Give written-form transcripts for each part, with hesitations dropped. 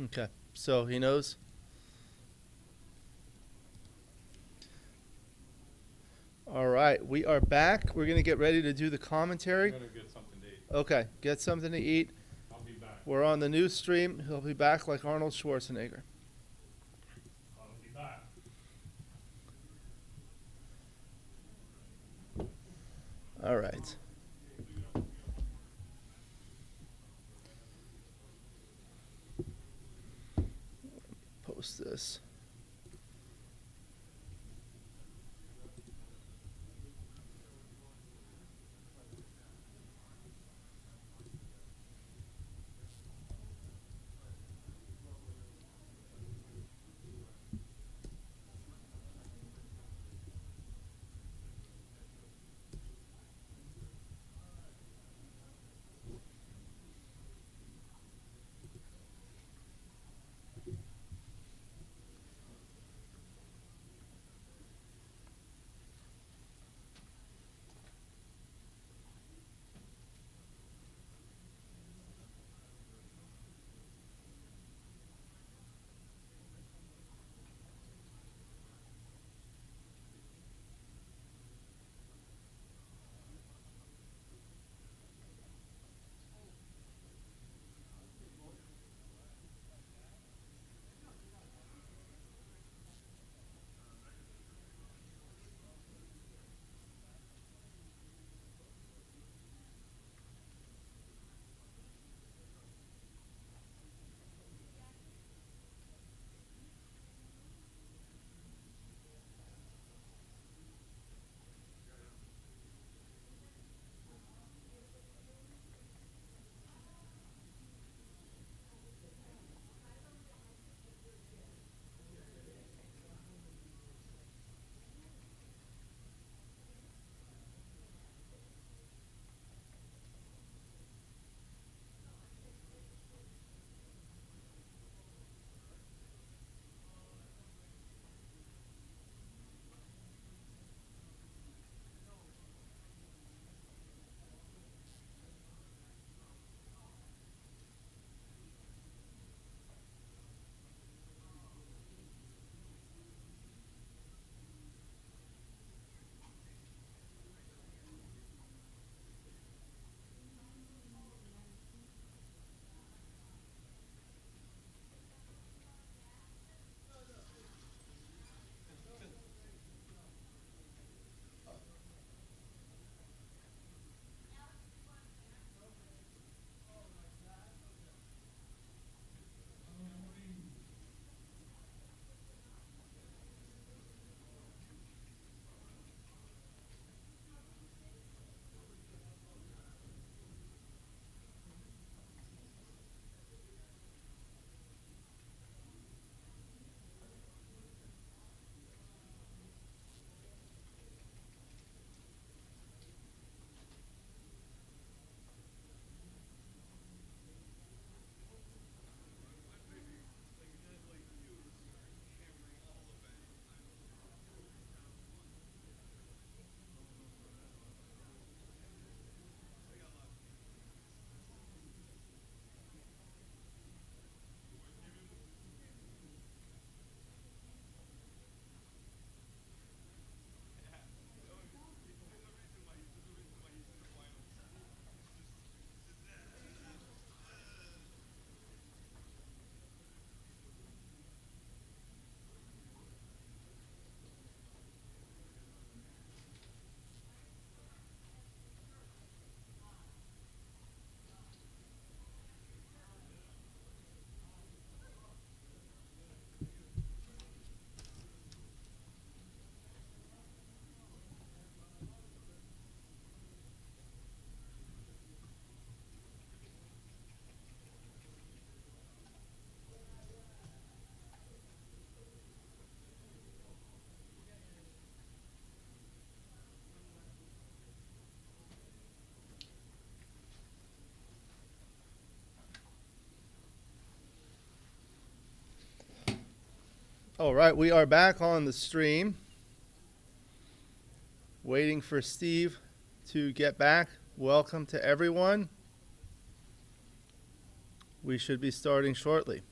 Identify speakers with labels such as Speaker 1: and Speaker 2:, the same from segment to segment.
Speaker 1: Okay, so he knows. All right, we are back. We're going to get ready to do the
Speaker 2: I'm
Speaker 1: commentary.
Speaker 2: gonna get something to eat.
Speaker 1: Okay, get something to eat.
Speaker 2: I'll be back.
Speaker 1: We're on the news stream. He'll be back like Arnold Schwarzenegger.
Speaker 2: I'll be back.
Speaker 1: All right. Post this. All right, we are back on the stream. Waiting for Steve to get back. Welcome to everyone. We should be starting shortly.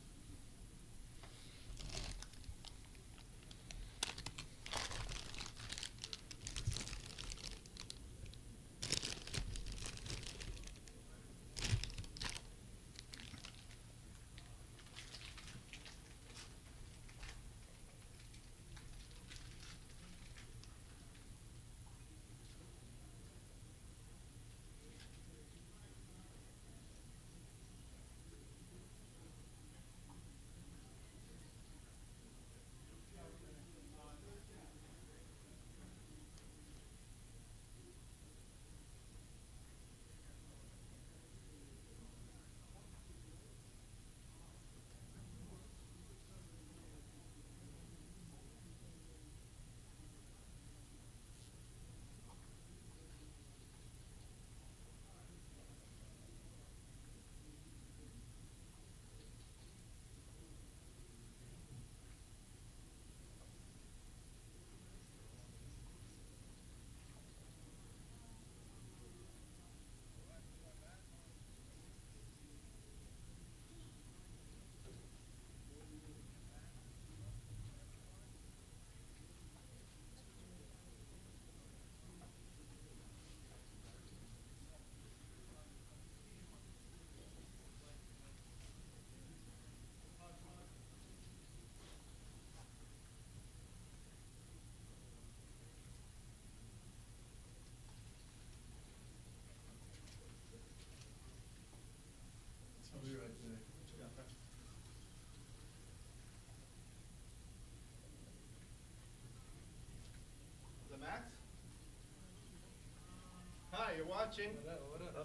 Speaker 1: watching.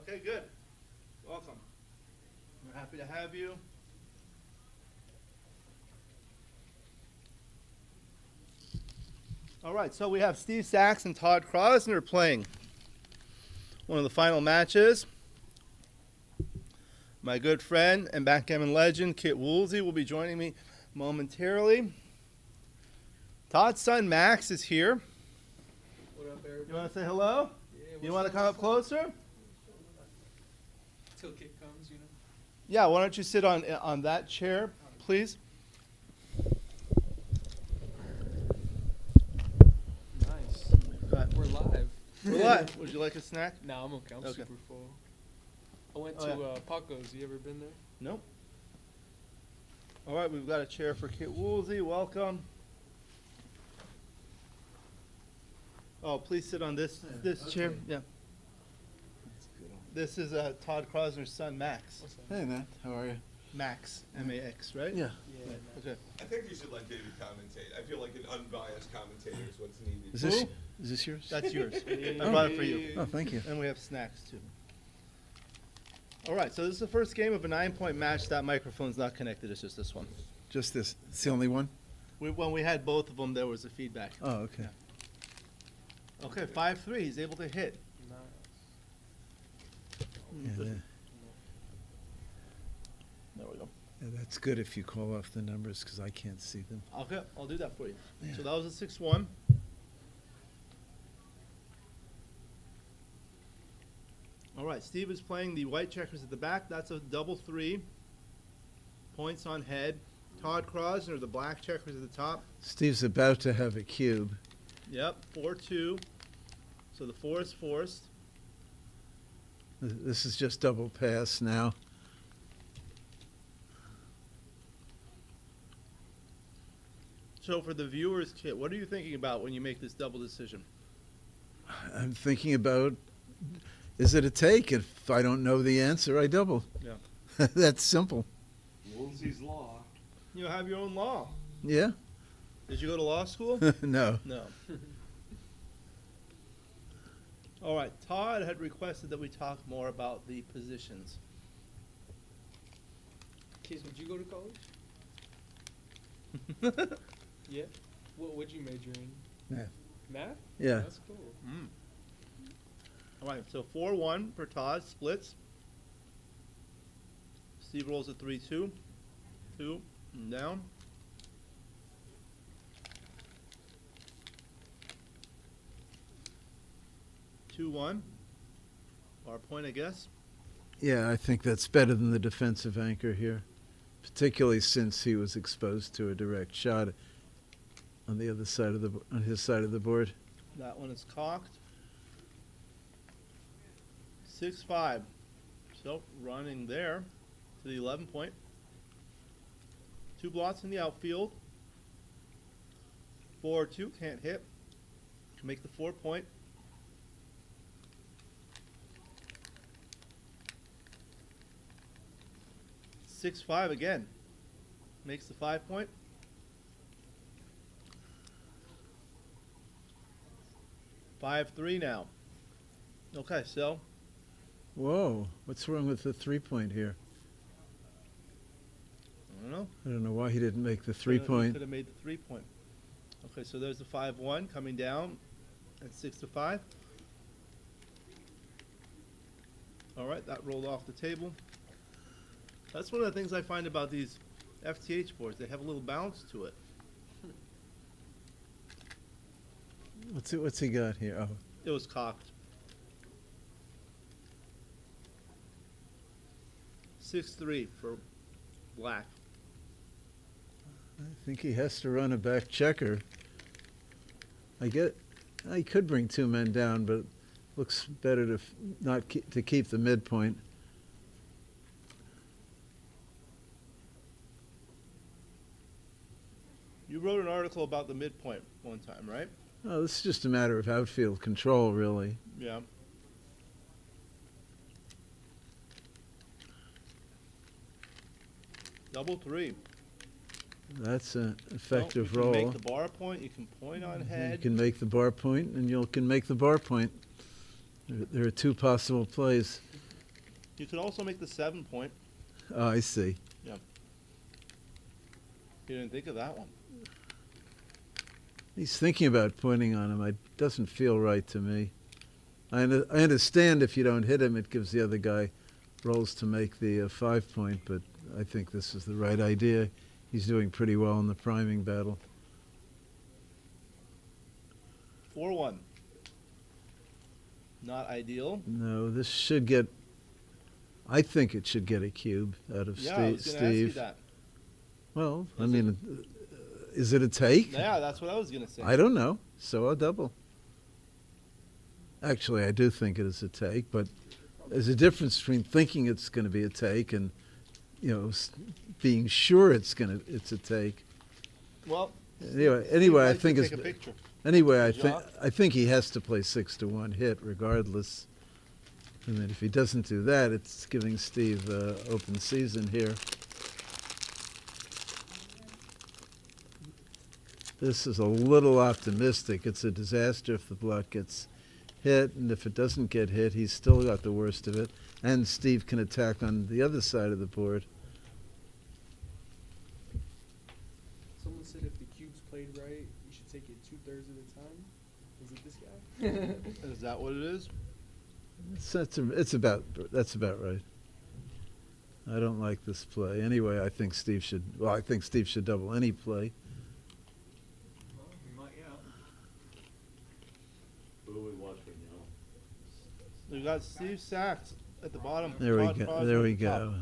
Speaker 1: Okay, good. Welcome. We're happy to have you. All right, so we have Steve Sachs and Todd Krosner playing one of the final matches. My good friend and backgammon legend, Kit Woolsey, will be joining me momentarily. Todd's son, Max, is here.
Speaker 3: What up, everybody?
Speaker 1: You want to say hello?
Speaker 3: Yeah,
Speaker 1: You want to come up closer?
Speaker 3: Till Kit comes, you know.
Speaker 1: Yeah, why don't you sit on that chair, please?
Speaker 3: Nice.
Speaker 1: Got-
Speaker 3: We're live.
Speaker 1: What? Would you like a snack?
Speaker 3: No, I'm okay. I'm
Speaker 1: Okay.
Speaker 3: super full. I went
Speaker 1: Oh,
Speaker 3: to
Speaker 1: yeah.
Speaker 3: Paco's. You ever been there?
Speaker 1: Nope. All right, we've got a chair for Kit Woolsey. Welcome. Oh, please sit on this chair.
Speaker 4: okay.
Speaker 1: Yeah. This is Todd Krosner's son, Max.
Speaker 3: What's that?
Speaker 4: Hey man, how are you?
Speaker 1: Max, M-A-X, right?
Speaker 4: Yeah.
Speaker 3: Yeah.
Speaker 1: Okay.
Speaker 5: I think you should let David commentate. I feel like an unbiased commentator is what's needed.
Speaker 4: Is this yours?
Speaker 1: That's yours. I
Speaker 3: Oh.
Speaker 1: brought it for you.
Speaker 4: Oh, thank you.
Speaker 1: And we have snacks too. All right, so this is the first game of a 9-point match. That microphone's not connected. It's just this one.
Speaker 4: Just this. It's the only one?
Speaker 1: When we had both of them, there was a feedback.
Speaker 4: Oh, okay.
Speaker 1: Okay, 5-3. He's able to hit.
Speaker 3: Nice.
Speaker 4: Yeah,
Speaker 1: There we go.
Speaker 4: that's good if you call off the numbers because I can't see them.
Speaker 1: Okay, I'll do that for you.
Speaker 4: Yeah.
Speaker 1: So that was a 6-1. All right, Steve is playing the white checkers at the back. That's a double 3. Points on head. Todd Krosner, the black checkers at the top.
Speaker 4: Steve's about to have a cube.
Speaker 1: Yep, 4-2. So the 4 is forced.
Speaker 4: This is just double pass now.
Speaker 1: So for the viewers, Kit, what are you thinking about when you make this double decision?
Speaker 4: I'm thinking about, is it a take? If I don't know the answer, I double.
Speaker 1: Yeah.
Speaker 4: That's simple.
Speaker 2: Woolsey's Law.
Speaker 1: You have your own law.
Speaker 4: Yeah?
Speaker 1: Did you go to law school?
Speaker 4: No.
Speaker 1: No. All right, Todd had requested that we talk more about the positions.
Speaker 3: Kids, would you go to college? Yeah. What would you major in?
Speaker 4: Math.
Speaker 3: Math?
Speaker 4: Yeah.
Speaker 3: That's cool.
Speaker 1: Mm. All right, so 4-1 for Todd, splits. Steve rolls a 3-2. 2, and down. Two, 1. Our point, I guess.
Speaker 4: Yeah, I think that's better than the defensive anchor here, particularly since he was exposed to a direct shot on the other side of on his side of the board.
Speaker 1: That one is cocked. 6-5. So running there to the 11 point. 2 blots in the outfield. 4-2, can't hit. Can make the 4 point. 6-5 again. Makes the 5 point. 5-3 now. Okay, so
Speaker 4: Whoa, what's wrong with the 3-point here?
Speaker 1: I don't know.
Speaker 4: I don't know why he didn't make the
Speaker 1: Could
Speaker 4: 3-point.
Speaker 1: have made the 3 point. Okay, so there's the 5-1 coming down at 6-5. All right, that rolled off the table. That's one of the things I find about these FTH boards. They have a little bounce to it.
Speaker 4: What's he got here? Oh,
Speaker 1: It was cocked. 6-3 for black.
Speaker 4: I think he has to run a back checker. I could bring 2 men down, but looks better to not to keep the midpoint.
Speaker 1: You wrote an article about the midpoint one time, right?
Speaker 4: Oh, this is just a matter of outfield control, really.
Speaker 1: Yeah. Double 3.
Speaker 4: That's an
Speaker 1: Well,
Speaker 4: effective
Speaker 1: you can
Speaker 4: roll.
Speaker 1: make the bar point. You can point on
Speaker 4: You
Speaker 1: head.
Speaker 4: can make the bar point, and you can make the bar point. There are two possible plays.
Speaker 1: You could also make the 7 point.
Speaker 4: Oh, I see.
Speaker 1: You didn't think of that one.
Speaker 4: He's thinking about pointing on him. It doesn't feel right to me. I understand if you don't hit him, it gives the other guy rolls to make the 5 point, but I think this is the right idea. He's doing pretty well in the priming battle.
Speaker 1: 4-1. Not ideal.
Speaker 4: No, this should get. I think it should get a cube out of
Speaker 1: Yeah, I was going to ask you
Speaker 4: Steve.
Speaker 1: that.
Speaker 4: Well, I
Speaker 1: Is it-
Speaker 4: mean, is it a take?
Speaker 1: Yeah, that's what I was going to say.
Speaker 4: I don't know. So I'll double. Actually, I do think it is a take, but there's a difference between thinking it's going to be a take and, being sure it's a take.
Speaker 1: Well,
Speaker 4: Anyway, I
Speaker 1: I'd like to
Speaker 4: think
Speaker 1: take
Speaker 4: it's
Speaker 1: a picture.
Speaker 4: anyway.
Speaker 1: Jacques?
Speaker 4: I think he has to play 6-1 hit regardless. And then if he doesn't do that, it's giving Steve open season here. This is a little optimistic. It's a disaster if the block gets hit, and if it doesn't get hit, he's still got the worst of it. And Steve can attack on the other side of the board.
Speaker 3: Someone said if the cube's played right, you should take it 2/3 of the time. Is it this guy?
Speaker 1: Is that what it is?
Speaker 4: That's about right. I don't like this play. Anyway, I think Steve should double any play.
Speaker 2: Well, we might, yeah. Who are we watching now?
Speaker 1: We've got Steve Sachs at the bottom.
Speaker 4: There we
Speaker 1: Todd
Speaker 4: go.
Speaker 1: Crosby
Speaker 4: There
Speaker 1: at
Speaker 4: we
Speaker 1: the top.
Speaker 4: go.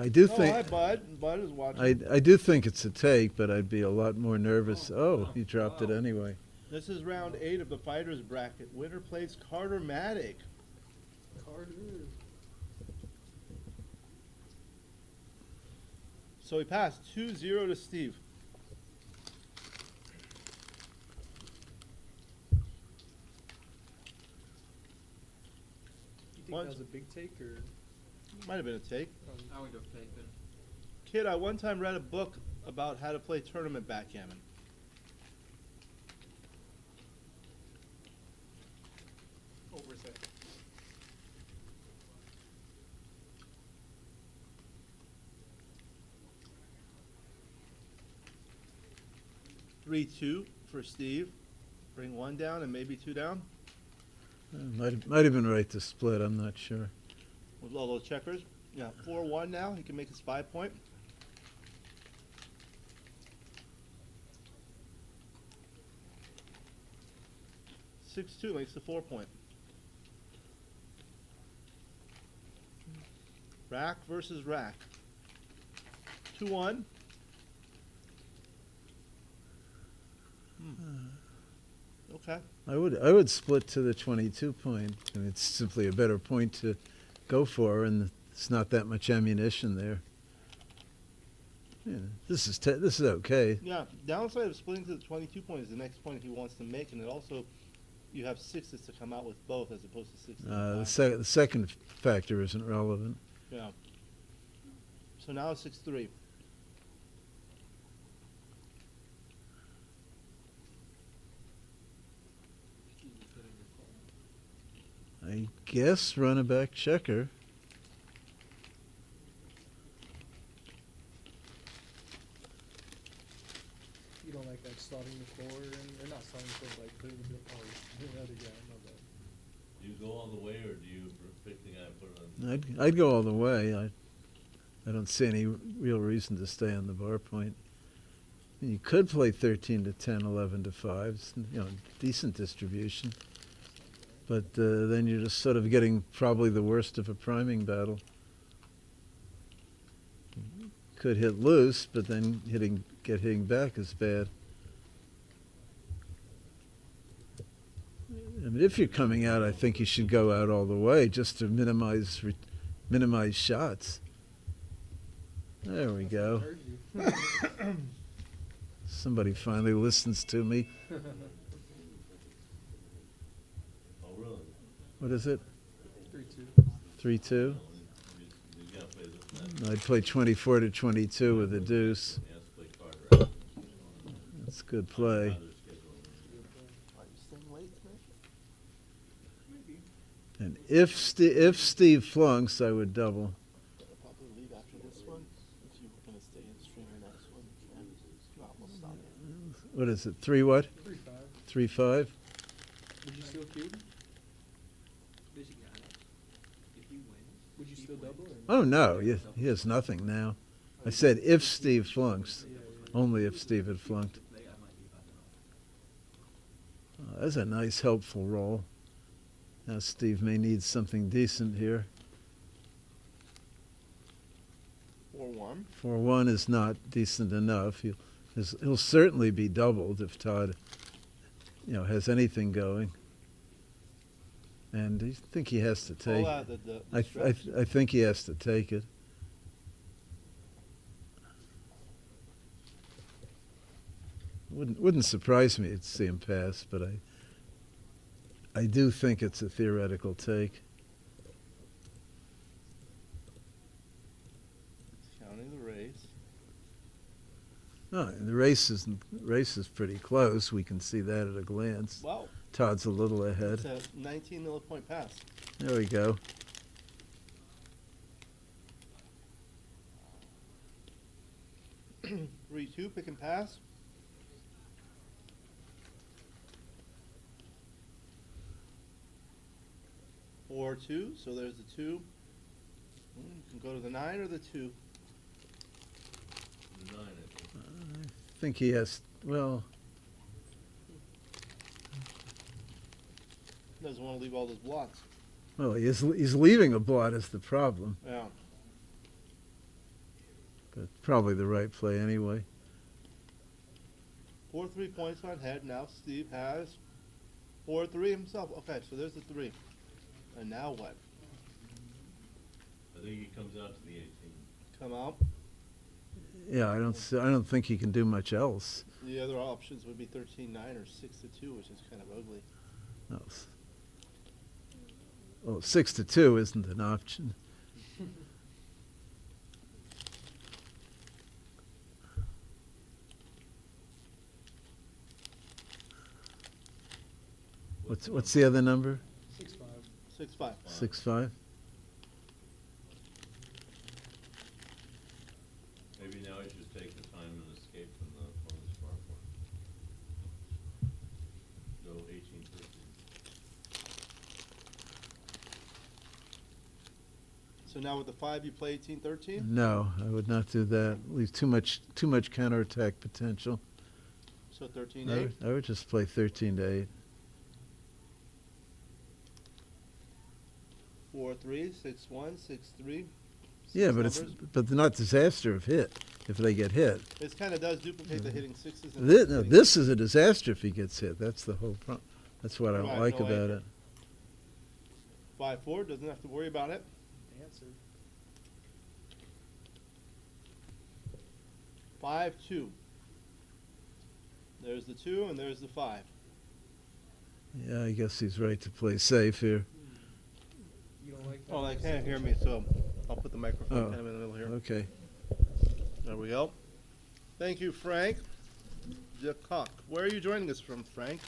Speaker 4: I do
Speaker 1: Oh,
Speaker 4: think.
Speaker 1: hi, Bud. Bud is watching.
Speaker 4: I do think it's a take, but I'd be a lot more nervous. Oh, he dropped it anyway.
Speaker 1: This is round 8 of the fighters bracket. Winner plays Carter Maddock.
Speaker 3: Carter.
Speaker 1: So he passed 2-0 to Steve.
Speaker 3: You think
Speaker 1: What?
Speaker 3: that was a big take or?
Speaker 1: Might have been a take.
Speaker 6: I would have taken.
Speaker 1: Kid, I one time read a book about how to play tournament backgammon.
Speaker 3: Overset.
Speaker 1: Three, 2 for Steve. Bring 1 down and maybe 2 down
Speaker 4: Might have been right to split. I'm not sure.
Speaker 1: with all those checkers. Yeah, 4-1 now. He can make his 5 point. Six two makes the 4 point. Rack versus rack. 2-1. Okay.
Speaker 4: I would split to the 22 point. I mean, it's simply a better point to go for, and it's not that much ammunition there. Yeah, this is okay.
Speaker 1: Yeah, downside of splitting to the 22 point is the next point he wants to make, and it also, you have 6s to come out with both as opposed to 6s.
Speaker 4: The second factor isn't relevant.
Speaker 1: Yeah. So now it's 6-3.
Speaker 4: I guess run a back checker.
Speaker 3: You don't like starting the floor or not starting the floor, but like putting the bill. Oh, the other guy. My bad.
Speaker 2: Do you go all the way, or do you pick the guy and put it on?
Speaker 4: I'd go all the way. I don't see any real reason to stay on the bar point. You could play 13 to 10, 11 to 5. It's, decent distribution. But then you're just sort of getting probably the worst of a priming battle. Could hit loose, but then hitting back is bad. I mean, if you're coming out, I think you should go out all the way just to minimize shots. There we go.
Speaker 3: Heard you.
Speaker 4: Somebody finally listens to me.
Speaker 2: Oh, really?
Speaker 4: What is it?
Speaker 3: 3-2.
Speaker 4: 3-2?
Speaker 2: You gotta play this match.
Speaker 4: I'd play 24 to 22 with a deuce.
Speaker 2: You have to play Carter out.
Speaker 4: That's a good play.
Speaker 2: Another schedule.
Speaker 1: Are you staying late tonight?
Speaker 4: if Steve flunks, I would double.
Speaker 1: Probably leave after this one. If you were gonna stay in stream the next one, you can. You almost stop it.
Speaker 4: What is it? 3 what?
Speaker 3: 3-5.
Speaker 4: 3-5?
Speaker 3: Would you still cube?
Speaker 6: Basically, if you win,
Speaker 3: Would you still double? Or
Speaker 4: Oh no, he has nothing now. I said if Steve flunks, only if Steve had flunked.
Speaker 6: play, I might leave after all.
Speaker 4: That's a nice, helpful roll. Now Steve may need something decent here.
Speaker 1: 4-1.
Speaker 4: 4-1 is not decent enough. He'll certainly be doubled if Todd, has anything going. And I think he has to take.
Speaker 1: Pull out the
Speaker 4: I think he has to take it. Wouldn't surprise me to see him pass, but I do think it's a theoretical take.
Speaker 1: Counting the raise.
Speaker 4: Oh, and the race is pretty close. We can see that at a glance.
Speaker 1: Wow.
Speaker 4: Todd's a little ahead.
Speaker 1: It's a 19 millipoint pass.
Speaker 4: There we go.
Speaker 1: Three, two, pick and pass. Four, two, so there's the 2. You can go to the 9 or the 2.
Speaker 2: The 9, I think.
Speaker 4: I think he has, well,
Speaker 1: Doesn't want to leave all those blocks.
Speaker 4: he's leaving a blot is the problem,
Speaker 1: Yeah.
Speaker 4: but probably the right play anyway.
Speaker 1: 4 3 points on head. Now Steve has 4-3 himself. Okay, so there's the 3. And now what?
Speaker 2: I think he comes out to the 18.
Speaker 1: Come out.
Speaker 4: Yeah, I don't think he can do much else.
Speaker 1: The other options would be 13-9 or 6-2, which is kind of ugly.
Speaker 4: No. Well, 6-2 isn't an option. What's the other number?
Speaker 3: 6-5.
Speaker 1: 6-5.
Speaker 4: 6-5.
Speaker 2: Maybe now he should take the time and escape from the opponent's bar point. Go 18-13.
Speaker 1: So now with the 5, you play 18-13?
Speaker 4: No, I would not do that. Leaves too much counterattack potential.
Speaker 1: So 13-8?
Speaker 4: I would just play 13-8.
Speaker 1: 4-3, 6-1, 6-3.
Speaker 4: Yeah, but they're not disaster if they get hit.
Speaker 1: It kind of does duplicate the hitting 6s. And
Speaker 4: This is a disaster if he gets hit. That's the whole problem. That's what I don't
Speaker 1: Right,
Speaker 4: like
Speaker 1: no
Speaker 4: about
Speaker 1: anchor.
Speaker 4: it.
Speaker 1: 5-4, doesn't have to worry about it.
Speaker 3: Answer.
Speaker 1: 5-2. There's the 2 and there's the 5.
Speaker 4: Yeah, I guess he's right to play safe here.
Speaker 3: You don't like that?
Speaker 1: Oh, they can't hear me, so I'll put the microphone
Speaker 4: Oh,
Speaker 1: kind of in the middle here.
Speaker 4: okay.
Speaker 1: There we go. Thank you, Frank. Jacock. Where are you joining us from, Frank?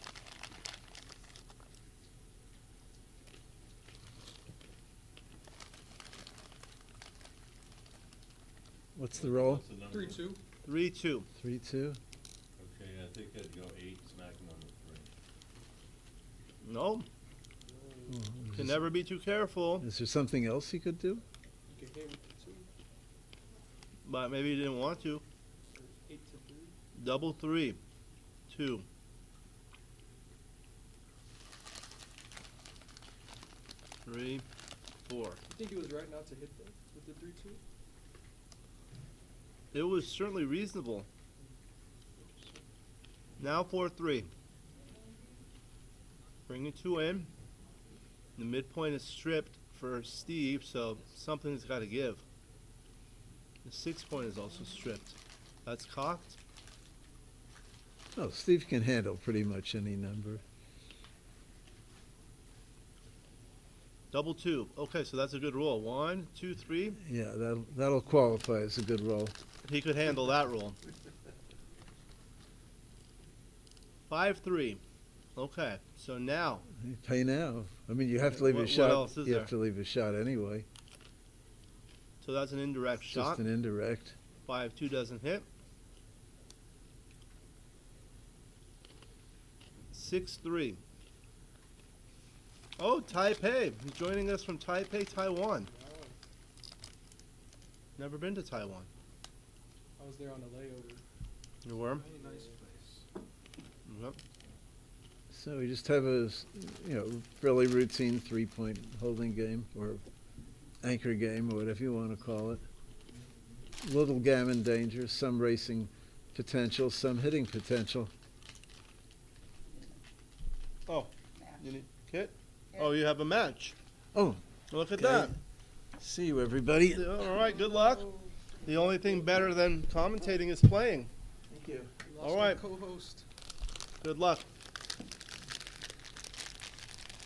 Speaker 4: What's the roll?
Speaker 2: What's the number?
Speaker 3: 3-2.
Speaker 1: 3-2.
Speaker 4: 3-2.
Speaker 2: Okay, I think I'd go 8, smack him on the 3.
Speaker 1: No, can never be too careful.
Speaker 4: Is there something else he could do?
Speaker 3: You can hit with the 2.
Speaker 1: But maybe he didn't want to.
Speaker 3: 8-3.
Speaker 1: Double 3. 2. Three, 4.
Speaker 3: You think it was right not to hit that with the 3-2?
Speaker 1: It was certainly reasonable. Now 4-3. Bring a 2 in. The midpoint is stripped for Steve, so something's got to give. The 6 point is also stripped. That's cocked.
Speaker 4: Oh, Steve can handle pretty much any number.
Speaker 1: Double 2. Okay, so that's a good roll. 1, 2, 3.
Speaker 4: Yeah, that'll qualify as a good roll.
Speaker 1: He could handle that roll. 5-3. Okay, so now
Speaker 4: You pay now. I mean, you have to leave
Speaker 1: What-
Speaker 4: a
Speaker 1: what
Speaker 4: shot.
Speaker 1: else is
Speaker 4: You
Speaker 1: there?
Speaker 4: have to leave a shot anyway.
Speaker 1: So that's an indirect
Speaker 4: It's
Speaker 1: shot.
Speaker 4: just an indirect.
Speaker 1: 5-2 doesn't hit. 6-3. Oh, Taipei. He's joining us from Taipei, Taiwan.
Speaker 3: Wow.
Speaker 1: Never been to Taiwan.
Speaker 3: I was there on a layover.
Speaker 1: You were?
Speaker 3: Nice place.
Speaker 1: Yep.
Speaker 4: So we just have a fairly routine 3-point holding game or anchor game or whatever you want to call it. Little gammon danger, some racing potential, some hitting potential.
Speaker 1: Oh, you need kit? Oh, you have a match.
Speaker 4: Oh,
Speaker 1: Look at
Speaker 4: Okay.
Speaker 1: that.
Speaker 4: see you everybody.
Speaker 1: All right, good luck. The only thing better than commentating is playing.
Speaker 4: Thank you.
Speaker 3: Lost
Speaker 1: All
Speaker 3: my
Speaker 1: right.
Speaker 3: co-host.
Speaker 1: Good luck.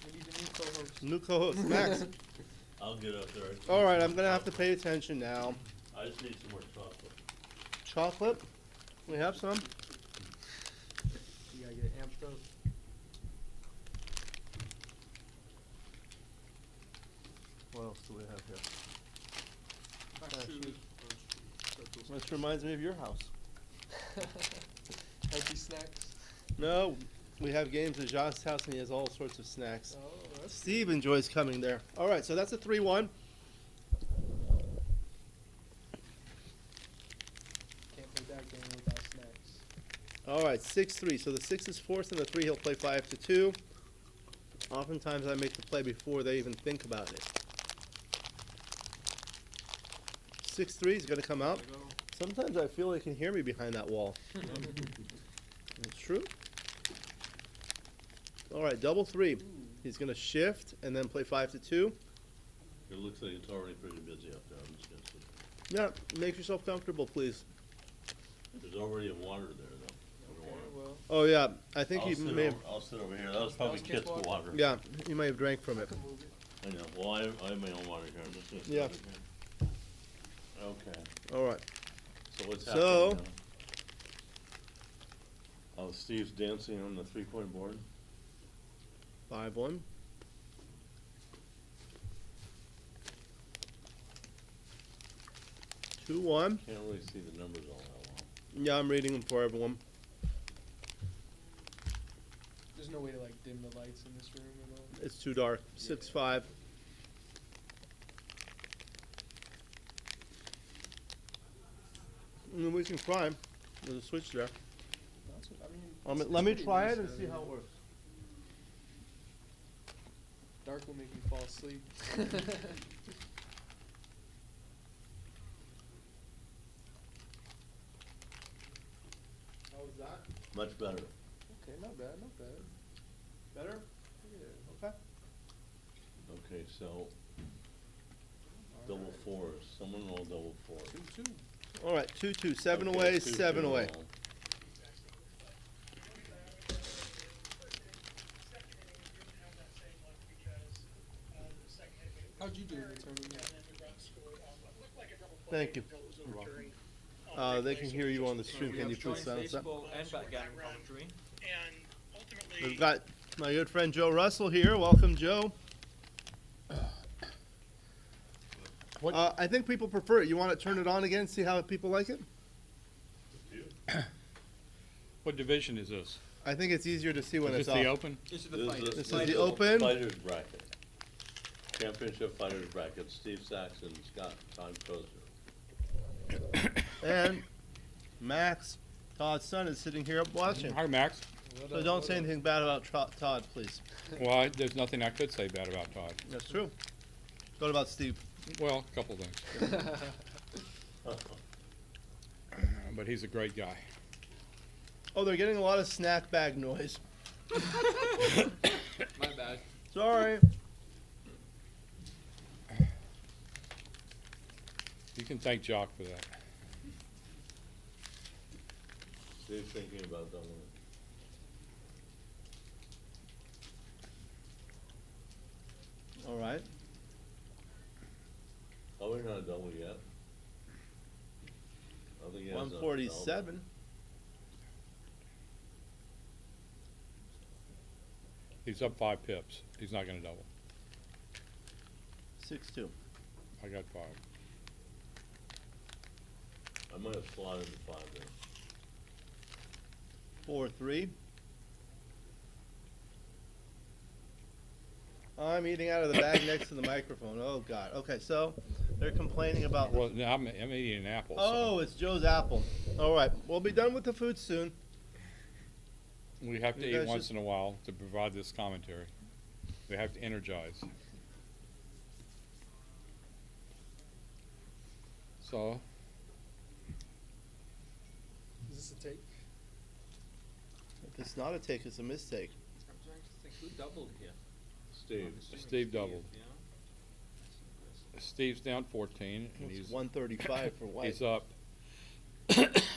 Speaker 3: We need a new co-host.
Speaker 1: New co-host, Max.
Speaker 2: I'll get up there.
Speaker 1: All right, I'm gonna have to pay attention now.
Speaker 2: I just need some more chocolate.
Speaker 1: Chocolate? We have some.
Speaker 3: You gotta get amped up.
Speaker 1: What else do we have here?
Speaker 3: Shoot.
Speaker 1: This reminds me of your house.
Speaker 3: Healthy snacks.
Speaker 1: No, we have games at Josh's house and he has all sorts of snacks.
Speaker 3: Oh, that's
Speaker 1: Steve enjoys coming there. All right, so that's a 3-1.
Speaker 3: can't play that game without snacks.
Speaker 1: All right, 6-3. So the 6 is forced and the 3 he'll play 5-2. Oftentimes I make the play before they even think about it. 6-3 is going to come out.
Speaker 3: There you go.
Speaker 1: Sometimes I feel they can hear me behind that wall. It's true. All right, double 3. He's going to shift and then play 5-2.
Speaker 2: It looks like it's already pretty busy up there. I'm just gonna sit.
Speaker 1: Yeah, make yourself comfortable, please.
Speaker 2: There's already a water there though.
Speaker 3: Okay, well,
Speaker 1: Oh yeah, I think
Speaker 2: I'll
Speaker 1: you
Speaker 2: sit
Speaker 1: may have.
Speaker 2: over- I'll sit over here. That was probably
Speaker 3: was Kit's
Speaker 2: Kit's water.
Speaker 1: Yeah, you may have drank from it.
Speaker 3: I can move it.
Speaker 2: I know. Well, I have my own water here. I'm just gonna sit
Speaker 1: Yeah.
Speaker 2: over here. Okay.
Speaker 1: All right.
Speaker 2: So what's
Speaker 1: So-
Speaker 2: happening now? Oh, Steve's dancing on the 3-point board.
Speaker 1: 5-1. Two one.
Speaker 2: Can't really see the numbers all that well.
Speaker 1: Yeah, I'm reading them for everyone.
Speaker 3: There's no way to like dim the lights in this room at all.
Speaker 1: It's too dark. 6-5. We can try. There's a switch there.
Speaker 3: That's what, I mean,
Speaker 1: Let me
Speaker 3: it's
Speaker 1: try
Speaker 3: pretty
Speaker 1: it and
Speaker 3: nice
Speaker 1: see
Speaker 3: out
Speaker 1: how
Speaker 3: here.
Speaker 1: it works.
Speaker 3: Dark will make me fall asleep.
Speaker 1: How was that?
Speaker 2: Much better.
Speaker 3: Okay, not bad, not bad.
Speaker 1: Better?
Speaker 3: Yeah.
Speaker 1: Okay.
Speaker 2: Okay, so double fours. Someone roll double fours.
Speaker 3: 2-2.
Speaker 1: All right, 2-2. 7
Speaker 2: Okay,
Speaker 1: away,
Speaker 2: 2-2
Speaker 1: 7 away.
Speaker 2: roll.
Speaker 3: How'd you do in the tournament?
Speaker 1: Thank you. They can hear you on the stream. Can you please silence that?
Speaker 7: And backgammon commentary.
Speaker 1: We've got my good friend Joe Russell here. Welcome, Joe. I think people prefer it. You want to turn it on again, see how people like it?
Speaker 8: What division is this?
Speaker 1: I think it's easier to see when
Speaker 8: Is
Speaker 1: it's
Speaker 8: this
Speaker 1: off.
Speaker 8: the open?
Speaker 7: This is the
Speaker 2: This
Speaker 7: fight.
Speaker 2: is
Speaker 1: This
Speaker 2: the
Speaker 1: is the open.
Speaker 2: Fighters bracket. Championship fighters bracket. Steve Saxon, Scott, Todd Kozer.
Speaker 1: And Max, Todd's son, is sitting here watching.
Speaker 8: Hi, Max.
Speaker 1: So don't say anything bad about Todd, please.
Speaker 8: Well, there's nothing I could say bad about Todd.
Speaker 1: That's true. What about Steve?
Speaker 8: Well, a couple things. But he's a great guy.
Speaker 1: Oh, they're getting a lot of snack bag noise.
Speaker 7: My bad.
Speaker 1: Sorry.
Speaker 8: You can thank Jock for that.
Speaker 2: Steve's thinking about doubling.
Speaker 1: All right.
Speaker 2: Probably not a double yet. I think he has a double.
Speaker 1: 147.
Speaker 8: He's up 5 pips. He's not gonna double.
Speaker 1: 6-2.
Speaker 8: I got 5.
Speaker 2: I might have slotted the 5 there.
Speaker 1: 4-3. I'm eating out of the bag next to the microphone. Oh God. Okay, so they're complaining about.
Speaker 8: Well, now I'm eating an apple.
Speaker 1: Oh, it's Joe's apple. All right, we'll be done with the food soon.
Speaker 8: So we have to
Speaker 1: you
Speaker 8: eat
Speaker 1: guys
Speaker 8: once
Speaker 1: just-
Speaker 8: in a while to provide this commentary. We have to energize. So,
Speaker 3: Is this a take?
Speaker 1: If it's not a take, it's a mistake.
Speaker 6: I'm trying to think, who doubled here?
Speaker 2: Steve,
Speaker 6: I'm assuming
Speaker 8: Steve doubled.
Speaker 6: Yeah. That's impressive.
Speaker 8: Steve's down 14, and
Speaker 1: It's
Speaker 8: he's
Speaker 1: 135 for White.
Speaker 8: he's up.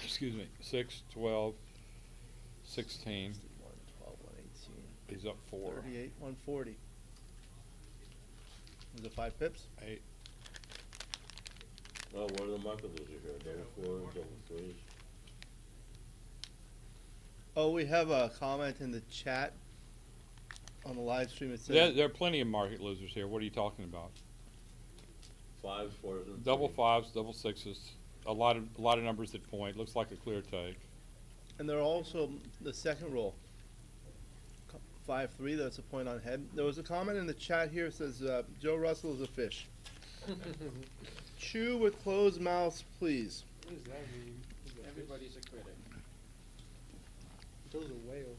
Speaker 8: Excuse me, 6, 12, 16.
Speaker 1: 61, 12, 118,
Speaker 8: He's up 4.
Speaker 1: 38, 140. Was it 5 pips?
Speaker 8: 8.
Speaker 2: oh, what are the market losers here? Double 4s, double 3s?
Speaker 1: Oh, we have a comment in the chat on the live stream. It
Speaker 8: There,
Speaker 1: says
Speaker 8: there are plenty of market losers here. What are you talking about?
Speaker 2: 5s, 4s, and
Speaker 8: Double
Speaker 2: 3s.
Speaker 8: 5s, double 6s. A lot of numbers that point. Looks like a clear take.
Speaker 1: and they're also the second roll. 5-3. That's a point on head. There was a comment in the chat here. It says Joe Russell is a fish. Chew with closed mouths, please.
Speaker 3: What does that mean? Is it a fish?
Speaker 6: Everybody's a critic.
Speaker 3: Those a whale.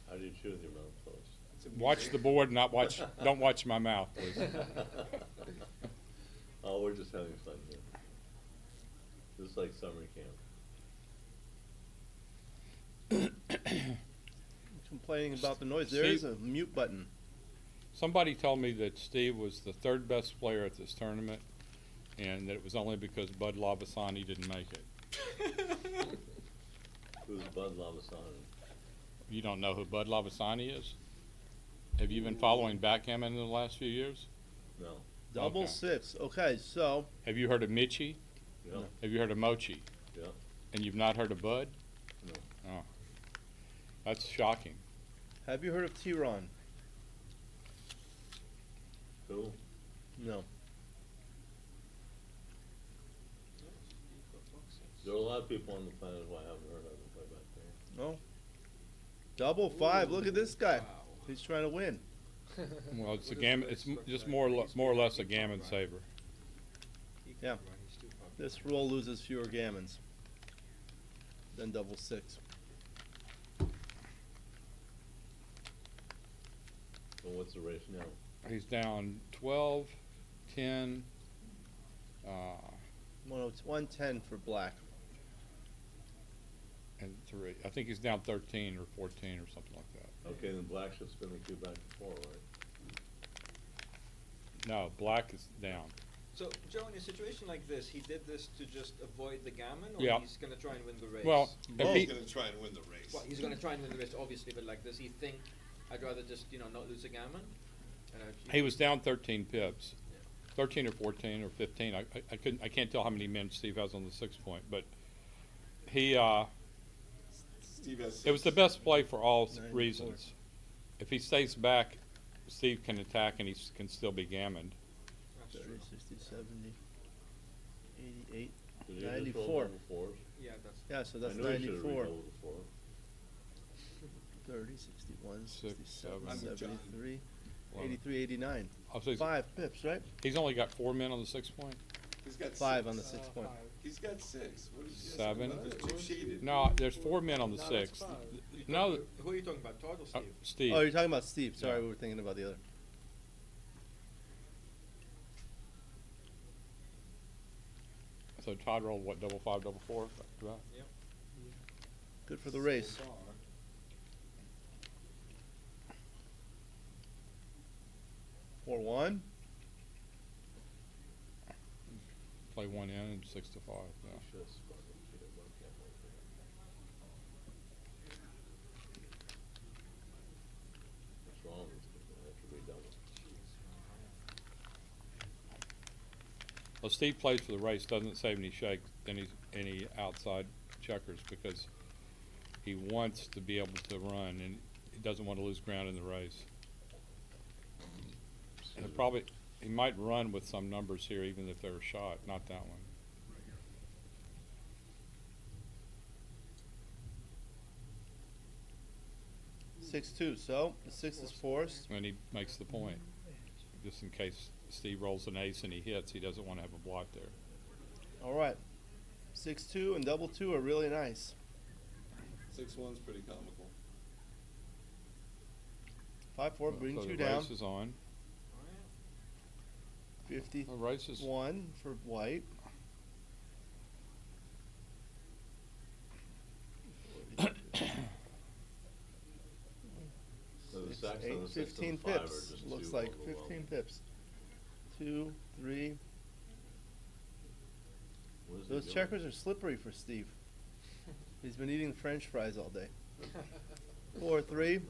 Speaker 2: How do you chew with your mouth closed?
Speaker 3: It's a
Speaker 8: Watch the board, not watch. Don't watch my mouth, please.
Speaker 2: Oh, we're just having fun here. This is like summer camp.
Speaker 1: Complaining about the noise. There is a mute button.
Speaker 8: Somebody told me that Steve was the 3rd best player at this tournament, and that it was only because Bud Labasani didn't make it.
Speaker 2: Who's Bud Labasani?
Speaker 8: You don't know who Bud Labasani is? Have you been following backgammon in the last few years?
Speaker 2: No.
Speaker 1: Double
Speaker 8: Okay.
Speaker 1: 6. Okay, so
Speaker 8: Have you heard of Michi?
Speaker 2: Yeah.
Speaker 8: Have you heard of Mochi?
Speaker 2: Yeah.
Speaker 8: And you've not heard of Bud?
Speaker 2: No.
Speaker 8: Oh, that's shocking.
Speaker 1: have you heard of T-Ron?
Speaker 2: Who?
Speaker 1: No.
Speaker 2: There are a lot of people on the planet who I haven't heard of who play back there.
Speaker 1: No. Double 5. Look at this guy.
Speaker 6: Wow.
Speaker 1: He's trying to win.
Speaker 8: Well, it's a
Speaker 6: What does
Speaker 8: gammon.
Speaker 6: the
Speaker 8: It's
Speaker 6: race look
Speaker 8: just
Speaker 6: like?
Speaker 8: more
Speaker 6: He's
Speaker 8: or
Speaker 6: big,
Speaker 8: less a
Speaker 6: he's
Speaker 8: gammon
Speaker 6: upright.
Speaker 8: saver.
Speaker 6: He can
Speaker 1: Yeah.
Speaker 6: run, he's too popular.
Speaker 1: This roll loses fewer gammons than double 6.
Speaker 2: So what's the race now?
Speaker 8: He's down 12, 10,
Speaker 1: 110 for black.
Speaker 8: and 3. I think he's down 13 or 14 or something like that.
Speaker 2: Okay, then black should spin the cube back to 4, right?
Speaker 8: No, black is down.
Speaker 6: So, Joe, in a situation like this, he did this to just avoid the gammon, or
Speaker 8: Yeah.
Speaker 6: he's gonna try and win the race?
Speaker 8: Well, if
Speaker 1: Both.
Speaker 8: he,
Speaker 5: He's gonna try and win the race.
Speaker 6: Well, he's gonna try and win the race, obviously, but like, does he think, I'd rather just, not lose a gammon? And
Speaker 8: he was down 13 pips,
Speaker 6: Yeah.
Speaker 8: 13 or 14 or 15. I can't tell how many men Steve has on the 6 point, but he,
Speaker 5: Steve has
Speaker 8: it was the
Speaker 5: 6.
Speaker 8: best play for all
Speaker 1: 94.
Speaker 8: reasons. If he stays back, Steve can attack and can still be gammoned.
Speaker 6: That's
Speaker 1: 30,
Speaker 6: true.
Speaker 1: 60, 70, 88.
Speaker 2: Did you just roll
Speaker 1: 94.
Speaker 2: double 4s?
Speaker 6: Yeah, that's.
Speaker 1: Yeah, so that's
Speaker 2: I knew he should've
Speaker 1: 94.
Speaker 2: redoubled the 4.
Speaker 1: 30, 61,
Speaker 8: 6,
Speaker 1: 67,
Speaker 8: 7.
Speaker 5: I'm with John.
Speaker 1: 73,
Speaker 8: 11.
Speaker 1: 83, 89.
Speaker 8: I'll say
Speaker 1: 5 pips, right?
Speaker 8: he's only got 4 men on the 6 point.
Speaker 5: He's got
Speaker 1: 5
Speaker 5: 6.
Speaker 1: on the 6 point.
Speaker 3: 5.
Speaker 5: He's got 6. What is he?
Speaker 8: 7.
Speaker 5: There's 2 shaded.
Speaker 8: No, there's 4 men on the
Speaker 3: No,
Speaker 8: 6.
Speaker 3: that's 5.
Speaker 8: No,
Speaker 6: Who are you talking about, Todd or Steve?
Speaker 8: Steve.
Speaker 1: Oh, you're talking about Steve. Sorry,
Speaker 8: Yeah.
Speaker 1: we were thinking about the other.
Speaker 8: So Todd rolled what, double 5, double 4? Right.
Speaker 6: Yep.
Speaker 1: Good for the race.
Speaker 6: So far.
Speaker 1: Four one.
Speaker 8: Play 1 in and 6 to 5. Yeah.
Speaker 2: He should've spun the cube one camp right there. What's wrong with people? They have to redouble.
Speaker 8: Well, Steve plays for the race, doesn't save any outside checkers because he wants to be able to run and he doesn't want to lose ground in the race. And probably he might run with some numbers here, even if they're a shot, not that one.
Speaker 1: Six two. So the six is forced.
Speaker 8: And he makes the point, just in case Steve rolls an ace and he hits, he doesn't wanna have a blot there.
Speaker 1: All right. 6-2 and double two are really nice.
Speaker 5: 6-1's pretty comical.
Speaker 1: 5-4 brings
Speaker 8: So
Speaker 1: you
Speaker 8: the
Speaker 1: down.
Speaker 8: race is on.
Speaker 1: 51
Speaker 8: The race is,
Speaker 1: for white.
Speaker 2: So the
Speaker 1: Six,
Speaker 2: stacks on
Speaker 1: eight,
Speaker 2: the 6
Speaker 1: 15
Speaker 2: and the 5 are
Speaker 1: pips.
Speaker 2: just
Speaker 1: Looks
Speaker 2: too
Speaker 1: like
Speaker 2: overwhelming.
Speaker 1: 15 pips. 2, 3.
Speaker 2: What is he
Speaker 1: Those
Speaker 2: doing?
Speaker 1: checkers are slippery for Steve. He's been eating French fries all day. 4, 3.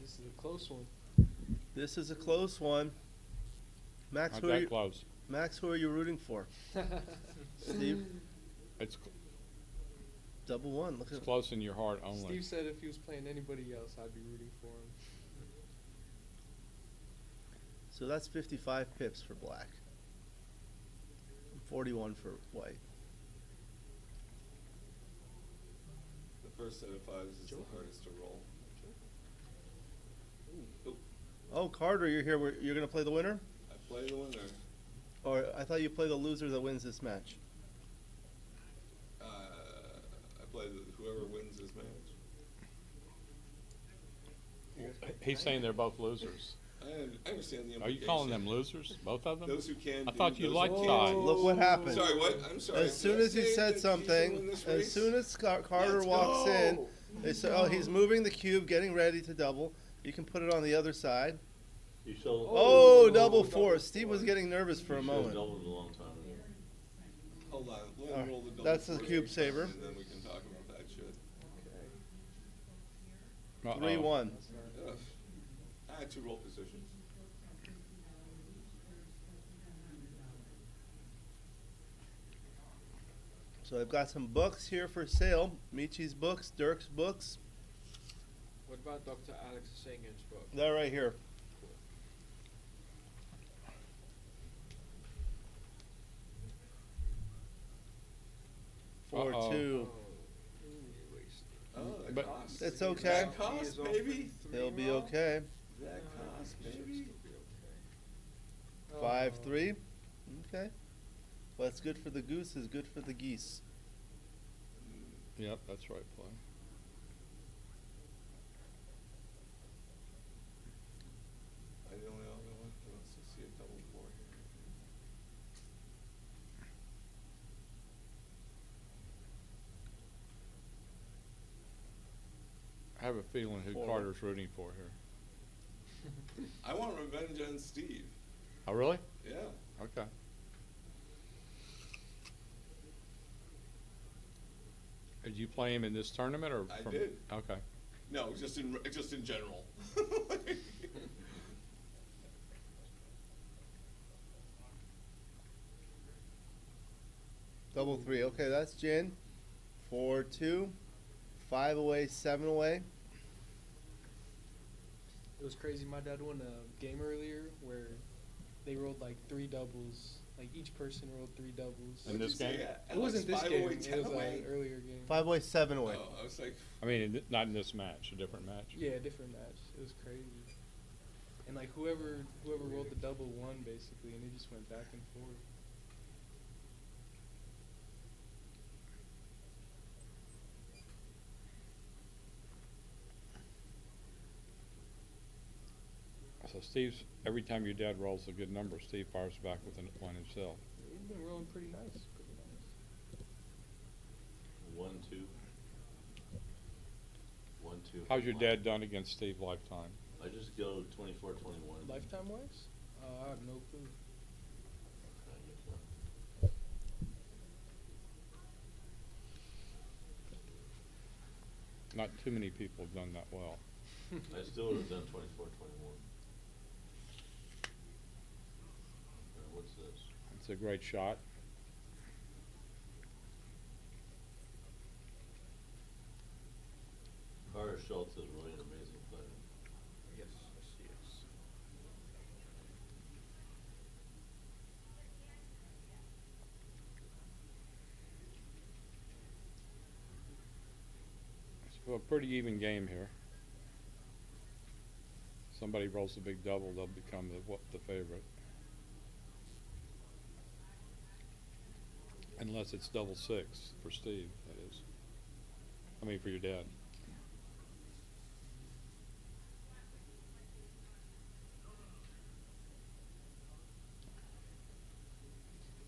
Speaker 3: This is a close one.
Speaker 1: This is a close one. Max,
Speaker 8: not
Speaker 1: who are
Speaker 8: that
Speaker 1: you,
Speaker 8: close.
Speaker 1: Max, who are you rooting for? Steve,
Speaker 8: It's,
Speaker 1: double one. Look
Speaker 8: it's
Speaker 1: at
Speaker 8: close in your heart only.
Speaker 3: Steve said if he was playing anybody else, I'd be rooting for him.
Speaker 1: So that's 55 pips for black. 41 for white.
Speaker 5: The first set of fives is the hardest to roll. Ooh,
Speaker 1: Oh, Carter, you're here. You're going to play the winner?
Speaker 5: I play the winner.
Speaker 1: Or I thought you play the loser that wins this match.
Speaker 5: I play whoever wins this match.
Speaker 8: He's saying they're both losers.
Speaker 5: I understand the implication.
Speaker 8: Are you calling them losers, both of them?
Speaker 5: Those who can.
Speaker 8: I
Speaker 5: do,
Speaker 8: thought you
Speaker 5: those who
Speaker 8: liked
Speaker 5: can't
Speaker 8: Todd.
Speaker 5: do.
Speaker 1: Look what happened.
Speaker 5: Sorry, what? I'm sorry.
Speaker 1: As soon
Speaker 5: Did I
Speaker 1: as he
Speaker 5: say
Speaker 1: said
Speaker 5: that he's gonna win
Speaker 1: something,
Speaker 5: this
Speaker 1: as
Speaker 5: race?
Speaker 1: soon as Carter
Speaker 5: Let's
Speaker 1: walks in,
Speaker 5: go.
Speaker 1: they say, "Oh, he's moving the cube, getting ready to double." You can put it on the other side.
Speaker 2: You showed.
Speaker 1: Oh, double
Speaker 3: double
Speaker 1: four. Steve was
Speaker 3: four.
Speaker 1: getting nervous for a
Speaker 2: You should've
Speaker 1: moment.
Speaker 2: doubled a long time ago.
Speaker 5: Hold on. Let him
Speaker 1: Alright,
Speaker 5: roll the double
Speaker 1: that's the
Speaker 5: fours
Speaker 1: cube
Speaker 5: first,
Speaker 1: saver.
Speaker 5: And then we can talk about that shit.
Speaker 8: Uh-oh.
Speaker 1: 3-1.
Speaker 5: Ugh. I had 2 roll positions.
Speaker 1: So I've got some books here for sale. Michi's books, Dirk's books.
Speaker 6: What about Dr. Alex Singer's book?
Speaker 1: They're right here. Four
Speaker 8: Uh-oh.
Speaker 1: two.
Speaker 5: Oh, that
Speaker 8: But-
Speaker 5: cost.
Speaker 1: It's okay.
Speaker 5: That cost, baby.
Speaker 1: They'll be okay.
Speaker 5: That cost, baby.
Speaker 1: 5-3. Okay. What's good for the goose is good for the geese.
Speaker 8: Yep, that's right play.
Speaker 5: I the only other one who wants to see a double 4 here.
Speaker 8: I have a feeling who
Speaker 1: Four.
Speaker 8: Carter's rooting for here.
Speaker 5: I want revenge on Steve.
Speaker 8: Oh, really?
Speaker 5: Yeah.
Speaker 8: Okay. Did you play him in this tournament or?
Speaker 5: I
Speaker 8: from-
Speaker 5: did.
Speaker 8: Okay.
Speaker 5: No, just in general.
Speaker 1: Double 3. Okay, that's Jin. 4-2. 5 away, 7 away.
Speaker 3: It was crazy. My dad won a game earlier where they rolled like 3 doubles. Like each person rolled 3 doubles.
Speaker 8: In this game?
Speaker 3: It wasn't this game. It
Speaker 5: 10
Speaker 3: was
Speaker 5: away.
Speaker 3: an earlier game.
Speaker 1: 5 away, 7 away.
Speaker 5: Oh, I was like,
Speaker 8: I mean, not in this match, a different match.
Speaker 3: Yeah, different match. It was crazy. And like whoever rolled the double won basically, and it just went back and forth.
Speaker 8: So Steve's, every time your dad rolls a good number, Steve fires back with one himself.
Speaker 3: He's been rolling pretty nice. Pretty nice.
Speaker 2: 1, 2. 1, 2.
Speaker 8: How's your dad done against Steve lifetime?
Speaker 2: I just go 24, 21.
Speaker 3: Lifetime wise? I have no clue.
Speaker 8: Not too many people have done that well.
Speaker 2: I still would have done 24, 21. What's this?
Speaker 8: It's a great shot.
Speaker 2: Schultz is really an amazing player.
Speaker 6: Yes, yes, he is.
Speaker 8: So a pretty even game here. Somebody rolls a big double, they'll become the favorite. Unless it's double six for Steve, that is. I mean, for your dad.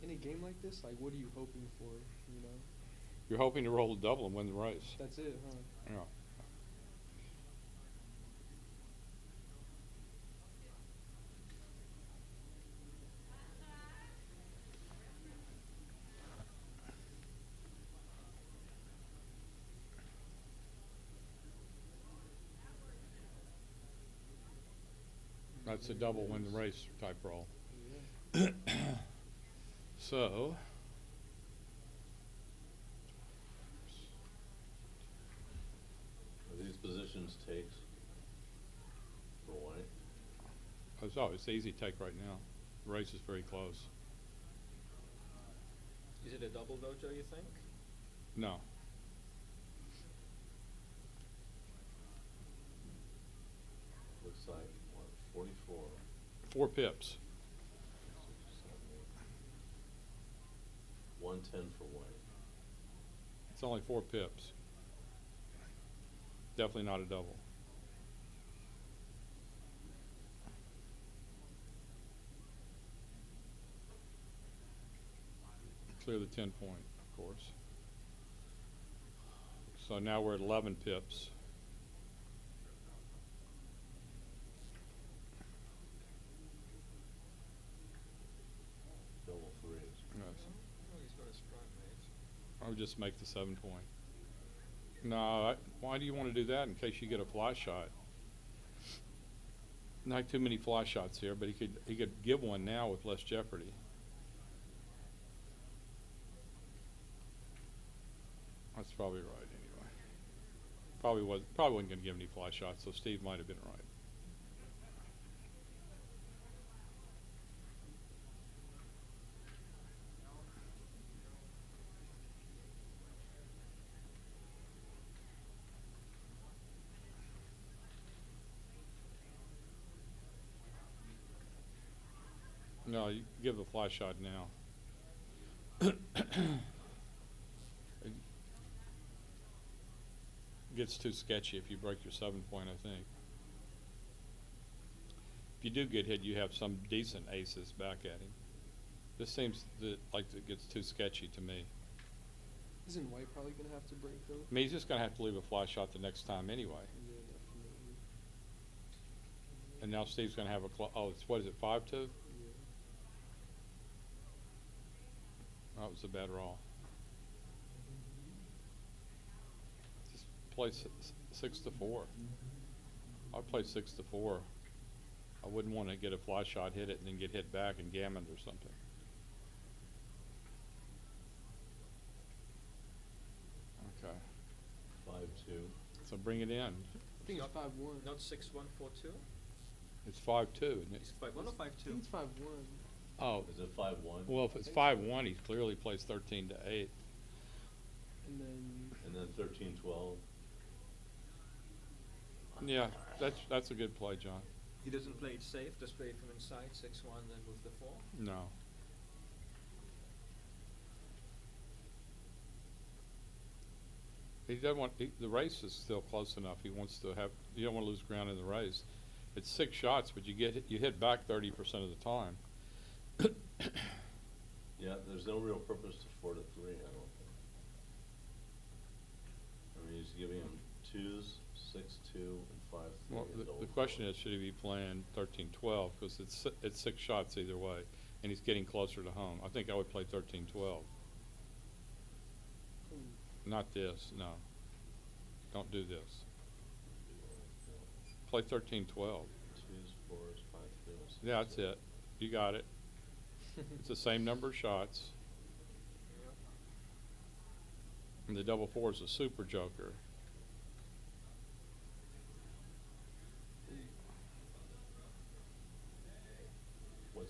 Speaker 3: In a game like this, like, what are you hoping for, you know?
Speaker 8: You're hoping to roll a double and win the race.
Speaker 3: That's it, huh?
Speaker 8: Yeah. That's a double win the race type roll.
Speaker 3: Yeah.
Speaker 8: So,
Speaker 2: Are these positions takes for white?
Speaker 8: it's easy take right now. The race is very close.
Speaker 6: Is it a double though, Joe, you think?
Speaker 8: No.
Speaker 2: Looks like, what, 44?
Speaker 8: 4 pips.
Speaker 2: 110 for white.
Speaker 8: It's only 4 pips. Definitely not a double. Clear the 10 point, of course. So now we're at 11 pips.
Speaker 2: Double threes.
Speaker 8: Yes.
Speaker 6: Oh, he's got a strong mate.
Speaker 8: I would just make the 7 point. No, why do you want to do that in case you get a fly shot? Not too many fly shots here, but he could give one now with less jeopardy. That's probably right anyway. Probably wasn't going to give any fly shots, so Steve might have been right. No, you give the fly shot now. It gets too sketchy if you break your 7 point, I think. If you do get hit, you have some decent aces back at him. This seems like it gets too sketchy to me.
Speaker 3: Isn't White probably gonna have to break though?
Speaker 8: I mean, he's just going to have to leave a fly shot the next time anyway.
Speaker 3: Yeah, definitely.
Speaker 8: And now Steve's going to have a what is it, 5-2?
Speaker 3: Yeah.
Speaker 8: That was a bad roll. Just play 6-4. I'd play 6-4. I wouldn't want to get a fly shot, hit it, and then get hit back and gammoned or something. Okay.
Speaker 2: 5-2.
Speaker 8: So bring it in.
Speaker 3: I think it's 5-1.
Speaker 6: Not 6-1, 4-2?
Speaker 8: It's 5-2, isn't it?
Speaker 6: Is it 5-1 or 5-2?
Speaker 3: I think it's 5-1.
Speaker 8: Oh,
Speaker 2: Is it 5-1?
Speaker 8: well, if it's 5-1, he clearly plays 13-8.
Speaker 3: And then
Speaker 2: And then 13-12.
Speaker 8: Yeah, that's a good play, John.
Speaker 6: He doesn't play it safe, just play it from inside, 6-1, then move the 4.
Speaker 8: No. He doesn't want, the race is still close enough. He wants to have, you don't want to lose ground in the race. It's 6 shots, but you hit back 30% of the time.
Speaker 2: Yeah, there's no real purpose to 4-3, I don't think. I mean, he's giving him 2s, 6-2, and 5-3.
Speaker 8: Well,
Speaker 2: and
Speaker 8: the
Speaker 2: double
Speaker 8: question
Speaker 2: 4.
Speaker 8: is, should he be playing 13-12? Because it's 6 shots either way, and he's getting closer to home. I think I would play 13-12. Not this, no. Don't do this. Play 13-12.
Speaker 2: 2s, 4s, 5-3. and
Speaker 8: Yeah, that's
Speaker 2: 6-2.
Speaker 8: it. You got it. It's the same number of shots. And the double 4 is a super joker.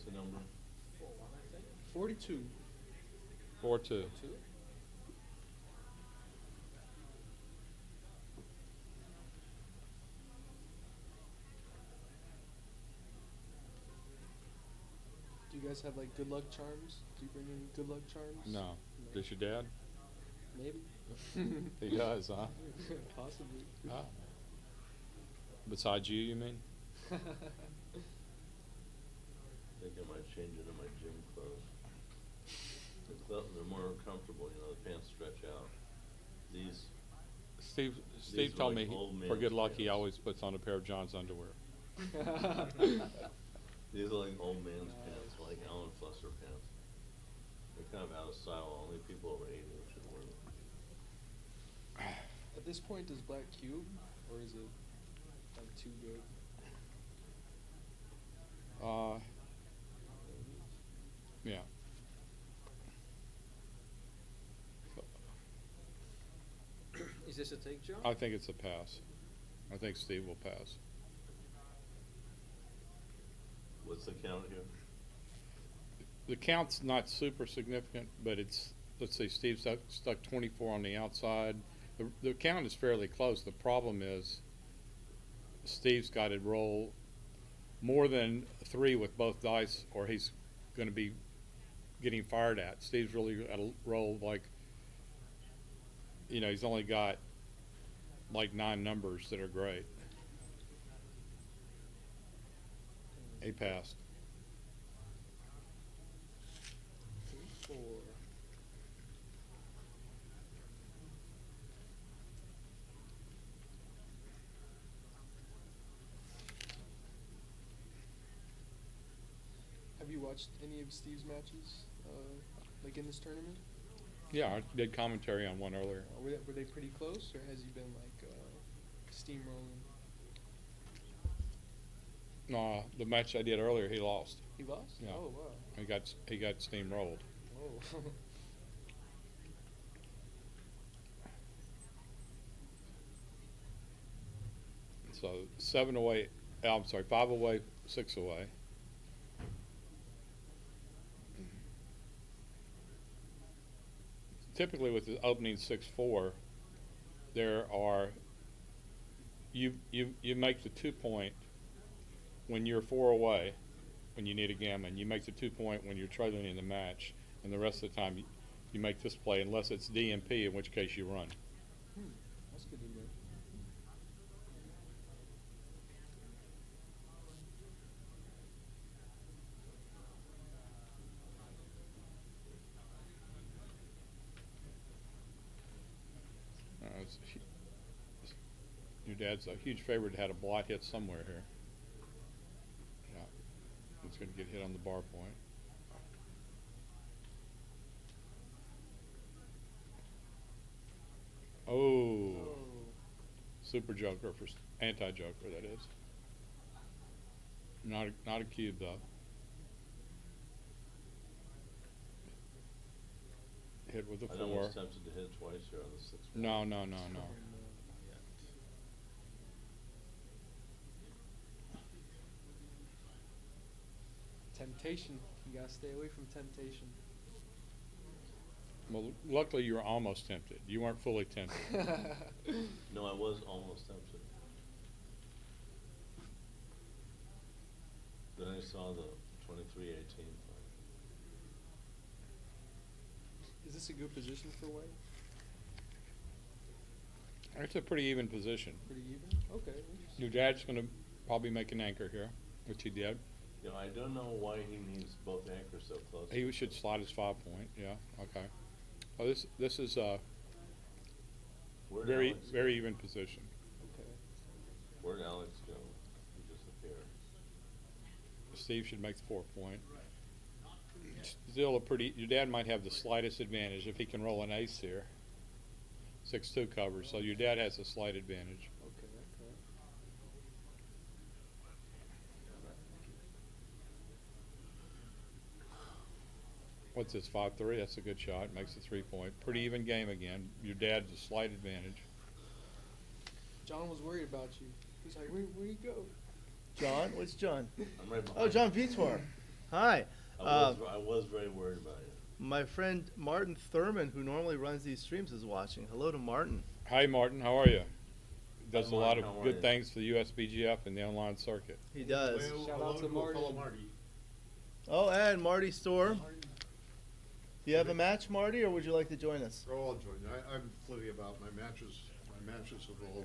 Speaker 2: What's the number?
Speaker 6: 4-1, I think.
Speaker 3: 42.
Speaker 8: 4-2.
Speaker 6: 2.
Speaker 3: Do you guys have like good luck charms? Do you bring in good luck charms?
Speaker 8: No. Does your dad?
Speaker 3: Maybe.
Speaker 8: He does, huh?
Speaker 3: Possibly.
Speaker 8: Ah. Besides you mean?
Speaker 2: I think I might change into my gym clothes. They're more comfortable, you know, the pants stretch out. These,
Speaker 8: Steve
Speaker 2: These are
Speaker 8: told
Speaker 2: like
Speaker 8: me
Speaker 2: old
Speaker 8: for good
Speaker 2: man's
Speaker 8: luck he
Speaker 2: pants.
Speaker 8: always puts on a pair of John's underwear.
Speaker 2: these are like old man's pants, like Alan Flusser pants. They're kind of out of style, only people over 80 should wear them.
Speaker 3: At this point, does black cube, or is it like too good?
Speaker 8: Yeah.
Speaker 6: Is this a take, John?
Speaker 8: I think it's a pass. I think Steve will pass.
Speaker 2: What's the count here?
Speaker 8: The count's not super significant, but it's, let's see, Steve stuck 24 on the outside. The count is fairly close. The problem is Steve's got to roll more than 3 with both dice, or he's going to be getting fired at. Steve's really got to roll like, you know, he's only got like 9 numbers that are great. He passed.
Speaker 3: 4. Have you watched any of Steve's matches, like in this tournament?
Speaker 8: Yeah, I did commentary on one earlier.
Speaker 3: Were they pretty close, or has he been like steamrolling?
Speaker 8: No, the match I did earlier, he lost.
Speaker 3: He lost?
Speaker 8: Yeah.
Speaker 3: Oh wow.
Speaker 8: He got steamrolled.
Speaker 3: Oh.
Speaker 8: So 7 away. I'm sorry, 5 away, 6 away. Typically, with the opening 6-4, there are you make the 2-point when you're 4 away, when you need a gammon. You make the 2-point when you're trailing in the match, and the rest of the time you make this play unless it's DMP, in which case you run.
Speaker 3: That's good to know.
Speaker 8: Your dad's a huge favorite to have a blot hit somewhere here. Yeah, it's going to get hit on the bar point. Oh, super joker for anti-joker, that is. Not a cube though. Hit with a
Speaker 2: I
Speaker 8: 4.
Speaker 2: almost tempted to hit twice here on the 6.
Speaker 8: No.
Speaker 3: Temptation. You gotta stay away from temptation.
Speaker 8: Well, luckily you were almost tempted. You weren't fully tempted.
Speaker 2: No, I was almost tempted. Then I saw the 23-18 fight.
Speaker 3: Is this a good position for White?
Speaker 8: It's a pretty even position.
Speaker 3: Pretty even? Okay. Interesting.
Speaker 8: Your dad's going to probably make an anchor here, which he did.
Speaker 2: You know, I don't know why he needs both anchors so close.
Speaker 8: He should slide his 5-point. Yeah. Okay. Oh, this is
Speaker 2: Where'd
Speaker 8: very
Speaker 2: Alex go?
Speaker 8: very even position.
Speaker 3: Okay.
Speaker 2: Where'd Alex go? He disappeared.
Speaker 8: Steve should make the 4-point. Still a pretty. Your dad might have the slightest advantage if he can roll an ace here. 6-2 cover, so your dad has a slight advantage.
Speaker 3: Okay. Okay.
Speaker 8: What's this, 5-3? That's a good shot. Makes a 3-point. Pretty even game again. Your dad's a slight advantage.
Speaker 3: John was worried about you. He's like, where you go?
Speaker 1: John? What's John?
Speaker 2: I'm right behind
Speaker 1: Oh, John Vitor. Hi.
Speaker 2: I was very worried about you.
Speaker 1: My friend Martin Thurman, who normally runs these streams, is watching. Hello to Martin.
Speaker 8: Hi, Martin, how are you? Does a lot
Speaker 2: Martin,
Speaker 8: of
Speaker 2: how are
Speaker 8: good
Speaker 2: you?
Speaker 8: things for the USBGF and the online circuit.
Speaker 1: He does.
Speaker 3: Shout out to Marty.
Speaker 1: Oh, and Marty Storm. Do you have a match, Marty, or would you like to join us?
Speaker 7: Oh, I'll join you. I'm flitty about my matches have all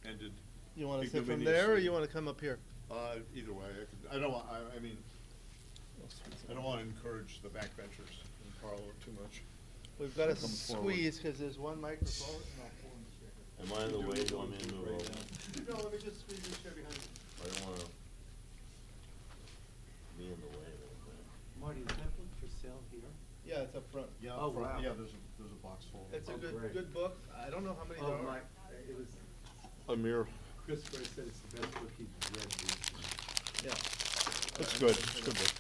Speaker 7: ended.
Speaker 1: You want to sit from
Speaker 7: ignominiously.
Speaker 1: there, or you want to come up here?
Speaker 7: Either way, I don't want, I mean, I don't want to encourage the backbenchers in Carlo too much.
Speaker 1: We've got to
Speaker 7: Come forward.
Speaker 1: squeeze because there's one microphone.
Speaker 2: Am I in the way? Do you want me to move over?
Speaker 1: No, let me just squeeze this chair behind you.
Speaker 2: I don't wanna be in the way of it.
Speaker 9: Marty, is that book for sale here?
Speaker 1: Yeah, it's up front.
Speaker 7: Yeah,
Speaker 9: Oh, wow.
Speaker 7: yeah, there's a box full.
Speaker 1: It's a
Speaker 9: Oh,
Speaker 1: good,
Speaker 9: great.
Speaker 1: good book. I don't know how many there
Speaker 9: Oh,
Speaker 1: are.
Speaker 9: my, it was,
Speaker 7: Amir.
Speaker 9: Christopher said it's the best book he's read recently.
Speaker 1: Yeah.
Speaker 7: It's good, it's good book.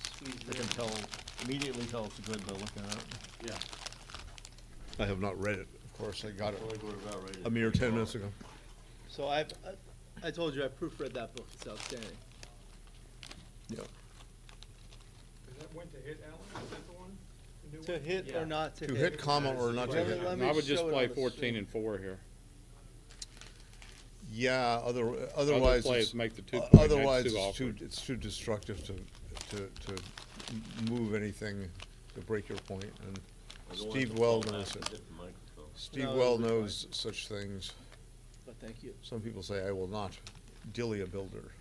Speaker 1: Squeeze
Speaker 7: I
Speaker 1: there.
Speaker 7: can tell, immediately tell it's good by looking at it.
Speaker 9: Yeah.
Speaker 7: I have not read it, of course, I got
Speaker 2: I feel like we're about ready to
Speaker 7: a mere
Speaker 2: take
Speaker 7: 10
Speaker 2: off.
Speaker 7: minutes ago.
Speaker 1: So I told you I proofread that book. It's outstanding.
Speaker 7: Yeah.
Speaker 3: Is that when to hit, Alan? Is that the one? The new
Speaker 1: To
Speaker 3: one?
Speaker 1: hit or
Speaker 9: Yeah.
Speaker 1: not to
Speaker 7: To
Speaker 1: hit.
Speaker 7: hit comma or not to
Speaker 1: Let me-
Speaker 7: hit.
Speaker 1: let
Speaker 8: And
Speaker 1: me
Speaker 8: I would just
Speaker 1: show it
Speaker 8: play
Speaker 1: on the
Speaker 8: 14
Speaker 1: screen.
Speaker 8: and 4 here.
Speaker 7: Yeah,
Speaker 8: Other
Speaker 7: otherwise,
Speaker 8: plays make the 2 point
Speaker 7: otherwise
Speaker 8: too
Speaker 7: it's too,
Speaker 8: awkward.
Speaker 7: it's too destructive to move anything to break your point, and
Speaker 2: I don't want
Speaker 7: Steve
Speaker 2: to
Speaker 7: well
Speaker 2: fall
Speaker 7: knows
Speaker 2: back
Speaker 7: it.
Speaker 2: and hit the microphone.
Speaker 7: Steve
Speaker 1: No,
Speaker 7: well
Speaker 1: it'll be
Speaker 7: knows such things.
Speaker 1: But thank you.
Speaker 7: Some people say, I will not dilly a builder,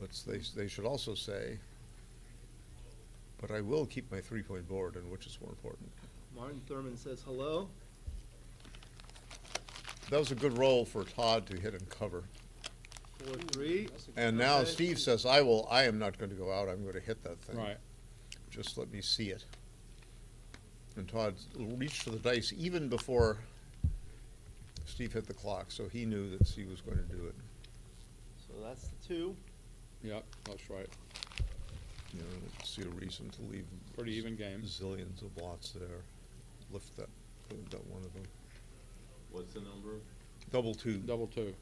Speaker 7: but they should also say, but I will keep my 3-point board, and which is more important.
Speaker 1: Martin Thurman says hello.
Speaker 7: That was a good roll for Todd to hit and cover.
Speaker 1: 4-3.
Speaker 7: And now
Speaker 1: Okay.
Speaker 7: Steve says, I am not going to go out, I'm going to hit that thing.
Speaker 8: Right.
Speaker 7: Just let me see it. And Todd reached for the dice even before Steve hit the clock, so he knew that Steve was going to do it.
Speaker 1: So that's the 2.
Speaker 8: Yep, that's right.
Speaker 7: You know, I don't see a reason to leave.
Speaker 8: Pretty even game.
Speaker 7: Zillions of lots there. Lift that, put that one of them.
Speaker 2: What's the number?
Speaker 7: Double 2.
Speaker 8: Double 2.
Speaker 2: Okay,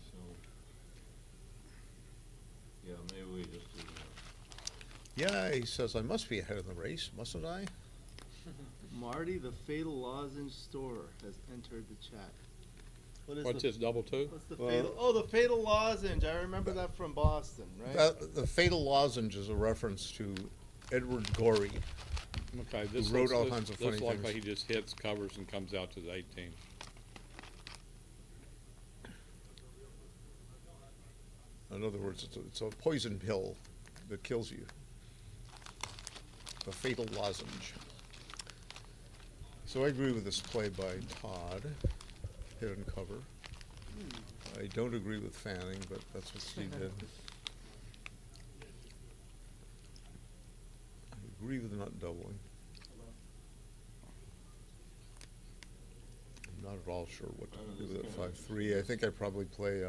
Speaker 2: so. Yeah, maybe we just do that.
Speaker 7: Yeah, he says, I must be ahead of the race, mustn't I?
Speaker 1: Marty, the Fatal Lozenge store, has entered the chat. What is
Speaker 8: What's
Speaker 1: the,
Speaker 8: this, double 2?
Speaker 1: What's the
Speaker 7: Well-
Speaker 1: fatal? Oh, the Fatal Lozenge. I remember that from Boston, right?
Speaker 7: The fatal lozenge is a reference to Edward Gorey.
Speaker 8: Okay, this
Speaker 7: wrote
Speaker 8: looks,
Speaker 7: all
Speaker 8: this,
Speaker 7: kinds of
Speaker 8: this
Speaker 7: funny
Speaker 8: looks
Speaker 7: things.
Speaker 8: like he just hits, covers, and comes out to the 18.
Speaker 7: In other words, it's a poison pill that kills you. A fatal lozenge. So I agree with this play by Todd, hit and cover. I don't agree with Fanning, but that's what Steve did. I agree with not doubling. I'm not at all sure what to do with that 5-3. I think I probably play,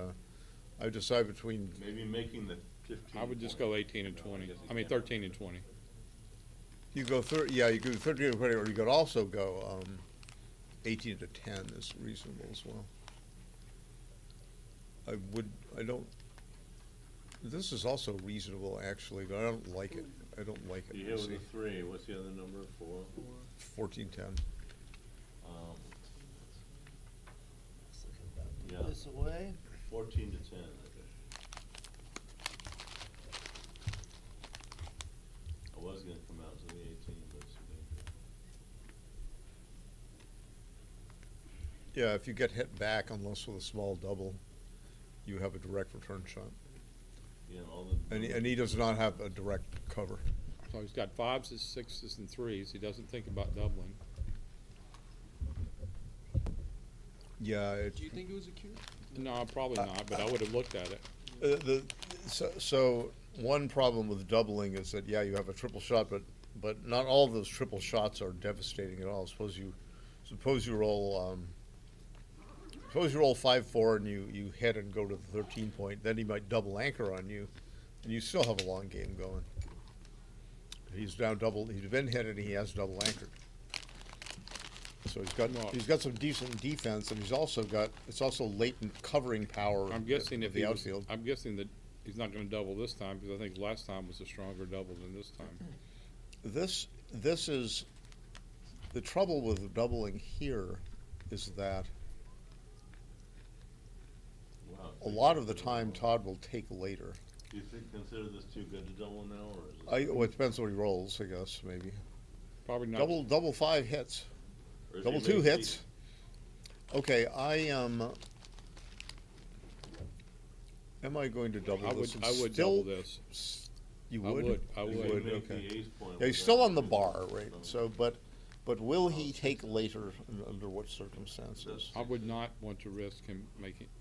Speaker 7: I decide between,
Speaker 2: Maybe making the 15.
Speaker 8: I would just
Speaker 2: point.
Speaker 8: go 18 and
Speaker 2: No,
Speaker 8: 20.
Speaker 2: guess he
Speaker 8: I mean,
Speaker 2: can't.
Speaker 8: 13 and 20.
Speaker 7: you go you could 13 to 20, or you could also go 18 to 10 is reasonable as well. This is also reasonable, actually, but I don't like it. I don't like it.
Speaker 2: You hit with
Speaker 7: See,
Speaker 2: a 3, what's the other number, 4?
Speaker 7: 14-10.
Speaker 2: Yeah,
Speaker 1: This away.
Speaker 2: 14 to 10, I guess. I was gonna come out to the 18, but it's too dangerous.
Speaker 7: Yeah, if you get hit back, unless with a small double, you have a direct return shot.
Speaker 2: Yeah, all the.
Speaker 7: And he does not have a direct cover.
Speaker 8: So he's got 5s, 6s, and 3s. He doesn't think about doubling.
Speaker 7: Yeah,
Speaker 3: Do you think it was a cube?
Speaker 8: No, probably not, but I would have looked at it.
Speaker 7: So one problem with doubling is that, yeah, you have a triple shot, but not all of those triple shots are devastating at all. Suppose you roll 5-4 and you hit and go to the 13 point, then he might double anchor on you, and you still have a long game going. He's been hit and he has double anchored. So he's got some decent defense, and it's also latent covering power
Speaker 8: I'm guessing
Speaker 7: of
Speaker 8: if
Speaker 7: the
Speaker 8: he was,
Speaker 7: outfield.
Speaker 8: I'm guessing that he's not gonna double this time, because I think last time was a stronger double than this time.
Speaker 7: This is, the trouble with doubling here is that
Speaker 2: Wow.
Speaker 7: a lot of the time Todd will take later.
Speaker 2: Do you consider this too good to double now, or is it?
Speaker 7: Well, it depends what he rolls, I guess, maybe.
Speaker 8: Probably not.
Speaker 7: Double 5 hits.
Speaker 2: or is he
Speaker 7: Double 2
Speaker 2: making-
Speaker 7: hits. Okay, am I going to double
Speaker 8: I
Speaker 7: this?
Speaker 8: would,
Speaker 7: and
Speaker 8: I would
Speaker 7: still-
Speaker 8: double this.
Speaker 7: You
Speaker 8: I
Speaker 7: would?
Speaker 8: would, I
Speaker 2: He's
Speaker 8: would.
Speaker 2: gonna
Speaker 7: would,
Speaker 2: make
Speaker 7: okay.
Speaker 2: the ace point
Speaker 7: Yeah, he's
Speaker 2: with
Speaker 7: still
Speaker 2: that.
Speaker 7: on the bar, right? So, but will he take later and under what circumstances?
Speaker 8: I would not want to risk him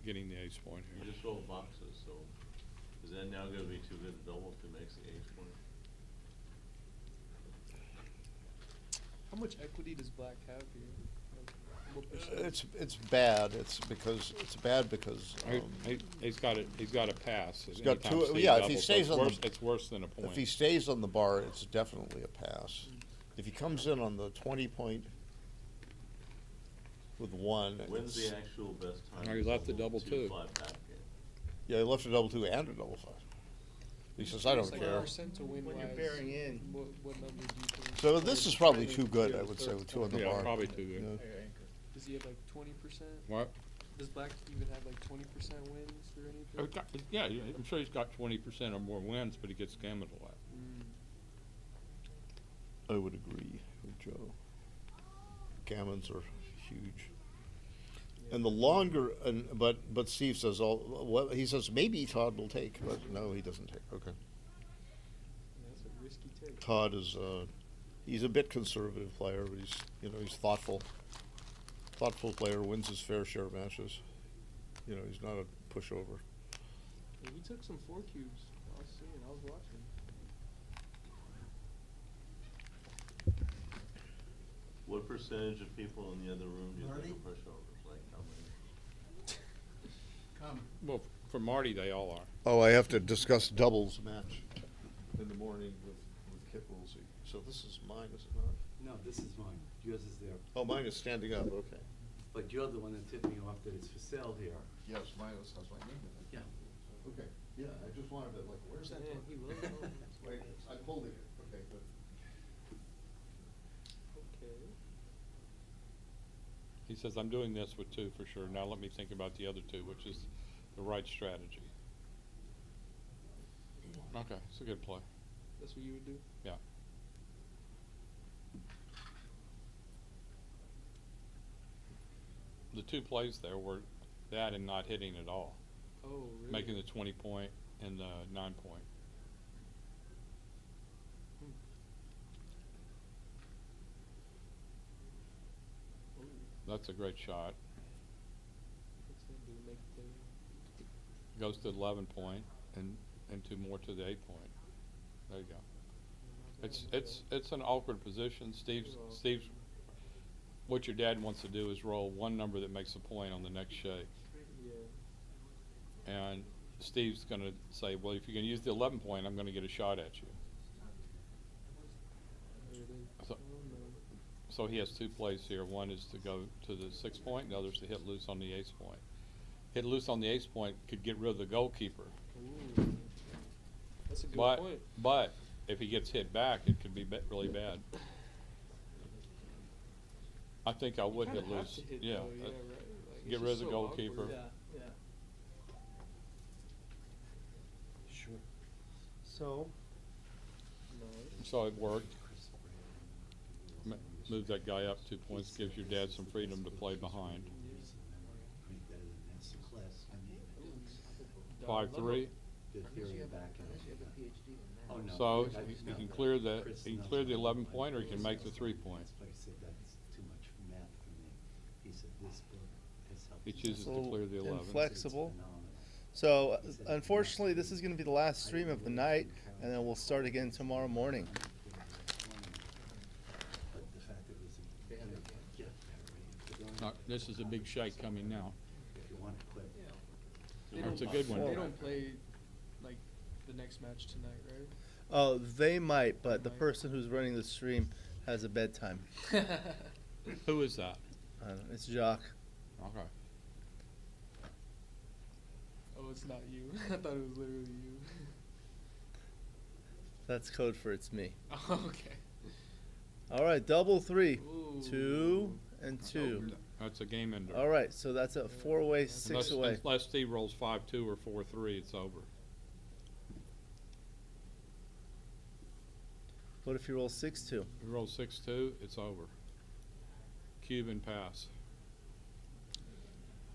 Speaker 8: getting the ace point
Speaker 2: You
Speaker 8: here.
Speaker 2: just roll boxes, so is that now gonna be too good to double if he makes the ace point?
Speaker 3: How much equity does black have here? Like, what percentage?
Speaker 7: It's bad. It's bad because,
Speaker 8: He's got a pass.
Speaker 7: He's got
Speaker 8: anytime
Speaker 7: two-
Speaker 8: Steve
Speaker 7: yeah, if he
Speaker 8: doubles, so
Speaker 7: stays
Speaker 8: it's
Speaker 7: on the-
Speaker 8: worse- It's worse than a
Speaker 7: if
Speaker 8: point.
Speaker 7: he stays on the bar, it's definitely a pass. If he comes in on the 20 point with 1,
Speaker 2: When's
Speaker 7: it's-
Speaker 2: the actual best time?
Speaker 8: No, he
Speaker 2: to
Speaker 8: left the double two.
Speaker 2: 5 back in?
Speaker 7: yeah, he left a double 2 and a double 5. He says, I don't
Speaker 3: Like
Speaker 7: care.
Speaker 3: percent to win
Speaker 1: When you're
Speaker 3: wise,
Speaker 1: bearing in.
Speaker 3: what number do you think?
Speaker 7: So this is probably too good, I would say, with 2 on the
Speaker 8: Yeah,
Speaker 7: bar.
Speaker 8: probably too good.
Speaker 7: Yeah.
Speaker 3: Does he have like 20%?
Speaker 8: What?
Speaker 3: Does black even have like 20% wins or anything?
Speaker 8: Yeah, I'm sure he's got 20% or more wins, but he gets gammoned a lot.
Speaker 3: Mm.
Speaker 7: I would agree with Joe. Gammons are huge. And the longer, but Steve says, he says maybe Todd will take, but no, he doesn't take, okay.
Speaker 3: Yeah, that's a risky take.
Speaker 7: Todd is, he's a bit conservative player, but he's thoughtful. Thoughtful player, wins his fair share of matches. He's not a pushover.
Speaker 3: Yeah, he took some 4 cubes. I was seeing, I was watching.
Speaker 2: What percentage of people in the other room do you think are pushovers? Like how many?
Speaker 8: Well, for Marty, they all are.
Speaker 7: Oh, I have to discuss doubles match in the morning with Kit Woolsey. So this is mine, is it not?
Speaker 9: No, this is mine. Yours is there.
Speaker 7: Oh, mine is standing up, okay.
Speaker 9: But you're the one that tipped me off that it's for sale here.
Speaker 7: Yes, mine has my name in it.
Speaker 9: Yeah.
Speaker 7: Okay, yeah, I just wanted to, where's that?
Speaker 3: Yeah, he will.
Speaker 7: Wait, I'm holding it, okay, good.
Speaker 3: Okay.
Speaker 8: He says, I'm doing this with 2 for sure. Now let me think about the other 2, which is the right strategy. Okay, it's a good play.
Speaker 3: That's what you would do?
Speaker 8: Yeah. The 2 plays there were that and not hitting at all,
Speaker 3: Oh, really?
Speaker 8: making the 20 point and the 9 point.
Speaker 3: Ooh,
Speaker 8: That's a great shot.
Speaker 3: what's that do? Make the.
Speaker 8: Goes to 11 point and 2 more to the 8 point. There you go. It's an awkward position. Steve's, what your dad wants to do is roll one number that makes a point on the next shake.
Speaker 3: Yeah.
Speaker 8: And Steve's gonna say, well, if you can use the 11 point, I'm gonna get a shot at you.
Speaker 3: There it is.
Speaker 8: So-
Speaker 3: Oh, no.
Speaker 8: So he has 2 plays here. One is to go to the 6 point, the other is to hit loose on the ace point. Hit loose on the ace point could get rid of the goalkeeper.
Speaker 3: Ooh. That's a good
Speaker 8: But,
Speaker 3: point.
Speaker 8: but if he gets hit back, it could be really bad. I think I would
Speaker 3: Kinda
Speaker 8: hit
Speaker 3: have
Speaker 8: loose.
Speaker 3: to hit
Speaker 8: Yeah.
Speaker 3: though, yeah, right? Like,
Speaker 8: Get
Speaker 3: it's
Speaker 8: rid of
Speaker 3: just
Speaker 8: the
Speaker 3: so
Speaker 8: goalkeeper.
Speaker 3: awkward.
Speaker 1: Yeah.
Speaker 9: Sure.
Speaker 1: So,
Speaker 3: Nice.
Speaker 8: So it worked. Move that guy up 2 points, gives your dad some freedom to play behind. 5-3.
Speaker 9: Oh, no.
Speaker 8: So
Speaker 9: I-
Speaker 8: you
Speaker 9: no.
Speaker 8: can clear the,
Speaker 9: Chris
Speaker 8: you can
Speaker 9: knows
Speaker 8: clear the
Speaker 9: what
Speaker 8: 11
Speaker 9: I'm
Speaker 8: point, or you
Speaker 9: doing.
Speaker 8: can make the 3 point.
Speaker 9: But I said that's too much math for me. He said this book has helped.
Speaker 8: He
Speaker 9: us
Speaker 8: chooses to
Speaker 1: So
Speaker 8: clear the 11.
Speaker 1: inflexible.
Speaker 9: It's phenomenal.
Speaker 1: so unfortunately, this is going to be the last stream of the night, and then we'll start again tomorrow morning.
Speaker 9: But the fact that it was a- yeah, very-
Speaker 8: No, this is a big shake coming now.
Speaker 9: if you want to quit.
Speaker 3: They
Speaker 8: That's a
Speaker 3: don't-
Speaker 8: good one.
Speaker 3: They don't play like the next match tonight, right?
Speaker 1: Oh, they might, but the person who's running the stream has a bedtime.
Speaker 8: Who is that?
Speaker 1: It's Jacques.
Speaker 8: Okay.
Speaker 3: Oh, it's not you. I thought it was literally you.
Speaker 1: That's code for it's me.
Speaker 3: Oh, okay.
Speaker 1: All right, double three.
Speaker 3: Ooh.
Speaker 1: 2 and 2.
Speaker 8: That's a game ender.
Speaker 1: All right, so that's a 4-way, 6 away.
Speaker 8: Unless Steve rolls 5-2 or 4-3, it's over.
Speaker 1: What if you roll 6-2?
Speaker 8: If you roll 6-2, it's over. Cube and pass.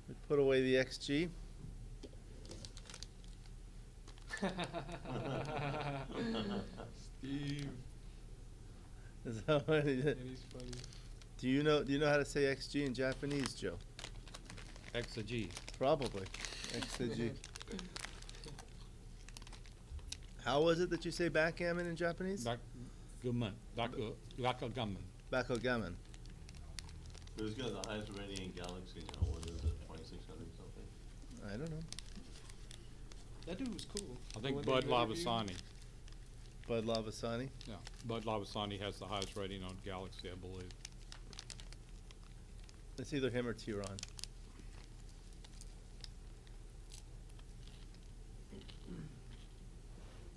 Speaker 1: We put away the XG.
Speaker 3: Steve.
Speaker 1: Is that what he did?
Speaker 3: And he's funny.
Speaker 1: Do you know how to say XG in Japanese, Joe?
Speaker 8: X-A-G.
Speaker 1: Probably. XG. How was it that you say backgammon in Japanese?
Speaker 8: Backgammon. Backgammon.
Speaker 1: Backgammon.
Speaker 2: Who's got the highest rating in Galaxy now? What is it, 2600 something?
Speaker 1: I don't know.
Speaker 3: That dude was cool.
Speaker 8: I
Speaker 3: The
Speaker 8: think
Speaker 3: one
Speaker 8: Bud
Speaker 3: they interviewed.
Speaker 8: Lavasani.
Speaker 1: Bud Lavasani.
Speaker 8: Yeah, Bud Lavasani has the highest rating on Galaxy, I believe.
Speaker 1: It's either him or T-Ron.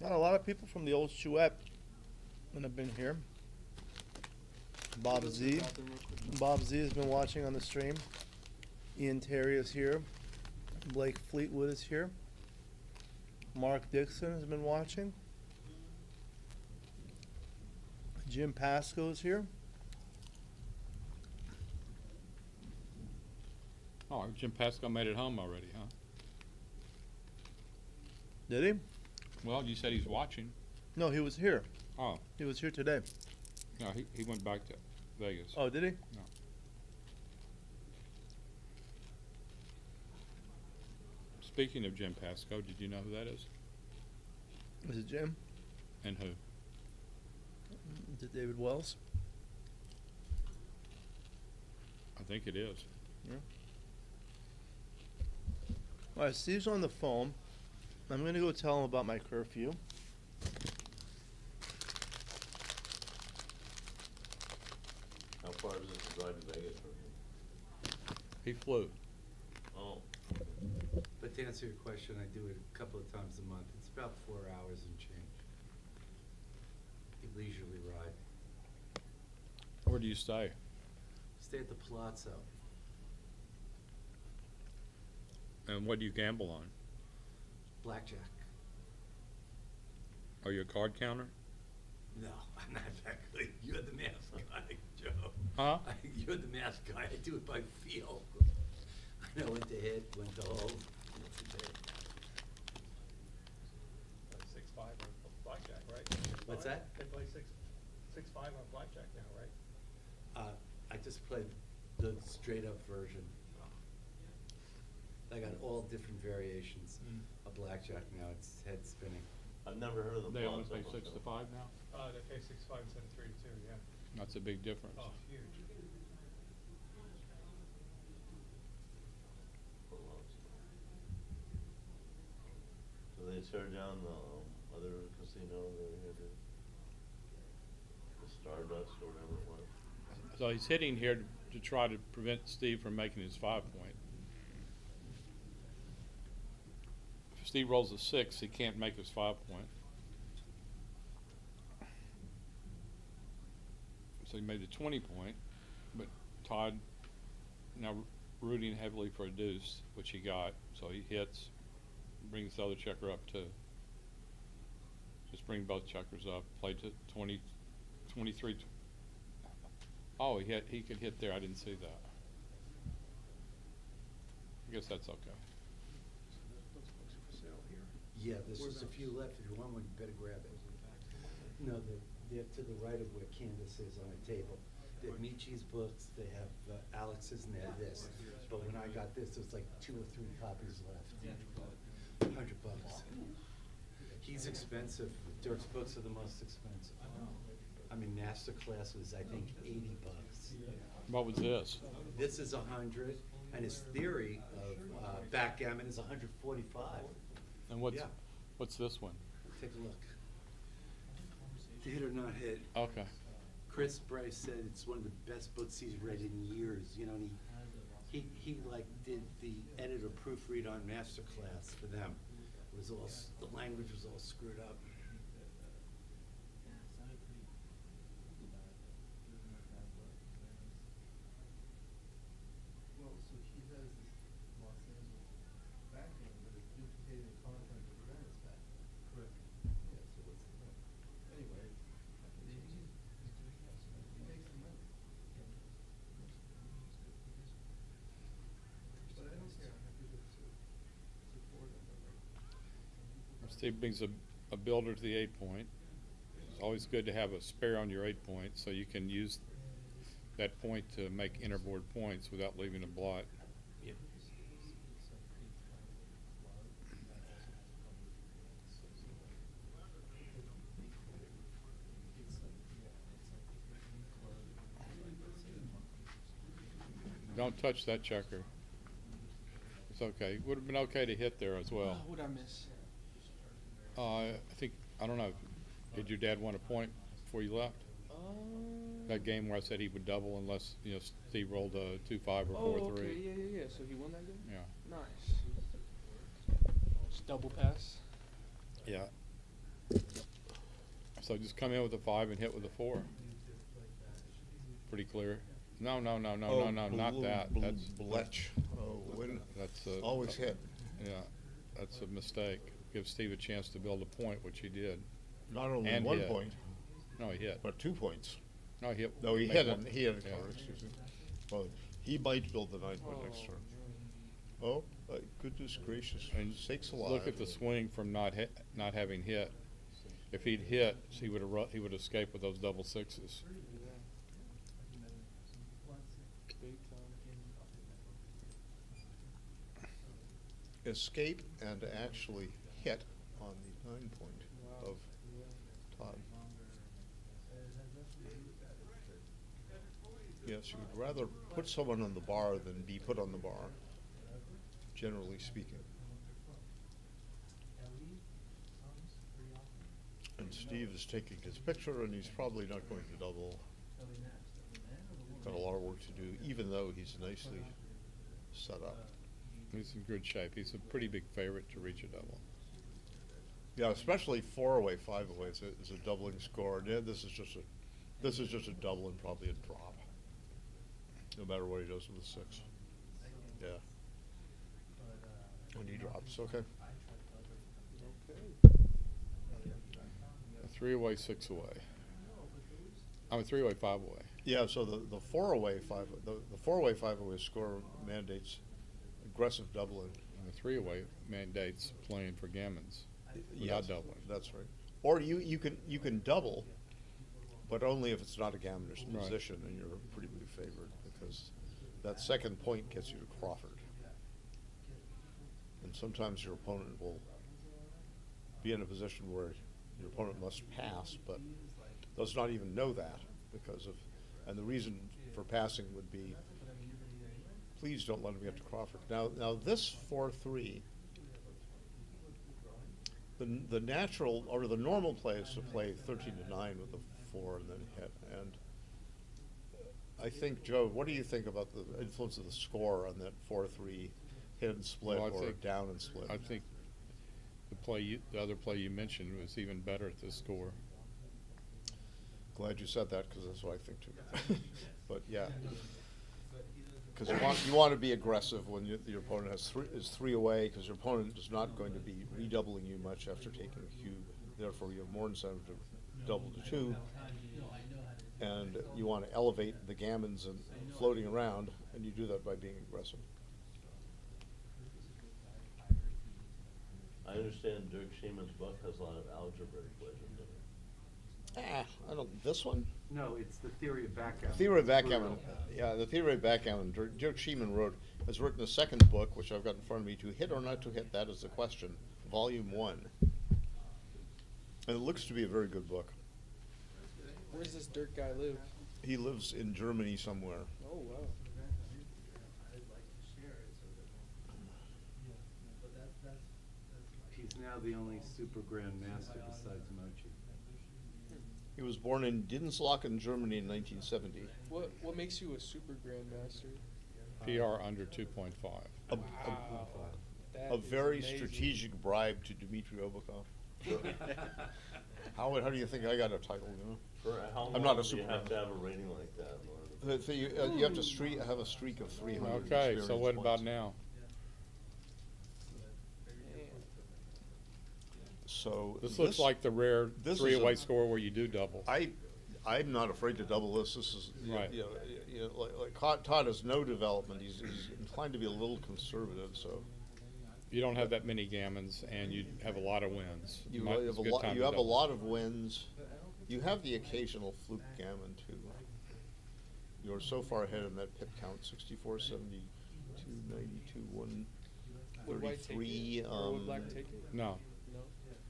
Speaker 1: Got a lot of people from the old Chouette that have been here. Bob
Speaker 3: Go to the
Speaker 1: Z.
Speaker 3: bathroom real quick.
Speaker 1: Bob Z has been watching on the stream. Ian Terry is here. Blake Fleetwood is here. Mark Dixon has been watching. Jim Pasco is here.
Speaker 8: Oh, Jim Pasco made it home already, huh?
Speaker 1: Did he?
Speaker 8: Well, you said he's watching.
Speaker 1: No, he was here.
Speaker 8: Oh,
Speaker 1: He was here today.
Speaker 8: no, he went back to Vegas.
Speaker 1: Oh, did he?
Speaker 8: No. Speaking of Jim Pasco, did you know who that is?
Speaker 1: Was it Jim?
Speaker 8: And who?
Speaker 1: Is it David Wells?
Speaker 8: I think it is.
Speaker 1: All right, Steve's on the phone. I'm gonna go tell him about my curfew.
Speaker 2: How far is it to drive to Vegas from here?
Speaker 8: He flew.
Speaker 2: Oh,
Speaker 9: But to answer your question, I do it a couple of times a month. It's about 4 hours and change. A leisurely ride.
Speaker 8: Where do you stay?
Speaker 9: Stay at the Palazzo.
Speaker 8: And what do you gamble on?
Speaker 9: Blackjack.
Speaker 8: Are you a card counter?
Speaker 9: No, I'm not exactly. You're the math guy, Joe.
Speaker 8: Huh?
Speaker 9: You're the math guy. I do it by feel. I know when to hit, when to hold. What to do.
Speaker 10: 6-5 on blackjack, right?
Speaker 9: What's that?
Speaker 10: They play 6-5 on blackjack now, right?
Speaker 9: I just played the straight up version. I got all different variations of blackjack now. It's head spinning.
Speaker 2: I've never heard of the
Speaker 8: They only
Speaker 2: Palazzo
Speaker 8: pay 6 to
Speaker 2: before.
Speaker 8: 5 now?
Speaker 10: They pay 6-5 instead of 3-2, yeah.
Speaker 8: That's a big difference.
Speaker 10: Oh, huge.
Speaker 2: Do they tear down the other casino over here, too? The Stardust or whatever it was?
Speaker 8: So he's hitting here to try to prevent Steve from making his 5-point. If Steve rolls a 6, he can't make his 5-point. So he made the 20-point, but Todd now rooting heavily for a deuce, which he got. So he hits, brings the other checker up too. Just bring both checkers up. Play to 20, 23. Oh, he could hit there. I didn't see that. I guess that's okay.
Speaker 10: Those books are for sale here.
Speaker 9: Yeah, there's just a few left. If you want one, you better grab it. No, they're to the right of where Candace is on a table. They have Michi's books, they have Alex's, and they have this. But when I got this, there's like 2 or 3 copies left. $100. He's expensive. Dirk's books are the most expensive. I mean, Master Class was, I think, $80.
Speaker 8: What was this?
Speaker 9: This is 100, and his theory of backgammon is 145.
Speaker 8: And what's
Speaker 9: Yeah.
Speaker 8: what's this one?
Speaker 9: Take a look. Hit or not hit.
Speaker 8: Okay.
Speaker 9: Chris Bryce said it's one of the best books he's read in years, you know, and he like did the editor proofread on Masterclass for them. It was all, the language was all screwed up.
Speaker 1: Well, so he has this Los Angeles backend, but it's duplicating the content of the Venice backend. Correct. Yeah, so what's the point? Anyway, he makes the money. But I don't care, I'm happy to support him.
Speaker 8: Steve brings a builder to the 8-point. It's always good to have a spare on your 8-point, so you can use that point to make interboard points without leaving a blot.
Speaker 9: Yep.
Speaker 8: Don't touch that checker. It's okay. Would have been okay to hit there as well.
Speaker 3: What'd I miss?
Speaker 8: I think, I don't know, did your dad want a point before you left? That game where I said he would double unless, you know, Steve rolled a 2-5 or 4-3.
Speaker 3: Oh, okay, yeah. So he won that game?
Speaker 8: Yeah.
Speaker 3: Nice. Just double pass.
Speaker 8: Yeah. So just come in with a 5 and hit with a 4. Pretty clear. No, not that. That's
Speaker 7: Bletch. Oh, win.
Speaker 8: That's
Speaker 7: Always hit.
Speaker 8: Yeah, that's a mistake. Give Steve a chance to build a point, which he did.
Speaker 7: Not only
Speaker 8: And
Speaker 7: 1
Speaker 8: hit.
Speaker 7: point,
Speaker 8: No, he hit.
Speaker 7: but 2 points.
Speaker 8: No, he hit.
Speaker 7: No, he
Speaker 8: make
Speaker 7: hit
Speaker 8: one-
Speaker 7: it, he hit it,
Speaker 8: yeah.
Speaker 7: excuse me. Well, he might build the 9-point next turn. Oh, goodness gracious,
Speaker 8: And
Speaker 7: sakes alive.
Speaker 8: Look at the swing from not having hit. If he'd hit, he would have escaped with those double 6s.
Speaker 3: Big time.
Speaker 7: Escape and actually hit on the 9-point
Speaker 3: Wow.
Speaker 7: of Todd. Yes, you would rather put someone on the bar than be put on the bar, generally speaking. And Steve is taking his picture, and he's probably not going to double. Got a lot of work to do, even though he's nicely set up.
Speaker 8: He's in good shape. He's a pretty big favorite to reach a double.
Speaker 7: Yeah, especially 4-away, 5-away is a doubling score. Yeah, this is just a double and probably a drop. No matter what he does with the 6. Yeah. When he drops, okay.
Speaker 3: Okay.
Speaker 8: A 3-away, 6-away. I'm a 3-away, 5-away.
Speaker 7: Yeah, so the 4-away, the 4-away, 5-away score mandates aggressive doubling.
Speaker 8: And the 3-away mandates playing for gammons
Speaker 7: Yes,
Speaker 8: without doubling.
Speaker 7: That's right. Or you can double, but only if it's not a gammonish
Speaker 8: Right.
Speaker 7: position and you're a pretty big favorite, because that second point gets you to Crawford. And sometimes your opponent will be in a position where your opponent must pass, but does not even know that because of, and the reason for passing would be, please don't let him get to Crawford. Now this 4-3, the natural or the normal play is to play 13-9 with the 4 and then hit. And I think, Joe, what do you think about the influence of the score on that 4-3 hit and split
Speaker 8: Well, I
Speaker 7: or
Speaker 8: think-
Speaker 7: down and split?
Speaker 8: I think the other play you mentioned was even better at this score.
Speaker 7: Glad you said that, because that's what I think too. But yeah, because you want to be aggressive when your opponent is 3 away, because your opponent is not going to be redoubling you much after taking a cube. Therefore, you have more incentive to double to 2, and you want to elevate the gammons and floating around, and you do that by being aggressive.
Speaker 2: I understand Dirk Scheman's book has a lot of algebra equations in it.
Speaker 7: I don't. This one.
Speaker 9: No, it's the theory of backgammon.
Speaker 7: Theory of backgammon. Yeah, the theory of backgammon. Dirk Scheman has written a second book, which I've got in front of me. To hit or not to hit, that is the question. Volume 1. And it looks to be a very good book.
Speaker 3: Where does this dirt guy live?
Speaker 7: He lives in Germany somewhere.
Speaker 3: Oh, wow.
Speaker 9: He's now the only super grandmaster besides Mochi.
Speaker 7: He was born in Dinslaken, Germany in 1970.
Speaker 3: What makes you a super grandmaster?
Speaker 8: PR under 2.5.
Speaker 7: A,
Speaker 3: That
Speaker 7: a
Speaker 3: is
Speaker 7: very
Speaker 3: amazing.
Speaker 7: strategic bribe to Dmitry Obakov. How do you think I got a title, you know?
Speaker 2: For how
Speaker 7: I'm not
Speaker 2: long
Speaker 7: a
Speaker 2: do you have
Speaker 7: Superman.
Speaker 2: to have a rating like that in order to?
Speaker 7: You have to have a streak of 300
Speaker 8: Okay, so
Speaker 7: experience
Speaker 8: what about
Speaker 7: points.
Speaker 8: now?
Speaker 7: So
Speaker 8: This looks like the rare
Speaker 7: this is
Speaker 8: three-away
Speaker 7: a-
Speaker 8: score where you do double.
Speaker 7: I'm not afraid to double this. This is,
Speaker 8: Right.
Speaker 7: like Todd has no development. He's inclined to be a little conservative, so.
Speaker 8: You don't have that many gammons, and you have a lot of wins.
Speaker 7: You
Speaker 8: Might-
Speaker 7: have
Speaker 8: it's
Speaker 7: a
Speaker 8: good
Speaker 7: lot,
Speaker 8: time
Speaker 7: you
Speaker 8: to
Speaker 7: have a
Speaker 8: double.
Speaker 7: lot of wins. You have the occasional fluke gammon too. You're so far ahead in that pip count, 64, 72, 92,
Speaker 3: Would white take
Speaker 7: 133.
Speaker 3: it? Or would black take it?
Speaker 8: No,
Speaker 3: No?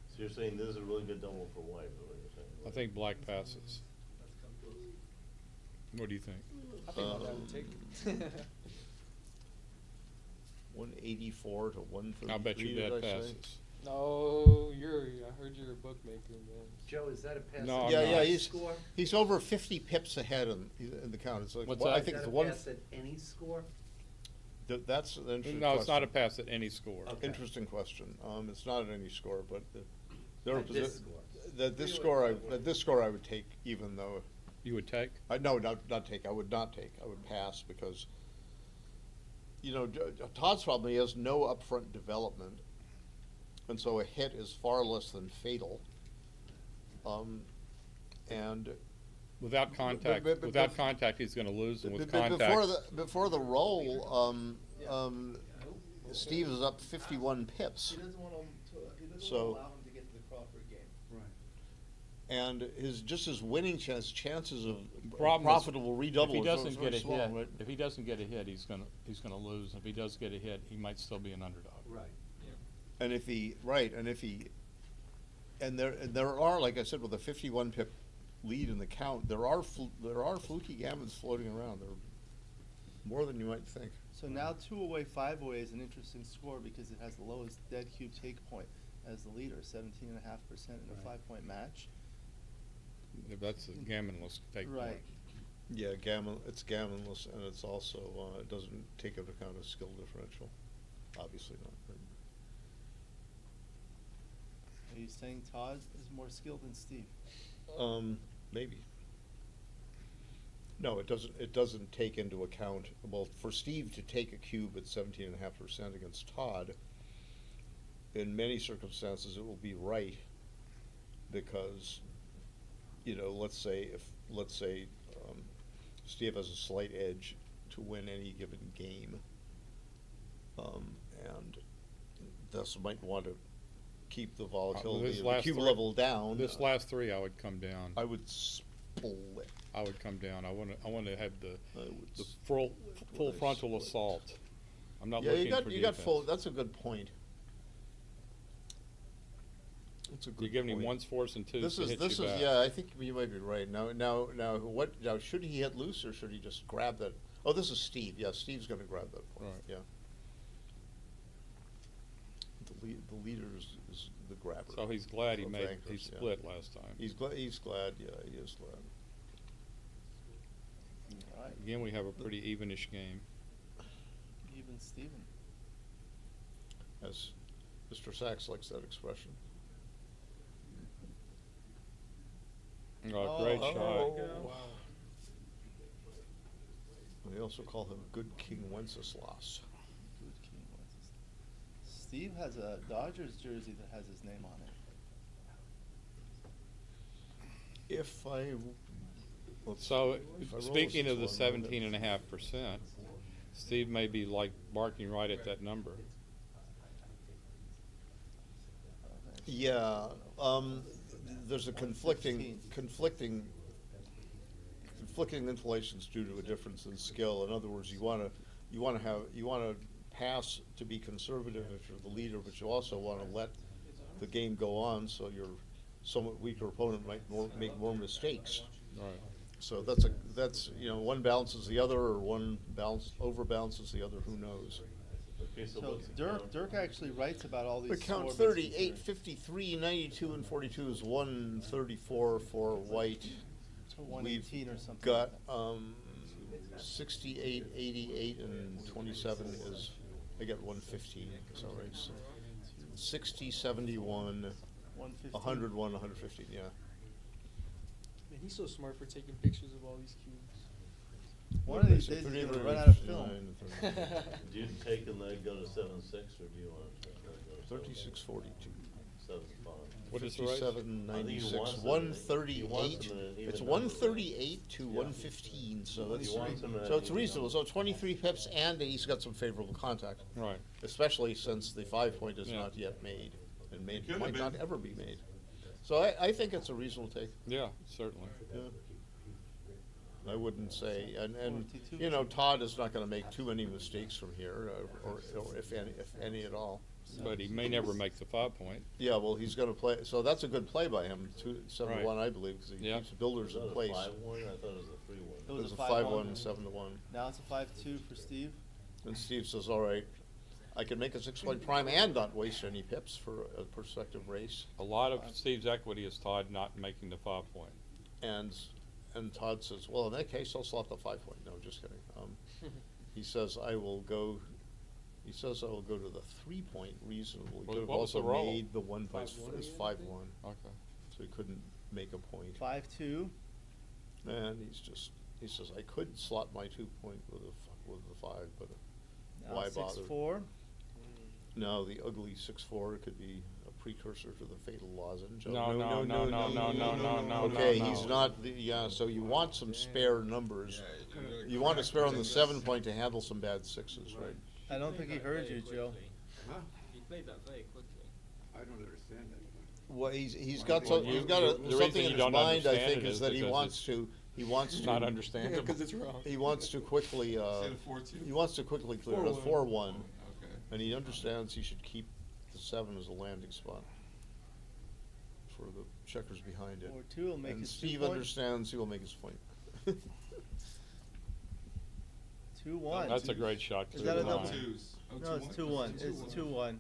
Speaker 2: So you're saying this is a really good double for white, is what you're saying?
Speaker 8: I think black passes. What do you think?
Speaker 3: I think that would take it.
Speaker 7: 184 to 133.
Speaker 8: I'll bet your
Speaker 7: did
Speaker 8: dad
Speaker 7: I say?
Speaker 8: passes.
Speaker 3: No, I heard you're a bookmaker, man.
Speaker 9: Joe, is that a pass?
Speaker 8: No,
Speaker 9: at
Speaker 8: I'm
Speaker 7: Yeah,
Speaker 8: not.
Speaker 7: yeah,
Speaker 9: any
Speaker 7: he's
Speaker 9: score?
Speaker 7: he's over 50 pips ahead in the count. It's like
Speaker 8: What's
Speaker 7: well,
Speaker 8: that?
Speaker 7: I think
Speaker 9: Is
Speaker 7: it's
Speaker 9: that a
Speaker 7: one.
Speaker 9: pass at any score?
Speaker 7: That's an interesting
Speaker 8: No, it's not a
Speaker 7: question.
Speaker 8: pass at any score.
Speaker 9: Okay.
Speaker 7: Interesting question. It's not at any score, but there are
Speaker 9: At this
Speaker 7: posi-
Speaker 9: score.
Speaker 7: this score I would take, even though
Speaker 8: You would take?
Speaker 7: no, not take. I would not take. I would pass because Todd's problem. He has no upfront development, and so a hit is far less than fatal. And
Speaker 8: Without contact,
Speaker 7: but-
Speaker 8: without contact, he's gonna lose, and with
Speaker 7: before
Speaker 8: contact,
Speaker 7: the roll, Steve is up 51 pips.
Speaker 1: He doesn't want him to, he doesn't
Speaker 7: So-
Speaker 1: want to allow him to get to the Crawford game.
Speaker 9: Right.
Speaker 7: And his winning chances of
Speaker 8: problem is,
Speaker 7: profitable redouble
Speaker 8: if he
Speaker 7: is
Speaker 8: doesn't
Speaker 7: very
Speaker 8: get a
Speaker 7: small,
Speaker 8: hit,
Speaker 7: right?
Speaker 8: if he doesn't get a hit, he's gonna lose. If he does get a hit, he might still be an underdog.
Speaker 9: Right.
Speaker 7: And if he there are, like I said, with a 51 pip lead in the count, there are fluky gammons floating around. There are more than you might think.
Speaker 11: So now 2-away, 5-away is an interesting score because it has the lowest dead cube take point as the leader, 17.5% in a
Speaker 9: Right.
Speaker 11: 5-point match.
Speaker 8: If that's a gammonless take point.
Speaker 11: Right.
Speaker 7: Yeah, it's gammonless, and it's also it doesn't take into account a skill differential. Obviously not. Right?
Speaker 11: Are you saying Todd is more skilled than Steve?
Speaker 7: Maybe. No, it doesn't. It doesn't take into account. Well, for Steve to take a cube at 17.5% against Todd, in many circumstances, it will be right, because, let's say Steve has a slight edge to win any given game, and thus might want to keep the volatility
Speaker 8: this
Speaker 7: of the
Speaker 8: last
Speaker 7: cube
Speaker 8: three-
Speaker 7: level down.
Speaker 8: This last three, I would come down.
Speaker 7: I would split.
Speaker 8: I would come down. I want to have the
Speaker 7: would
Speaker 8: full
Speaker 7: split.
Speaker 8: frontal assault. I'm not
Speaker 7: Yeah,
Speaker 8: looking
Speaker 7: you got
Speaker 8: for
Speaker 7: you got
Speaker 8: defense.
Speaker 7: full. That's a good point. That's a good
Speaker 8: You're giving him
Speaker 7: point.
Speaker 8: ones, fours, and twos to hit
Speaker 7: This
Speaker 8: you
Speaker 7: is
Speaker 8: back.
Speaker 7: yeah. I think you might be right. Now should he hit loose or should he just grab that? Oh, this is Steve. Yeah, Steve's going to grab that point.
Speaker 8: Right.
Speaker 7: Yeah. The leader is the grabber.
Speaker 8: So he's glad he
Speaker 7: of
Speaker 8: made
Speaker 7: anchors,
Speaker 8: he
Speaker 7: yeah.
Speaker 8: split last time.
Speaker 7: He's glad. He's glad. Yeah, he is glad.
Speaker 11: All right.
Speaker 8: Again, we have a pretty evenish game.
Speaker 11: Even Steven.
Speaker 7: As Mr. Sachs likes that expression.
Speaker 8: Oh, great shot.
Speaker 3: Wow.
Speaker 7: They also call him Good King Wenceslas.
Speaker 11: Good King Wenceslas. Steve has a Dodgers jersey that has his name on it.
Speaker 7: If I
Speaker 8: So,
Speaker 7: if I roll a
Speaker 8: speaking of the
Speaker 7: 6-1,
Speaker 8: 17.5%, Steve may be like barking right at that number.
Speaker 7: Yeah, there's a conflicting inflations due to a difference in skill. In other words, you want to pass to be conservative if you're the leader, but you also want to let the game go on so your somewhat weaker opponent might make more mistakes.
Speaker 8: Right.
Speaker 7: So that's one balances the other, or one overbalances the other. Who knows?
Speaker 2: Okay, so
Speaker 11: So
Speaker 2: what's the
Speaker 11: Dirk
Speaker 2: count?
Speaker 11: Dirk actually writes about all these
Speaker 7: The count
Speaker 11: score
Speaker 7: 38,
Speaker 11: businesses
Speaker 7: 53, 92, and 42 is 134 for white.
Speaker 11: to 118 or something.
Speaker 7: Got 68, 88, and 27 is, I get 115, so right, so 60, 71,
Speaker 11: 115.
Speaker 7: 101, 115, yeah.
Speaker 3: Man, he's so smart for taking pictures of all these cubes.
Speaker 11: One of these days he's gonna run out of film.
Speaker 2: Do you take and then go to 7.6, or do you want to go to
Speaker 7: 3642.
Speaker 2: 7.5?
Speaker 8: What is the race?
Speaker 7: 57,
Speaker 2: I think he
Speaker 7: 96,
Speaker 2: wants them in- he
Speaker 7: 138.
Speaker 2: wants them in an even
Speaker 7: It's
Speaker 2: number.
Speaker 7: 138 to
Speaker 2: Yeah.
Speaker 7: 115, so
Speaker 2: He
Speaker 7: it's,
Speaker 2: wants them in
Speaker 7: so
Speaker 2: an
Speaker 7: it's
Speaker 2: even
Speaker 7: reasonable.
Speaker 2: number.
Speaker 7: So 23 pips, and he's got some favorable contact.
Speaker 8: Right.
Speaker 7: Especially since the 5-point is
Speaker 8: Yeah.
Speaker 7: not yet made, and
Speaker 5: Could have
Speaker 7: might not
Speaker 5: been.
Speaker 7: ever be made. So I think it's a reasonable take.
Speaker 8: Yeah, certainly.
Speaker 7: Yeah. I wouldn't say, and
Speaker 11: 42.
Speaker 7: you know, Todd is not gonna make too many mistakes from here, or if any at all.
Speaker 8: But he may never make the 5-point.
Speaker 7: Yeah, well, he's gonna play, so that's a good play by him, 7-1,
Speaker 8: Right.
Speaker 7: I believe, because he
Speaker 8: Yeah.
Speaker 7: keeps builders
Speaker 2: Was
Speaker 7: in
Speaker 2: that a
Speaker 7: place.
Speaker 2: 5-1? I thought it was a 3-1.
Speaker 11: It
Speaker 7: It
Speaker 11: was
Speaker 7: was
Speaker 11: a
Speaker 7: a
Speaker 11: 5-1.
Speaker 7: 5-1, 7-1.
Speaker 11: Now it's a 5-2 for Steve.
Speaker 7: And Steve says, all right, I can make a 6-point prime and not waste any pips for a prospective race.
Speaker 8: A lot of Steve's equity is Todd not making the 5-point.
Speaker 7: And Todd says, well, in that case, I'll slot the 5-point. No, just kidding. He says, I will go to the 3-point reasonably.
Speaker 8: What-
Speaker 7: Could have
Speaker 8: what was the
Speaker 7: also
Speaker 8: roll?
Speaker 7: made the 1 point,
Speaker 3: 5-1
Speaker 7: it's
Speaker 3: again,
Speaker 7: 5-1,
Speaker 8: Okay.
Speaker 7: so he couldn't make a point.
Speaker 11: 5-2.
Speaker 7: And he says, I could slot my 2-point with the 5, but
Speaker 11: Now
Speaker 7: why bother?
Speaker 11: 6-4.
Speaker 7: No, the ugly 6-4 could be a precursor to the fatal lozenge. Oh,
Speaker 8: No, no, no, no, no, no, no, no,
Speaker 7: Okay,
Speaker 8: no,
Speaker 7: he's
Speaker 8: no.
Speaker 7: not, yeah, so you want some spare numbers.
Speaker 5: Yeah, you're gonna
Speaker 7: You want a
Speaker 5: crack
Speaker 7: spare on the
Speaker 5: this.
Speaker 7: 7-point to handle some bad 6s, right?
Speaker 11: I don't think he heard you, Joe.
Speaker 6: He played that very quickly.
Speaker 1: I don't understand that.
Speaker 7: Well, he's
Speaker 1: Why
Speaker 7: got
Speaker 1: don't
Speaker 7: some,
Speaker 1: you-
Speaker 7: he's got
Speaker 8: the reason
Speaker 7: something
Speaker 8: you
Speaker 7: in his
Speaker 8: don't
Speaker 7: mind, I
Speaker 8: understand
Speaker 7: think,
Speaker 8: it
Speaker 7: is
Speaker 8: is
Speaker 7: that he
Speaker 8: because
Speaker 7: wants
Speaker 8: it's
Speaker 7: to.
Speaker 8: not understandable.
Speaker 3: Because it's wrong.
Speaker 7: He wants to quickly,
Speaker 5: Say the 4-2?
Speaker 7: he wants to quickly clear a
Speaker 3: 4-1.
Speaker 7: 4-1,
Speaker 5: Okay.
Speaker 7: and he understands he should keep the 7 as a landing spot for the checkers behind it.
Speaker 11: 4-2 will make
Speaker 7: And
Speaker 11: his
Speaker 7: Steve
Speaker 11: 2-point.
Speaker 7: understands he will make his point.
Speaker 11: 2-1.
Speaker 8: That's a great shot.
Speaker 11: Is
Speaker 8: clear
Speaker 11: that a
Speaker 8: the
Speaker 11: double?
Speaker 8: line.
Speaker 5: Twos. Oh,
Speaker 11: No, it's 2-1. It's 2-1.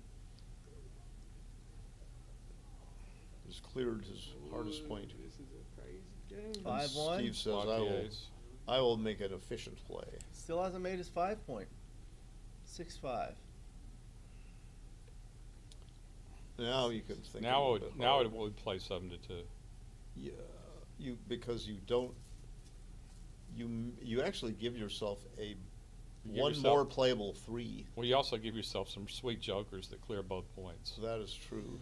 Speaker 7: He's cleared his hardest point.
Speaker 3: This is a crazy game.
Speaker 11: 5-1.
Speaker 7: Steve says,
Speaker 8: Block the ace.
Speaker 7: I will make an efficient play.
Speaker 11: Still hasn't made his 5-point. 6-5.
Speaker 7: Now you can think.
Speaker 8: Now
Speaker 7: a
Speaker 8: it
Speaker 7: little bit
Speaker 8: now
Speaker 7: harder.
Speaker 8: it would play 7-2.
Speaker 7: Yeah, because you don't, you actually give yourself a
Speaker 8: You give
Speaker 7: one
Speaker 8: yourself-
Speaker 7: more playable 3.
Speaker 8: Well, you also give yourself some sweet jokers that clear both points.
Speaker 7: So that is true.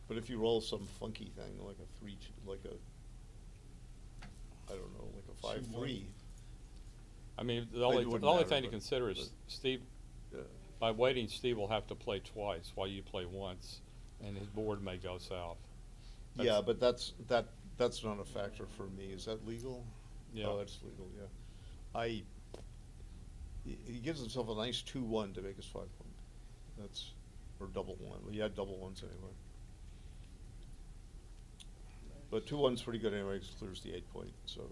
Speaker 7: But if you roll some funky thing, like a 3-2, like a, I don't know, like a 5-3.
Speaker 8: I mean,
Speaker 7: It
Speaker 8: the only
Speaker 7: wouldn't
Speaker 8: thing
Speaker 7: matter,
Speaker 8: to
Speaker 7: but-
Speaker 8: consider is
Speaker 7: but-
Speaker 8: Steve.
Speaker 7: Yeah.
Speaker 8: By waiting, Steve will have to play twice while you play once, and his board may go south.
Speaker 7: Yeah, but that's not a factor for me. Is that legal?
Speaker 8: Yeah.
Speaker 7: Oh, that's legal, yeah. He gives himself a nice 2-1 to make his 5-point. That's, or double 1. Well, he had double 1s anyway. But 2-1's pretty good anyway, 'cause it clears the 8-point, so.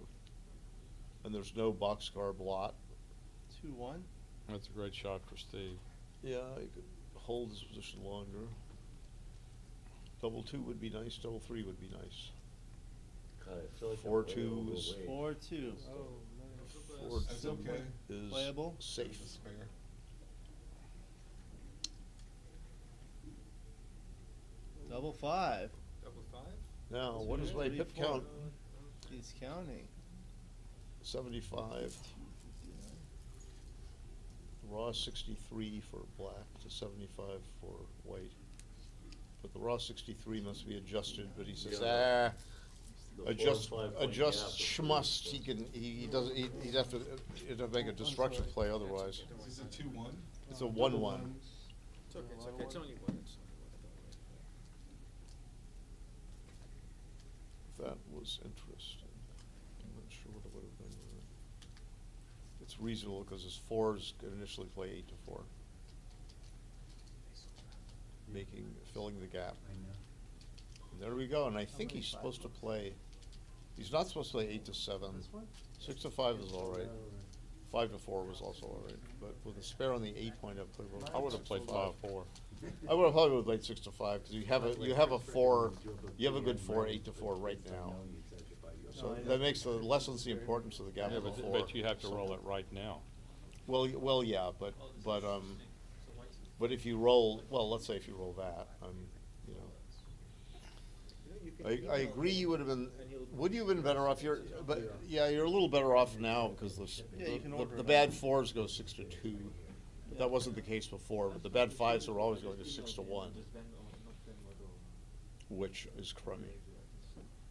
Speaker 7: And there's no boxcar blot.
Speaker 11: 2-1.
Speaker 8: That's a great shot for Steve.
Speaker 7: Yeah, he could hold his position longer. Double 2 would be nice, double 3 would be nice.
Speaker 2: God, I feel like I'm
Speaker 7: 4-2
Speaker 2: way
Speaker 7: is-
Speaker 2: overweight.
Speaker 11: 4-2.
Speaker 3: Oh, nice.
Speaker 7: 4
Speaker 5: That's
Speaker 7: 2
Speaker 5: okay.
Speaker 7: is
Speaker 11: Playable?
Speaker 7: safe.
Speaker 5: That's fair.
Speaker 11: Double 5.
Speaker 6: Double 5?
Speaker 7: Now, what is my pip
Speaker 11: 34.
Speaker 7: count?
Speaker 11: He's counting.
Speaker 7: 75. Raw 63 for black to 75 for white. But the raw 63 must be adjusted, but he says,
Speaker 2: Yeah. The
Speaker 7: adjust,
Speaker 2: 4 or 5 point
Speaker 7: adjust
Speaker 2: gap is
Speaker 7: schmust,
Speaker 2: pretty
Speaker 7: he can, he doesn't, he'd have to make a destructive play otherwise.
Speaker 5: Is this a 2-1?
Speaker 7: It's a 1-1.
Speaker 6: It's okay, it's okay. It's only one.
Speaker 7: That was interesting. I'm not sure what it would have been. It's reasonable because his 4s could initially play 8 to 4. Filling the gap.
Speaker 9: I know.
Speaker 7: And there we go, and I think he's supposed to play, he's not supposed to play 8 to 7.
Speaker 9: This one?
Speaker 7: 6 to 5 is all right. 5 to 4 was also all right, but with a spare on the 8-point, I'd play.
Speaker 8: I would have played 5-4.
Speaker 7: I would have probably played 6 to 5 because you have a 4, you have a good 4, 8 to 4 right now. So
Speaker 11: I
Speaker 7: that
Speaker 11: know.
Speaker 7: makes lessens the importance of the gap
Speaker 8: Yeah,
Speaker 7: of the
Speaker 8: but,
Speaker 7: four.
Speaker 8: but you have to roll it right now.
Speaker 7: Well, yeah, but if you roll, well, let's say if you roll that, you know. I agree you would have been, would you have been better off, but, yeah, you're a little better off now because
Speaker 11: Yeah, you can order
Speaker 7: the
Speaker 11: it
Speaker 7: bad
Speaker 11: online.
Speaker 7: fours go 6-2. But that wasn't the case before, but the bad fives are always going to 6-1, which is crummy.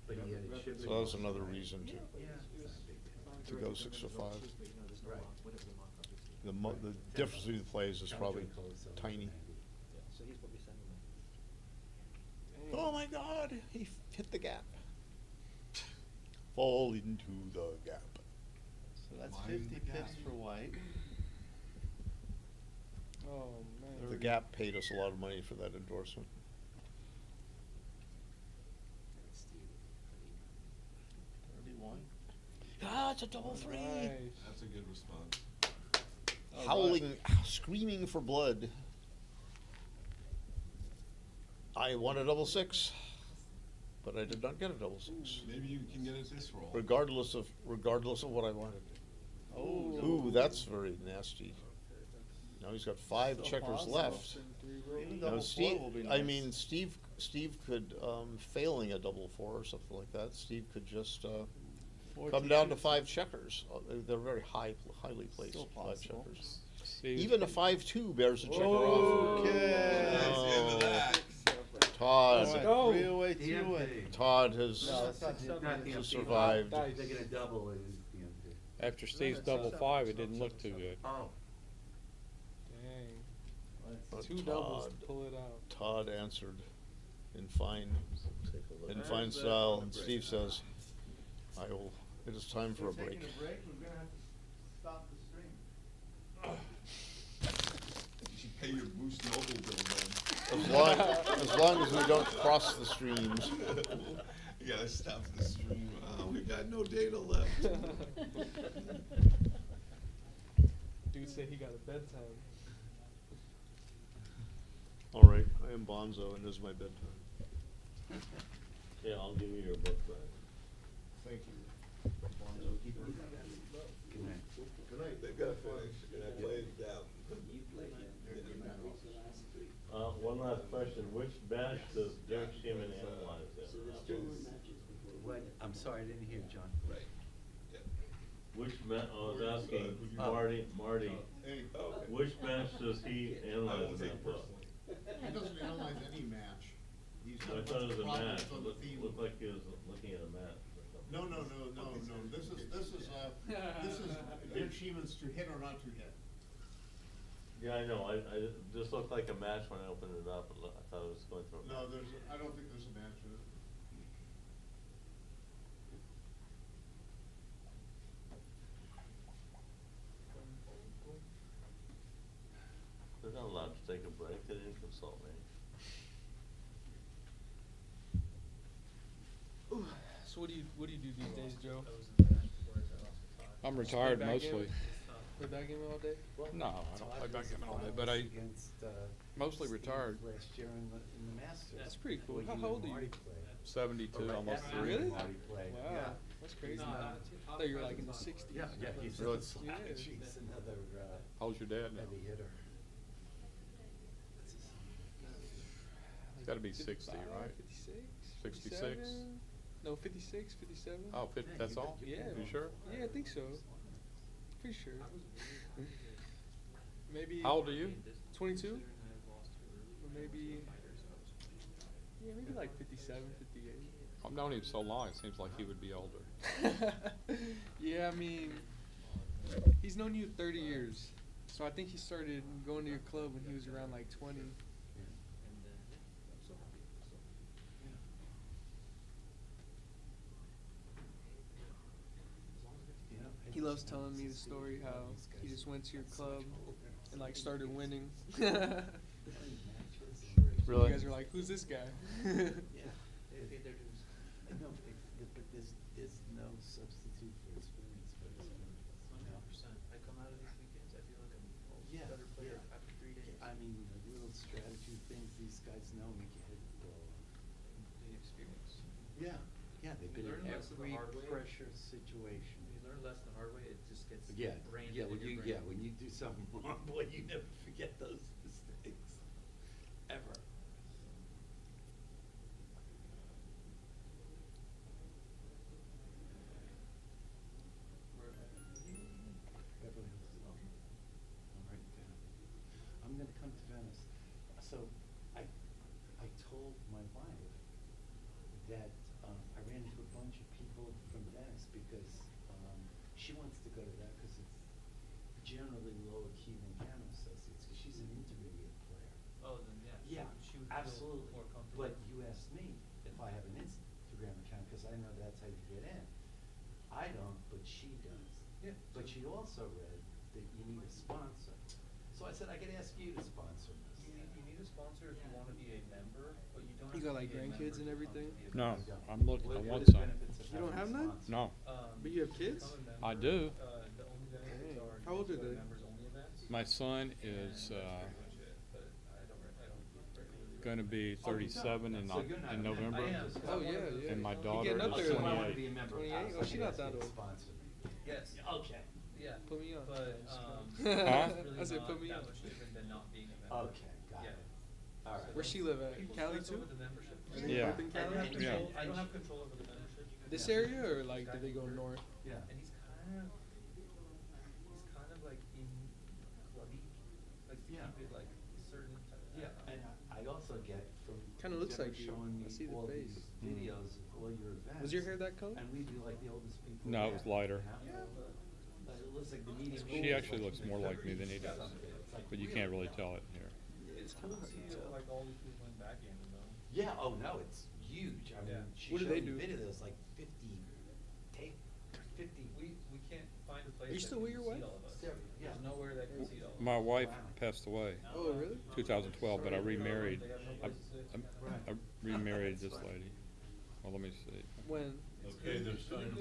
Speaker 9: But yet it should be.
Speaker 7: So that was another reason
Speaker 9: Yeah.
Speaker 7: to go 6-5.
Speaker 9: Right.
Speaker 7: The difference between the plays is probably tiny.
Speaker 6: So he's probably sending them.
Speaker 7: Oh my God, he hit the gap. Fall into the gap.
Speaker 11: So that's
Speaker 5: Mind
Speaker 11: 50
Speaker 5: the
Speaker 11: pips
Speaker 5: gap.
Speaker 11: for white.
Speaker 3: Oh, man.
Speaker 7: The Gap paid us a lot of money for that endorsement.
Speaker 11: 31.
Speaker 7: Ah, it's a double three.
Speaker 3: Nice.
Speaker 5: That's a good response.
Speaker 7: Howling, screaming for blood. I won a double six, but I did not get a double six.
Speaker 5: Maybe you can get it this roll.
Speaker 7: Regardless of what I wanted.
Speaker 11: Oh.
Speaker 7: Ooh, that's very nasty. Now he's got five
Speaker 11: Still
Speaker 7: checkers
Speaker 11: possible.
Speaker 7: left.
Speaker 11: Even
Speaker 7: Now
Speaker 11: double
Speaker 7: Steve,
Speaker 11: four will be
Speaker 7: I
Speaker 11: nice.
Speaker 7: mean, Steve could, failing a double four or something like that, Steve could just, come down to 5 checkers. They're very highly placed
Speaker 11: Still
Speaker 7: 5
Speaker 11: possible.
Speaker 7: checkers.
Speaker 8: Steve,
Speaker 7: Even a 5-2 bears a checker off.
Speaker 11: Okay.
Speaker 5: That's the end of that.
Speaker 7: Todd,
Speaker 11: Alright,
Speaker 3: go.
Speaker 11: 3 away, 2 away.
Speaker 7: Todd has
Speaker 11: No, that's not
Speaker 9: It's
Speaker 11: the
Speaker 9: not the
Speaker 7: has
Speaker 9: empty.
Speaker 7: survived.
Speaker 9: They're gonna double it is the empty.
Speaker 8: after Steve's double 5, it didn't look too good.
Speaker 9: Oh.
Speaker 3: Dang.
Speaker 7: But
Speaker 3: Two doubles to
Speaker 7: Todd-
Speaker 3: pull it out.
Speaker 7: Todd answered in fine
Speaker 2: Take a look.
Speaker 7: style, and Steve says, it is time for a break.
Speaker 9: We're gonna have to stop the stream.
Speaker 5: You should pay your Boost Mobile bill then.
Speaker 7: As long as we don't cross the streams.
Speaker 5: You gotta stop the stream. We got no data left.
Speaker 3: Dude said he got a bedtime.
Speaker 7: All right, I am Bonzo, and this is my bedtime.
Speaker 2: Yeah, I'll give you your book back.
Speaker 7: Thank you.
Speaker 9: Good night.
Speaker 7: Good night.
Speaker 5: They've gotta finish, and I played it down.
Speaker 2: One last question, which batch does Derek Sheeman analyze in?
Speaker 9: What, I'm sorry, I didn't hear, John.
Speaker 5: Right. Yeah.
Speaker 2: Which I was asking Marty,
Speaker 7: Hey,
Speaker 2: which batch does he
Speaker 5: I
Speaker 2: analyze
Speaker 5: won't
Speaker 2: in
Speaker 5: take
Speaker 2: that
Speaker 5: it
Speaker 2: book?
Speaker 5: personally.
Speaker 7: he doesn't analyze any match.
Speaker 2: I thought it was a match, looked like he was looking at a match or something.
Speaker 7: No, this is Dick Sheeman's to hit or not to hit.
Speaker 2: Yeah, I know, I just looked like a match when I opened it up, I thought it was going through.
Speaker 7: No, I don't think there's a match in it.
Speaker 2: They're not allowed to take a break, they didn't consult me.
Speaker 3: So what do you do these days, Joe?
Speaker 8: I'm retired
Speaker 3: Play backgammon?
Speaker 8: mostly.
Speaker 3: Play backgammon all day?
Speaker 8: No, I don't play backgammon all day, but I
Speaker 9: Against,
Speaker 8: mostly
Speaker 9: Steve
Speaker 8: retired.
Speaker 9: Last year in the Masters.
Speaker 3: That's pretty cool.
Speaker 9: What
Speaker 3: How
Speaker 9: and
Speaker 3: old are you?
Speaker 9: Marty played.
Speaker 8: 72,
Speaker 9: Or
Speaker 8: almost
Speaker 9: that's
Speaker 8: 3.
Speaker 3: Really?
Speaker 9: Marty played,
Speaker 3: Wow,
Speaker 9: yeah.
Speaker 3: that's crazy.
Speaker 9: No,
Speaker 3: I thought you were like in the 60s.
Speaker 9: Yeah, he's
Speaker 7: Really?
Speaker 9: he's another,
Speaker 8: How's your dad now?
Speaker 9: heavy hitter.
Speaker 8: It's gotta be 60, right?
Speaker 3: 56?
Speaker 8: 66?
Speaker 3: 57? No, 56, 57.
Speaker 8: Oh, 50, that's all?
Speaker 3: Yeah.
Speaker 8: You sure?
Speaker 3: Yeah, I think so. Pretty sure. Maybe.
Speaker 8: How old are you?
Speaker 3: 22? Or maybe. Yeah, maybe like 57, 58.
Speaker 8: I've known him so long, it seems like he would be older.
Speaker 3: Yeah, I mean, he's known you 30 years. So I think he started going to your club when he was around like 20. He loves telling me the story how he just went to your club and like started winning.
Speaker 7: Really?
Speaker 3: You guys are like, who's this guy?
Speaker 9: No, but there's no substitute for experience.
Speaker 6: I come out of these weekends, I feel like I'm a
Speaker 9: Yeah,
Speaker 6: better player
Speaker 9: yeah.
Speaker 6: after 3 days.
Speaker 9: I mean, the little strategy things these guys know make your head blow.
Speaker 6: The experience.
Speaker 9: Yeah, Yeah, they've
Speaker 6: You
Speaker 9: been
Speaker 6: learn
Speaker 9: in
Speaker 6: less of the
Speaker 9: every
Speaker 6: hard way.
Speaker 9: pressure situation.
Speaker 6: You learn less the hard way, it just gets
Speaker 9: Yeah,
Speaker 6: branded
Speaker 9: yeah,
Speaker 6: in your brain.
Speaker 9: when you do something wrong, boy, you never forget those mistakes, ever. Beverly Hills, I'm writing it down. I'm gonna come to Venice. So, I told my wife that, I ran into a bunch of people from Venice because, she wants to go to that because it's generally lower key than piano associates, because she's an intermediate player.
Speaker 6: Oh, then yeah.
Speaker 9: Yeah,
Speaker 6: She would feel
Speaker 9: absolutely.
Speaker 6: more comfortable.
Speaker 9: But you asked me if I have an Instagram account, because I know that's how you get in. I don't, but she does.
Speaker 6: Yeah.
Speaker 9: But she also read that you need a sponsor. So I said, I could ask you to sponsor this.
Speaker 6: You need a sponsor if you wanna be a member, but you don't
Speaker 3: You
Speaker 6: have
Speaker 3: got,
Speaker 6: to
Speaker 3: like,
Speaker 6: be a
Speaker 3: grandkids
Speaker 6: member
Speaker 3: and
Speaker 6: to come
Speaker 3: everything?
Speaker 6: to the
Speaker 8: No,
Speaker 6: event.
Speaker 8: I'm looking, I
Speaker 9: What
Speaker 8: want
Speaker 9: are the
Speaker 8: some.
Speaker 9: benefits of
Speaker 3: You don't
Speaker 9: having
Speaker 3: have
Speaker 9: a
Speaker 3: none?
Speaker 9: sponsor?
Speaker 8: No,
Speaker 3: But you have
Speaker 6: To
Speaker 3: kids?
Speaker 6: become a member,
Speaker 8: I do.
Speaker 6: The only benefits
Speaker 3: Dang.
Speaker 6: are
Speaker 3: How old
Speaker 6: you
Speaker 3: are
Speaker 6: go to
Speaker 3: they?
Speaker 6: members only events.
Speaker 8: my son
Speaker 6: and
Speaker 8: is,
Speaker 6: that's pretty much it, but I don't regularly.
Speaker 8: gonna be
Speaker 9: Oh, you don't?
Speaker 8: 37 in,
Speaker 9: So you're not
Speaker 8: in
Speaker 9: a member.
Speaker 8: November.
Speaker 6: I am. So
Speaker 3: Oh,
Speaker 6: one of
Speaker 3: yeah,
Speaker 6: those
Speaker 3: yeah.
Speaker 8: And my
Speaker 6: people-
Speaker 8: daughter
Speaker 3: getting up
Speaker 8: is
Speaker 3: there.
Speaker 9: So I wanna
Speaker 8: 28.
Speaker 9: be a member.
Speaker 3: 28?
Speaker 9: I
Speaker 3: Oh,
Speaker 9: could
Speaker 3: she not
Speaker 9: ask you
Speaker 3: that
Speaker 9: to
Speaker 3: old.
Speaker 9: sponsor me.
Speaker 6: Yes.
Speaker 9: Okay.
Speaker 6: Yeah.
Speaker 3: Put me on.
Speaker 6: But,
Speaker 8: Huh?
Speaker 6: it's really
Speaker 3: I said,
Speaker 6: not
Speaker 3: put me
Speaker 6: that
Speaker 3: on.
Speaker 6: much different than not being a member.
Speaker 9: Okay, got
Speaker 6: Yeah.
Speaker 9: it. All right.
Speaker 3: Where she live at?
Speaker 6: People
Speaker 3: Cali
Speaker 6: fight
Speaker 3: too?
Speaker 6: over the membership.
Speaker 3: Are they
Speaker 8: Yeah.
Speaker 3: both in
Speaker 6: I
Speaker 3: Cali?
Speaker 6: don't have
Speaker 8: Yeah.
Speaker 6: control, I don't have control over the membership.
Speaker 3: This area, or like, did they go north?
Speaker 9: Yeah.
Speaker 6: And he's kind of like in clubby, like to
Speaker 9: Yeah.
Speaker 6: keep it like certain type of.
Speaker 9: Yeah, and I also get from.
Speaker 3: Kinda looks
Speaker 9: Deborah
Speaker 3: like you.
Speaker 9: showing me
Speaker 3: I see the
Speaker 9: all
Speaker 3: face.
Speaker 9: these videos of all your events.
Speaker 3: Was your hair that color?
Speaker 9: And we'd be like the oldest people.
Speaker 8: No, it
Speaker 9: there,
Speaker 8: was lighter.
Speaker 9: you know? But it looks like the median.
Speaker 8: She
Speaker 9: age is
Speaker 8: actually looks more like me than he does,
Speaker 9: It's like
Speaker 8: but you
Speaker 9: really
Speaker 8: can't really
Speaker 9: young.
Speaker 8: tell it here.
Speaker 6: It's cool to see like all these people playing backgammon though.
Speaker 9: Yeah, oh no, it's huge. I mean,
Speaker 6: Yeah.
Speaker 9: she
Speaker 3: What do
Speaker 9: showed
Speaker 3: they
Speaker 9: me
Speaker 3: do?
Speaker 9: video, there's like 50 tape, 50.
Speaker 6: We can't find a place
Speaker 3: you
Speaker 6: that
Speaker 3: still
Speaker 6: can
Speaker 3: with your
Speaker 6: see
Speaker 3: wife?
Speaker 6: all of us.
Speaker 9: Yeah.
Speaker 6: There's nowhere that can see all of us.
Speaker 8: My wife
Speaker 9: Wow.
Speaker 8: passed away
Speaker 3: Oh, really?
Speaker 8: 2012, but I remarried.
Speaker 6: They have no
Speaker 8: I,
Speaker 6: place to sit.
Speaker 8: I remarried this lady. Well, let me see.
Speaker 3: When?
Speaker 2: Okay, they're starting.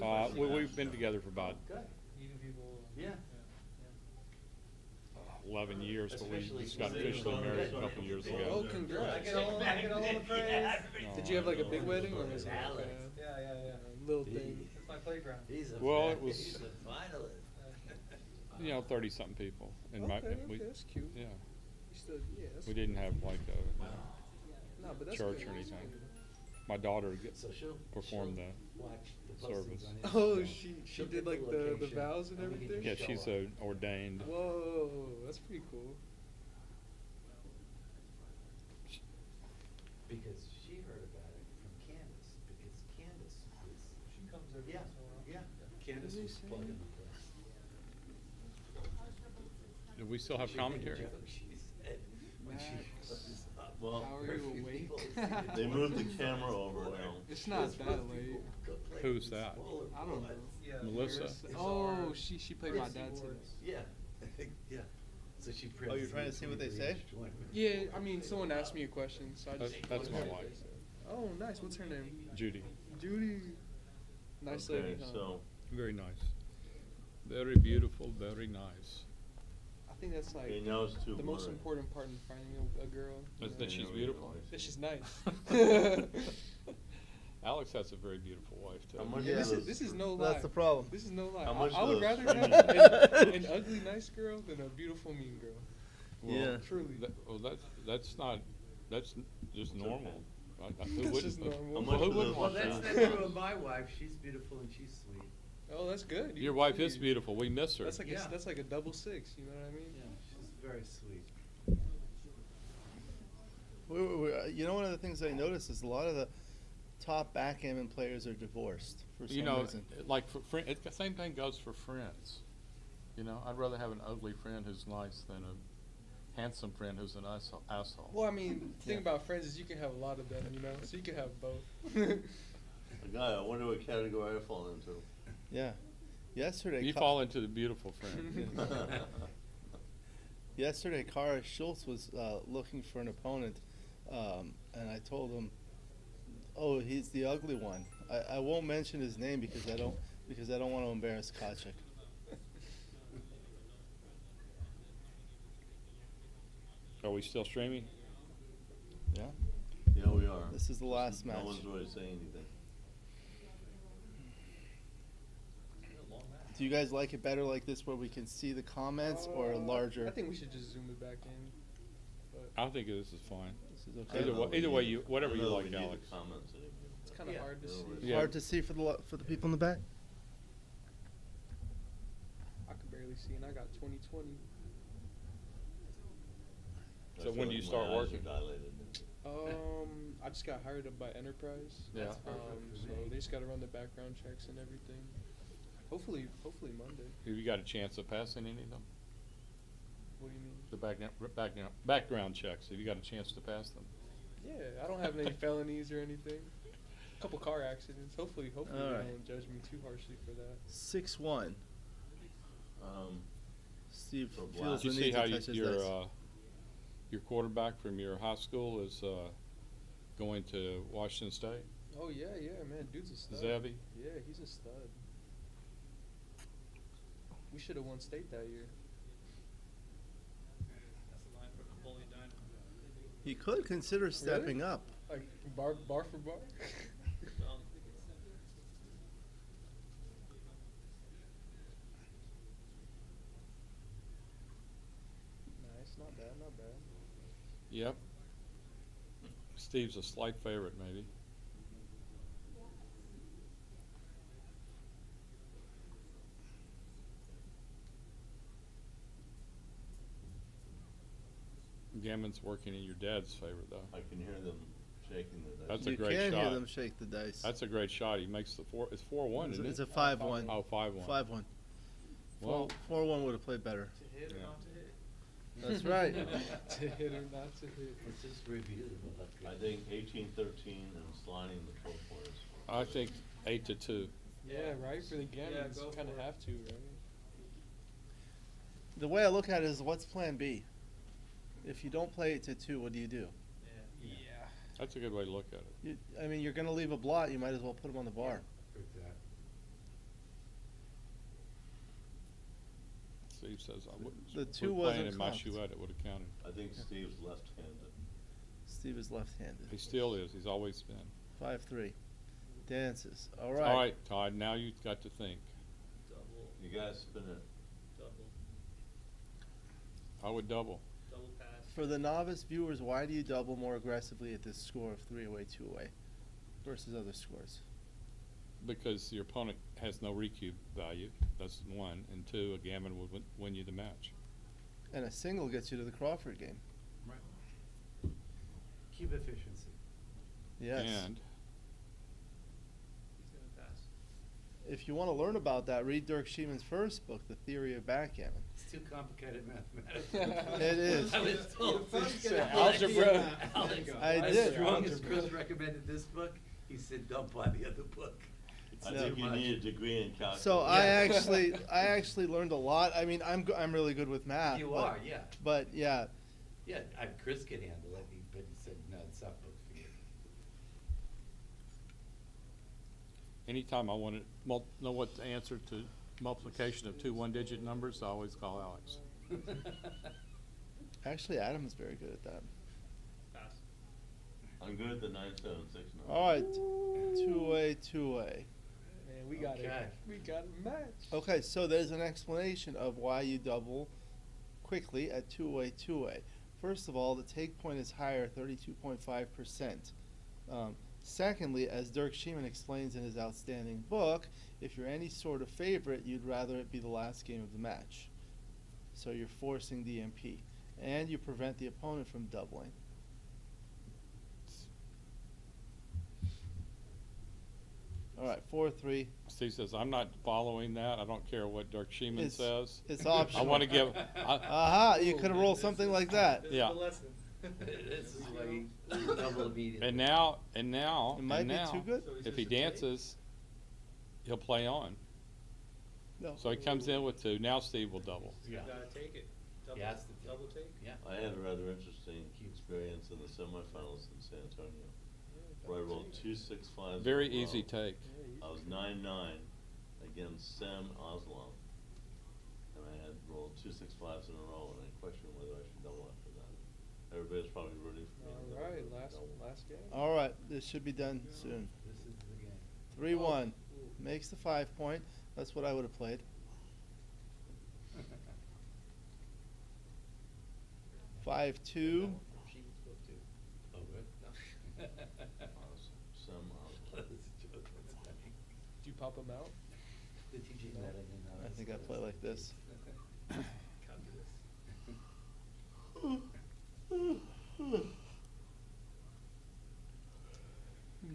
Speaker 8: We've been together for about
Speaker 9: Good.
Speaker 6: Meeting people.
Speaker 9: Yeah.
Speaker 8: 11 years, but we
Speaker 9: Especially
Speaker 8: just got
Speaker 9: since-
Speaker 8: officially married a couple years
Speaker 3: Oh,
Speaker 8: ago.
Speaker 3: congrats.
Speaker 6: I get all the praise.
Speaker 9: Yeah,
Speaker 3: Did you have like a big wedding, or was it like
Speaker 9: Alex.
Speaker 6: Yeah.
Speaker 3: a little thing?
Speaker 6: It's my playground.
Speaker 9: He's a
Speaker 8: Well, it
Speaker 9: fin-
Speaker 8: was-
Speaker 9: he's a finalist.
Speaker 8: 30-something people. And
Speaker 3: Okay,
Speaker 8: we,
Speaker 3: okay, that's cute.
Speaker 8: yeah,
Speaker 3: You still, yeah, that's
Speaker 8: we didn't have like
Speaker 3: No, but
Speaker 8: a
Speaker 3: that's
Speaker 8: church
Speaker 3: good.
Speaker 8: or anything. My daughter
Speaker 9: So she'll
Speaker 8: performed
Speaker 9: she'll
Speaker 8: the
Speaker 9: watch the
Speaker 8: service.
Speaker 9: postings on
Speaker 3: Oh,
Speaker 9: Instagram.
Speaker 3: she
Speaker 9: She'll
Speaker 3: did
Speaker 9: pick
Speaker 3: like the
Speaker 9: location,
Speaker 3: vows and
Speaker 9: we can
Speaker 3: everything?
Speaker 8: Yeah,
Speaker 9: show
Speaker 8: she's
Speaker 9: up.
Speaker 8: ordained.
Speaker 3: Whoa, that's pretty cool.
Speaker 9: Because she heard about it from Candace, because Candace was,
Speaker 6: She comes every
Speaker 9: yeah,
Speaker 6: once in a while.
Speaker 9: yeah, Candace
Speaker 3: did he
Speaker 9: was
Speaker 3: say?
Speaker 9: plugging the place.
Speaker 8: Do we still have
Speaker 9: She made a
Speaker 8: commentary?
Speaker 9: joke, she said, when she
Speaker 3: Max,
Speaker 9: goes up,
Speaker 2: Well,
Speaker 3: how are
Speaker 9: very
Speaker 3: you
Speaker 9: few
Speaker 3: awake?
Speaker 9: people see the
Speaker 2: They moved the
Speaker 9: 20
Speaker 2: camera
Speaker 9: minutes
Speaker 2: over
Speaker 9: before.
Speaker 2: now.
Speaker 3: It's not
Speaker 9: Because
Speaker 3: that
Speaker 9: most
Speaker 3: late.
Speaker 9: people go play
Speaker 8: Who's
Speaker 9: these
Speaker 8: that?
Speaker 9: smaller
Speaker 3: I don't know.
Speaker 9: boards.
Speaker 6: Yeah.
Speaker 8: Melissa.
Speaker 6: It's
Speaker 3: Oh,
Speaker 6: our-
Speaker 3: she played my
Speaker 6: Dixie
Speaker 3: dad today.
Speaker 6: boards.
Speaker 9: Yeah, yeah. So she.
Speaker 11: Oh, you're trying to see what they say?
Speaker 3: Yeah, I mean, someone asked me a question, so I just.
Speaker 8: That's my
Speaker 3: wanted to
Speaker 8: wife.
Speaker 3: say. Oh, nice. What's her name?
Speaker 8: Judy.
Speaker 3: Judy. Nice lady,
Speaker 2: Okay,
Speaker 3: huh?
Speaker 2: so,
Speaker 8: Very nice. Very beautiful, very nice.
Speaker 3: I think that's like
Speaker 2: okay, now it's too
Speaker 3: the most
Speaker 2: blurry.
Speaker 3: important part in finding a girl. you
Speaker 8: That
Speaker 3: know?
Speaker 8: she's
Speaker 2: Yeah,
Speaker 8: beautiful.
Speaker 3: That she's nice.
Speaker 8: Alex has a very beautiful wife too.
Speaker 2: How much
Speaker 3: Yeah,
Speaker 2: of
Speaker 3: this is no lie.
Speaker 11: That's the problem.
Speaker 3: This is no lie.
Speaker 2: How much
Speaker 3: I would
Speaker 2: of
Speaker 3: rather
Speaker 2: those-
Speaker 3: have an ugly nice girl than a beautiful mean girl.
Speaker 8: Well,
Speaker 11: Yeah.
Speaker 3: Truly.
Speaker 8: That's not, that's just
Speaker 2: It's
Speaker 8: normal. Who
Speaker 3: That's
Speaker 8: wouldn't-
Speaker 3: just normal.
Speaker 2: How much
Speaker 8: who
Speaker 2: of
Speaker 8: wouldn't
Speaker 2: the-
Speaker 8: want
Speaker 9: Well, that's
Speaker 8: that?
Speaker 9: not true of my wife. She's beautiful and she's sweet.
Speaker 3: Oh, that's good.
Speaker 8: Your wife is beautiful. We miss her.
Speaker 3: That's like
Speaker 9: Yeah.
Speaker 3: that's like a double six. You know what I mean?
Speaker 9: Yeah, she's very sweet.
Speaker 11: You know, one of the things I noticed is a lot of the top backgammon players are divorced for some
Speaker 8: You know,
Speaker 11: reason.
Speaker 8: like for friend, the same thing goes for friends. You know, I'd rather have an ugly friend who's nice than a handsome friend who's an asshole.
Speaker 3: Well, I mean, the thing
Speaker 11: Yeah.
Speaker 3: about friends is you can have a lot of them. You know, so you can have both.
Speaker 2: the guy, I wonder what category I fall into.
Speaker 11: Yeah. Yesterday,
Speaker 8: You fall into the beautiful friend.
Speaker 11: Yesterday, Kara Schultz was looking for an opponent, and I told him, "Oh, he's the ugly one." I won't mention his name because I don't want to embarrass Kachik.
Speaker 8: Are we still streaming?
Speaker 11: Yeah.
Speaker 2: Yeah, we are.
Speaker 11: This is the last
Speaker 2: No
Speaker 11: match.
Speaker 2: one's really saying anything.
Speaker 11: Do you guys like it better like this where we can see the comments or larger?
Speaker 3: I think we should just zoom it back in. But
Speaker 8: I think this is fine.
Speaker 11: This is
Speaker 2: I
Speaker 11: okay.
Speaker 2: don't know
Speaker 8: Either way,
Speaker 2: we
Speaker 8: you
Speaker 2: need-
Speaker 8: whatever
Speaker 2: I
Speaker 8: you
Speaker 2: know
Speaker 8: like,
Speaker 2: we need the
Speaker 8: Alex.
Speaker 2: comments anyway.
Speaker 3: it's kind of hard to see.
Speaker 8: Yeah.
Speaker 11: Hard to see for the people in the back.
Speaker 3: I can barely see, and I got 20/20.
Speaker 2: I
Speaker 8: So
Speaker 2: feel
Speaker 8: when do you
Speaker 2: like
Speaker 8: start
Speaker 2: my eyes are
Speaker 8: working?
Speaker 2: dilated.
Speaker 3: I just got hired up by Enterprise.
Speaker 8: Yeah.
Speaker 3: So they just got to run the background checks and everything. Hopefully Monday.
Speaker 8: Have you got a chance of passing any of them?
Speaker 3: What do you mean?
Speaker 8: The background checks, have you got a chance to pass them?
Speaker 3: Yeah, I don't have any felonies or anything. A couple car accidents. Hopefully
Speaker 11: All
Speaker 3: they
Speaker 11: right.
Speaker 3: don't judge me too harshly for that.
Speaker 11: 6-1. Steve
Speaker 2: For
Speaker 11: feels
Speaker 8: Did
Speaker 11: the
Speaker 8: you
Speaker 11: need
Speaker 8: see
Speaker 11: to
Speaker 8: how
Speaker 11: touch his
Speaker 8: your,
Speaker 11: dice.
Speaker 8: your quarterback from your high school is, going to Washington State?
Speaker 3: Oh yeah, man, dude's a stud.
Speaker 8: Zevi?
Speaker 3: Yeah, he's a stud. We should have won state that year.
Speaker 11: He could consider stepping up.
Speaker 3: Like bar for bar. Nice, not bad, not bad.
Speaker 8: Yep. Steve's a slight favorite, maybe. Gammon's working in your dad's favor, though.
Speaker 2: I can hear them shaking the dice.
Speaker 8: That's a
Speaker 11: You
Speaker 8: great
Speaker 11: can hear
Speaker 8: shot.
Speaker 11: them shake the dice.
Speaker 8: That's a great shot. He makes the it's 4-1, isn't it?
Speaker 11: It's a 5-1.
Speaker 8: Oh, 5-1.
Speaker 11: 5-1.
Speaker 8: Well,
Speaker 11: 4-1 would have played better.
Speaker 10: To hit or
Speaker 8: Yeah.
Speaker 10: not to hit?
Speaker 11: That's right.
Speaker 3: To hit or not to hit.
Speaker 9: Let's just review the book.
Speaker 2: I think 18-13 and sliding the 12 points.
Speaker 8: I think 8-2.
Speaker 3: Yeah, right. For the Gammons,
Speaker 10: go
Speaker 3: kind of
Speaker 10: for it.
Speaker 3: have to, right?
Speaker 11: The way I look at it is, what's plan B? If you don't play 8-2, what do you do?
Speaker 3: Yeah.
Speaker 8: That's a good way to look at it.
Speaker 11: I mean, you're going to leave a blot. You might as well put him on the bar.
Speaker 8: Steve says I wouldn't.
Speaker 11: The
Speaker 8: if
Speaker 11: two
Speaker 8: we're playing
Speaker 11: wasn't
Speaker 8: in my
Speaker 11: comped.
Speaker 8: shoe, it would have counted.
Speaker 2: I think Steve's left-handed.
Speaker 11: Steve is left-handed.
Speaker 8: He still is. He's always been.
Speaker 11: 5-3. Dances. All right.
Speaker 8: All right, Todd. Now you've got to think.
Speaker 6: Double,
Speaker 2: You guys spin it.
Speaker 6: double,
Speaker 8: I would double.
Speaker 6: double pass.
Speaker 11: For the novice viewers, why do you double more aggressively at this score of 3-away, 2-away versus other scores?
Speaker 8: Because your opponent has no recube value. That's one. And two, a gammon would win you the match.
Speaker 11: And a single gets you to the Crawford game.
Speaker 9: Right. Keep efficiency.
Speaker 11: Yes.
Speaker 8: And
Speaker 6: He's gonna pass.
Speaker 11: If you want to learn about that, read Dirk Schieman's first book, The Theory of Backgammon.
Speaker 9: It's too complicated mathematics.
Speaker 11: It is.
Speaker 9: I was told
Speaker 3: First
Speaker 9: to
Speaker 3: get
Speaker 9: get
Speaker 3: algebra.
Speaker 9: Alex,
Speaker 11: I
Speaker 9: as
Speaker 11: did.
Speaker 9: strong as Chris recommended this book, he said, don't buy the other book. It's
Speaker 2: I
Speaker 9: too
Speaker 2: think you
Speaker 9: much.
Speaker 2: need a degree in calculus.
Speaker 11: So I actually learned a lot. I mean, I'm really good with math.
Speaker 9: You
Speaker 11: but,
Speaker 9: are, yeah.
Speaker 11: But yeah,
Speaker 9: Yeah, Chris could handle it, but he said, no, it's not book for you.
Speaker 8: anytime I want to know what the answer to multiplication of two one-digit numbers, I always call Alex.
Speaker 11: actually, Adam is very good at that.
Speaker 6: Pass.
Speaker 2: I'm good at the 9-7-6 number.
Speaker 11: All right, 2-way, 2-way.
Speaker 3: Man, we got
Speaker 9: Okay.
Speaker 3: it. We got a match.
Speaker 11: Okay, so there's an explanation of why you double quickly at 2-way, 2-way. First of all, the take point is higher, 32.5%. Secondly, as Dirk Schieman explains in his outstanding book, if you're any sort of favorite, you'd rather it be the last game of the match. So you're forcing DMP. And you prevent the opponent from doubling. All right, 4-3.
Speaker 8: Steve says, I'm not following that. I don't care what Dirk Schieman
Speaker 11: It's-
Speaker 8: says.
Speaker 11: it's
Speaker 8: I
Speaker 11: optional.
Speaker 8: want to give,
Speaker 11: Aha, you could have rolled something like that.
Speaker 8: yeah.
Speaker 9: This is why you double immediately.
Speaker 8: And now,
Speaker 11: It might be too good.
Speaker 8: if he dances, he'll play on.
Speaker 11: No.
Speaker 8: So he comes in with two. Now Steve will double.
Speaker 9: Yeah.
Speaker 6: You gotta take it. Double,
Speaker 9: He has to take
Speaker 6: double
Speaker 9: it.
Speaker 6: take.
Speaker 9: Yeah.
Speaker 2: I had a rather interesting experience in the semifinals in San Antonio, where I rolled 2 6-5s.
Speaker 8: Very
Speaker 2: in a row.
Speaker 8: easy take.
Speaker 2: I was 9-9 against Sam Oslam, and I had rolled 2 6-5s in a row, and I questioned whether I should double after that. Everybody's probably rooting for me. to
Speaker 3: All right,
Speaker 2: double.
Speaker 3: last game.
Speaker 11: All right, this should be done soon.
Speaker 9: This is the game.
Speaker 11: 3-1. Makes the 5 point. That's what I would have played. 5-2.
Speaker 6: She was supposed to.
Speaker 2: Oh, good.
Speaker 6: No.
Speaker 2: Some
Speaker 6: That's a joke, that's funny.
Speaker 3: Did you pop him out?
Speaker 9: The TJ Madden,
Speaker 11: I think I play like this.
Speaker 6: Copy this.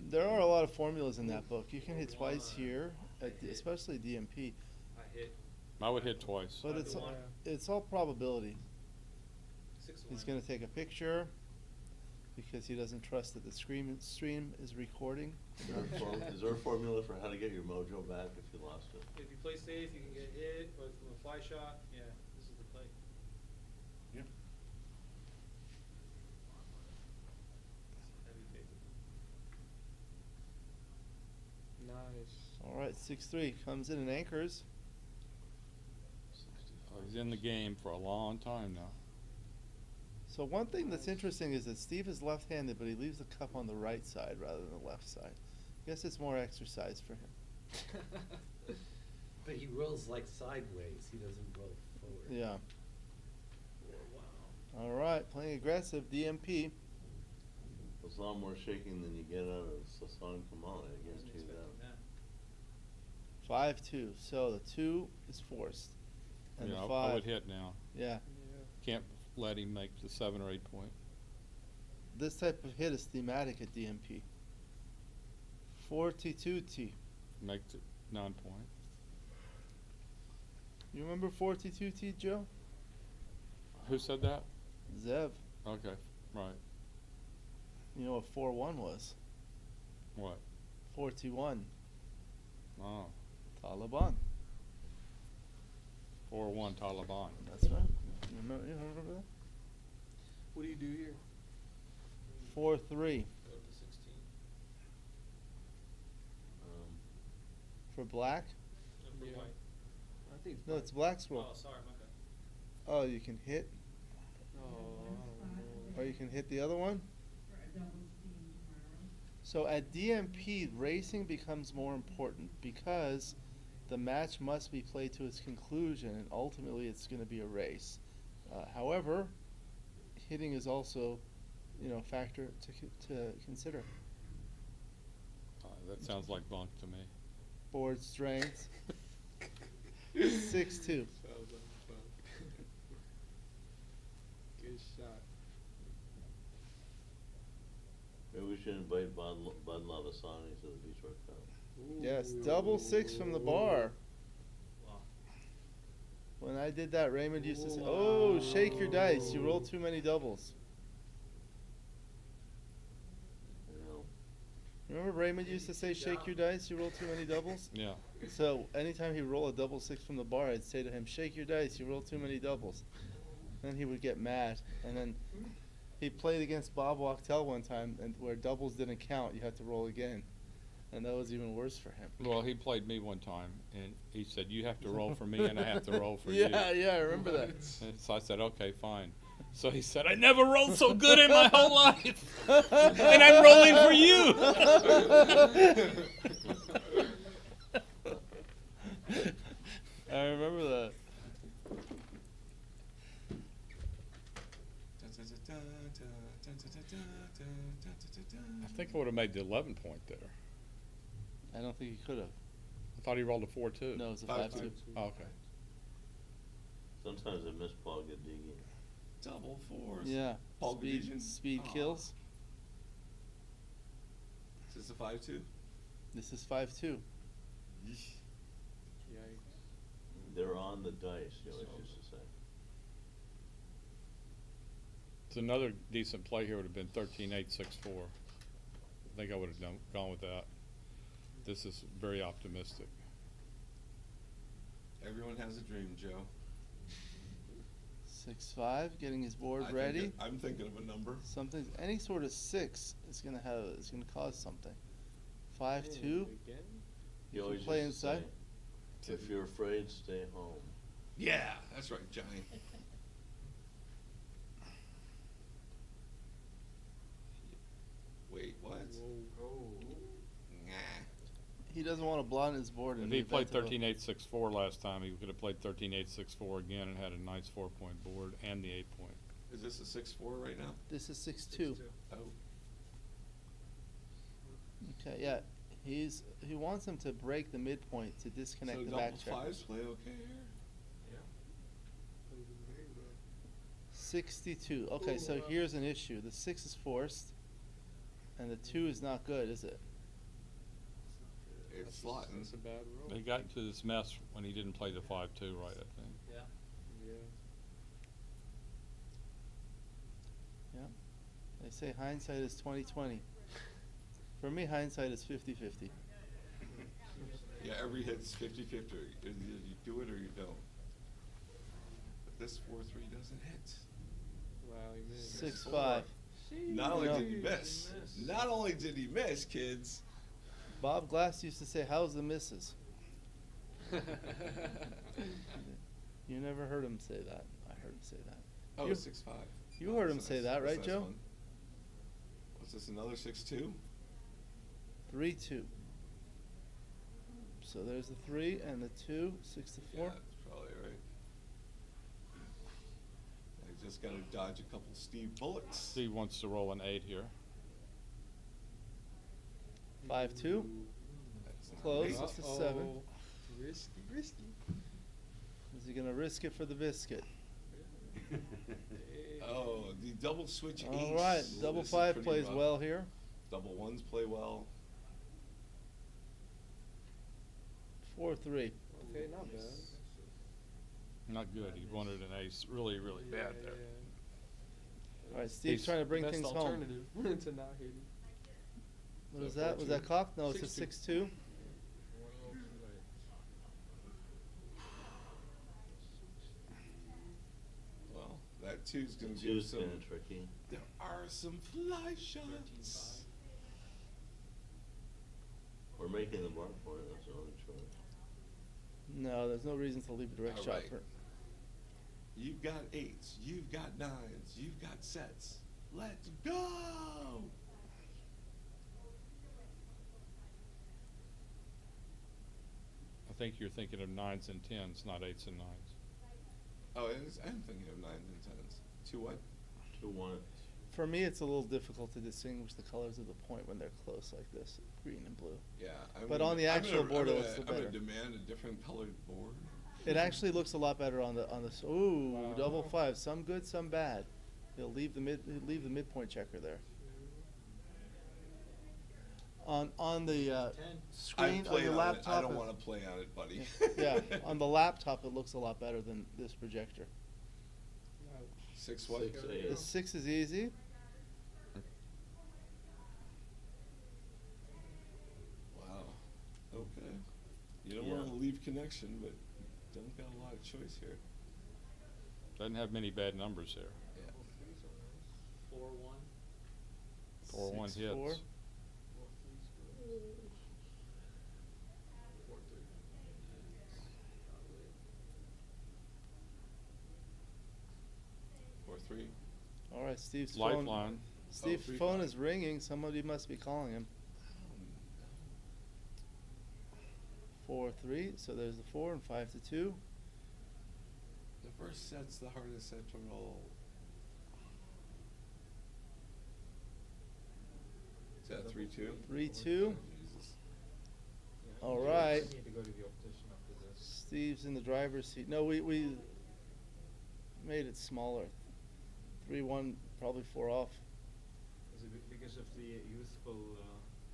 Speaker 11: There are a lot of formulas in that book. You can hit twice here, especially DMP,
Speaker 6: I hit
Speaker 8: I would hit twice.
Speaker 11: but it's all probability.
Speaker 6: 6-1.
Speaker 11: He's going to take a picture because he doesn't trust that the stream is recording.
Speaker 2: Is there a formula for how to get your mojo back if you lost it?
Speaker 10: If you play safe, you can get hit, or from a fly shot, yeah, this is the play.
Speaker 5: Yeah.
Speaker 10: Heavy favorite.
Speaker 3: Nice.
Speaker 11: All right, 6-3 comes in and anchors.
Speaker 8: He's in the game for a long time now.
Speaker 11: So one thing that's interesting is that Steve is left-handed, but he leaves the cup on the right side rather than the left side. I guess it's more exercise for him.
Speaker 9: But he rolls like sideways, he doesn't roll forward.
Speaker 11: Yeah.
Speaker 10: Wow.
Speaker 11: All right, playing aggressive, DMP.
Speaker 2: It's a lot more shaking than you get out of Sasan Kamali, I guarantee
Speaker 10: Wasn't
Speaker 2: you
Speaker 10: expecting
Speaker 2: that.
Speaker 10: that.
Speaker 11: 5-2. So the 2 is forced. And
Speaker 8: Yeah,
Speaker 11: the
Speaker 8: I
Speaker 11: 5.
Speaker 8: would hit now.
Speaker 11: Yeah.
Speaker 8: Can't let him make the 7 or 8 point.
Speaker 11: This type of hit is thematic at DMP. 42T.
Speaker 8: Make it 9 point.
Speaker 11: You remember 42T, Joe?
Speaker 8: Who said that?
Speaker 11: Zev.
Speaker 8: Okay, right.
Speaker 11: You know what 4-1 was?
Speaker 8: What?
Speaker 11: 4-2-1.
Speaker 8: Oh,
Speaker 11: Taliban.
Speaker 8: 4-1 Taliban.
Speaker 11: That's right. You remember that?
Speaker 3: What do you do here?
Speaker 11: 4-3.
Speaker 6: Go to 16.
Speaker 11: For black?
Speaker 10: And for
Speaker 3: Yeah.
Speaker 10: white.
Speaker 3: I think it's
Speaker 11: No, it's black's
Speaker 10: Oh,
Speaker 11: roll.
Speaker 10: sorry, my bad.
Speaker 11: Oh, you can hit,
Speaker 3: Oh,
Speaker 11: or you can hit the other one? So at DMP, racing becomes more important because the match must be played to its conclusion, and ultimately it's going to be a race. However, hitting is also, a factor to consider.
Speaker 8: That sounds like bunk to me.
Speaker 11: Board strength. 6-2.
Speaker 3: good shot.
Speaker 2: Maybe we should invite Bud Lavasani to the Detroit Cup.
Speaker 11: Yes, double 6 from the bar.
Speaker 10: Wow.
Speaker 11: When I did that, Raymond used to say, "Oh, shake your dice. You rolled too many doubles."
Speaker 2: You know,
Speaker 11: Remember Raymond used to say, "Shake your dice. You roll too many doubles."
Speaker 8: Yeah.
Speaker 11: So anytime he roll a double 6 from the bar, I'd say to him, "Shake your dice. You roll too many doubles." Then he would get mad, and then he played against Bob Wachtel one time, and where doubles didn't count, you had to roll again, and that was even worse for him.
Speaker 8: Well, he played me one time, and he said, "You have to roll for me, and I have to roll for
Speaker 11: Yeah,
Speaker 8: you."
Speaker 11: yeah, I remember that.
Speaker 8: And so I said, "Okay, fine." So he said, "I never rolled so good in my whole life, and I'm rolling for you."
Speaker 11: I remember that.
Speaker 8: I think I would have made the 11 point there.
Speaker 11: I don't think he could have.
Speaker 8: I thought he rolled a 4-2.
Speaker 11: No, it's a
Speaker 5: 5-2.
Speaker 11: 5-2.
Speaker 8: Oh, okay.
Speaker 2: sometimes I miss Paul Gadigi.
Speaker 5: Double fours.
Speaker 11: Yeah.
Speaker 5: Paul
Speaker 11: Speed,
Speaker 5: Gadigian?
Speaker 11: speed
Speaker 5: Aw.
Speaker 11: kills.
Speaker 5: Is this a 5-2?
Speaker 11: This is 5-2.
Speaker 3: Yikes.
Speaker 2: They're on the dice, you always used to say.
Speaker 8: It's another decent play here would have been 13-8-6-4. I think I would have gone with that. This is very optimistic.
Speaker 5: Everyone has a dream, Joe.
Speaker 11: 6-5, getting his board ready.
Speaker 5: I'm thinking of a number.
Speaker 11: Something, any sort of 6 is gonna cause something. 5-2.
Speaker 3: Again?
Speaker 2: He
Speaker 11: You
Speaker 2: always
Speaker 11: can play
Speaker 2: used to
Speaker 11: inside.
Speaker 2: say, if you're afraid, stay home.
Speaker 5: Yeah, that's right, Johnny. Wait, what? Nah.
Speaker 11: He doesn't want to blot his board. in
Speaker 8: If
Speaker 11: the
Speaker 8: he played
Speaker 11: event of a-
Speaker 8: 13-8-6-4 last time, he could have played 13-8-6-4 again and had a nice 4-point board and the 8 point.
Speaker 5: Is this a 6-4 right now?
Speaker 11: This is 6-2.
Speaker 5: Oh,
Speaker 11: Okay, yeah. He wants him to break the midpoint to disconnect
Speaker 5: so
Speaker 11: the
Speaker 5: double
Speaker 11: back checkers.
Speaker 5: fives play okay here?
Speaker 11: 62. Okay, so here's an issue. The 6 is forced, and the 2 is not good, is it?
Speaker 5: It's slotting.
Speaker 3: That's a bad roll.
Speaker 8: They got into this mess when he didn't play the 5-2 right, I think.
Speaker 6: Yeah.
Speaker 3: Yeah.
Speaker 11: Yeah. They say hindsight is 20/20. For me, hindsight is 50/50.
Speaker 5: Yeah, every hit's 50-50. Either you do it or you don't. But this 4-3 doesn't hit.
Speaker 3: Wow, he missed.
Speaker 11: 6-5.
Speaker 5: Not only
Speaker 11: No.
Speaker 5: did he miss, not only did he miss, kids.
Speaker 11: Bob Glass used to say, "How's the misses?" You never heard him say that. I heard him say that.
Speaker 5: Oh,
Speaker 11: You-
Speaker 5: 6-5.
Speaker 11: You heard him
Speaker 5: That's
Speaker 11: say
Speaker 5: nice.
Speaker 11: that,
Speaker 5: That's
Speaker 11: right,
Speaker 5: nice
Speaker 11: Joe?
Speaker 5: fun. What's this, another 6-2?
Speaker 11: 3-2. So there's the 3 and the 2, 6-4.
Speaker 5: Yeah, that's probably right. I just got to dodge a couple Steve bullets.
Speaker 8: Steve wants to roll an 8 here.
Speaker 11: 5-2.
Speaker 5: That's not
Speaker 11: Close.
Speaker 5: great.
Speaker 11: It's a 7.
Speaker 3: Uh-oh. Risky, risky.
Speaker 11: Is he gonna risk it for the biscuit?
Speaker 5: Oh, the double switch ace.
Speaker 11: All right, double
Speaker 5: This is
Speaker 11: 5
Speaker 5: pretty
Speaker 11: plays
Speaker 5: rough.
Speaker 11: well here.
Speaker 5: Double ones play well.
Speaker 11: 4-3.
Speaker 3: Okay, not bad.
Speaker 8: Not good. He wanted an ace really, really bad there.
Speaker 11: All right, Steve's
Speaker 8: Ace.
Speaker 11: trying to bring
Speaker 3: Best
Speaker 11: things home.
Speaker 3: alternative to not hitting.
Speaker 11: What
Speaker 5: So
Speaker 11: was that? Was
Speaker 5: 4-2?
Speaker 11: that cocked? No, it's a
Speaker 3: 6-2.
Speaker 11: 6-2.
Speaker 5: Well, that two's going to give
Speaker 2: Two's
Speaker 5: some.
Speaker 2: kinda tricky.
Speaker 5: There are some fly shots.
Speaker 2: We're making the bar point, that's the only choice.
Speaker 11: No, there's no reason to leave a direct
Speaker 5: All
Speaker 11: shot
Speaker 5: right.
Speaker 11: for.
Speaker 5: You've got eights. You've got nines. You've got sets. Let's go!
Speaker 8: I think you're thinking of 9s and 10s, not 8s and 9s.
Speaker 5: Oh, I'm thinking of nines and tens. 2 what?
Speaker 2: 2-1.
Speaker 11: For me, it's a little difficult to distinguish the colors of the point when they're close like this, green and blue.
Speaker 5: Yeah.
Speaker 11: But on the actual board, it looks
Speaker 5: I'm
Speaker 11: better.
Speaker 5: going to demand a different colored board.
Speaker 11: It actually looks a lot better on the ooh,
Speaker 3: Wow.
Speaker 11: double 5. Some good, some bad. He'll leave the midpoint checker there. On the screen on your
Speaker 5: I
Speaker 11: laptop.
Speaker 5: don't
Speaker 11: it-
Speaker 5: want to play on it, buddy.
Speaker 11: yeah, on the laptop it looks a lot better than this projector.
Speaker 5: 6 what?
Speaker 2: 6-8.
Speaker 11: The 6 is easy.
Speaker 5: Wow. Okay. You don't
Speaker 2: Yeah.
Speaker 5: want to leave connection, but don't got a lot of choice here.
Speaker 8: Doesn't have many bad numbers there.
Speaker 5: Yeah.
Speaker 6: 4-1.
Speaker 8: 4-1 hits.
Speaker 11: 6-4.
Speaker 5: 4-3.
Speaker 11: All right, Steve's phone.
Speaker 8: Lifeline.
Speaker 11: Steve's
Speaker 5: 3-5.
Speaker 11: phone is ringing. Somebody must be calling him. 4-3. So there's the 4 and 5-2.
Speaker 5: The first set's the hardest set to roll. Is that 3-2?
Speaker 11: 3-2.
Speaker 5: Jesus.
Speaker 11: All right.
Speaker 6: Need to go to the optician after this.
Speaker 11: Steve's in the driver's seat. No, we made it smaller. 3-1, probably 4 off.
Speaker 12: Is it because of the youthful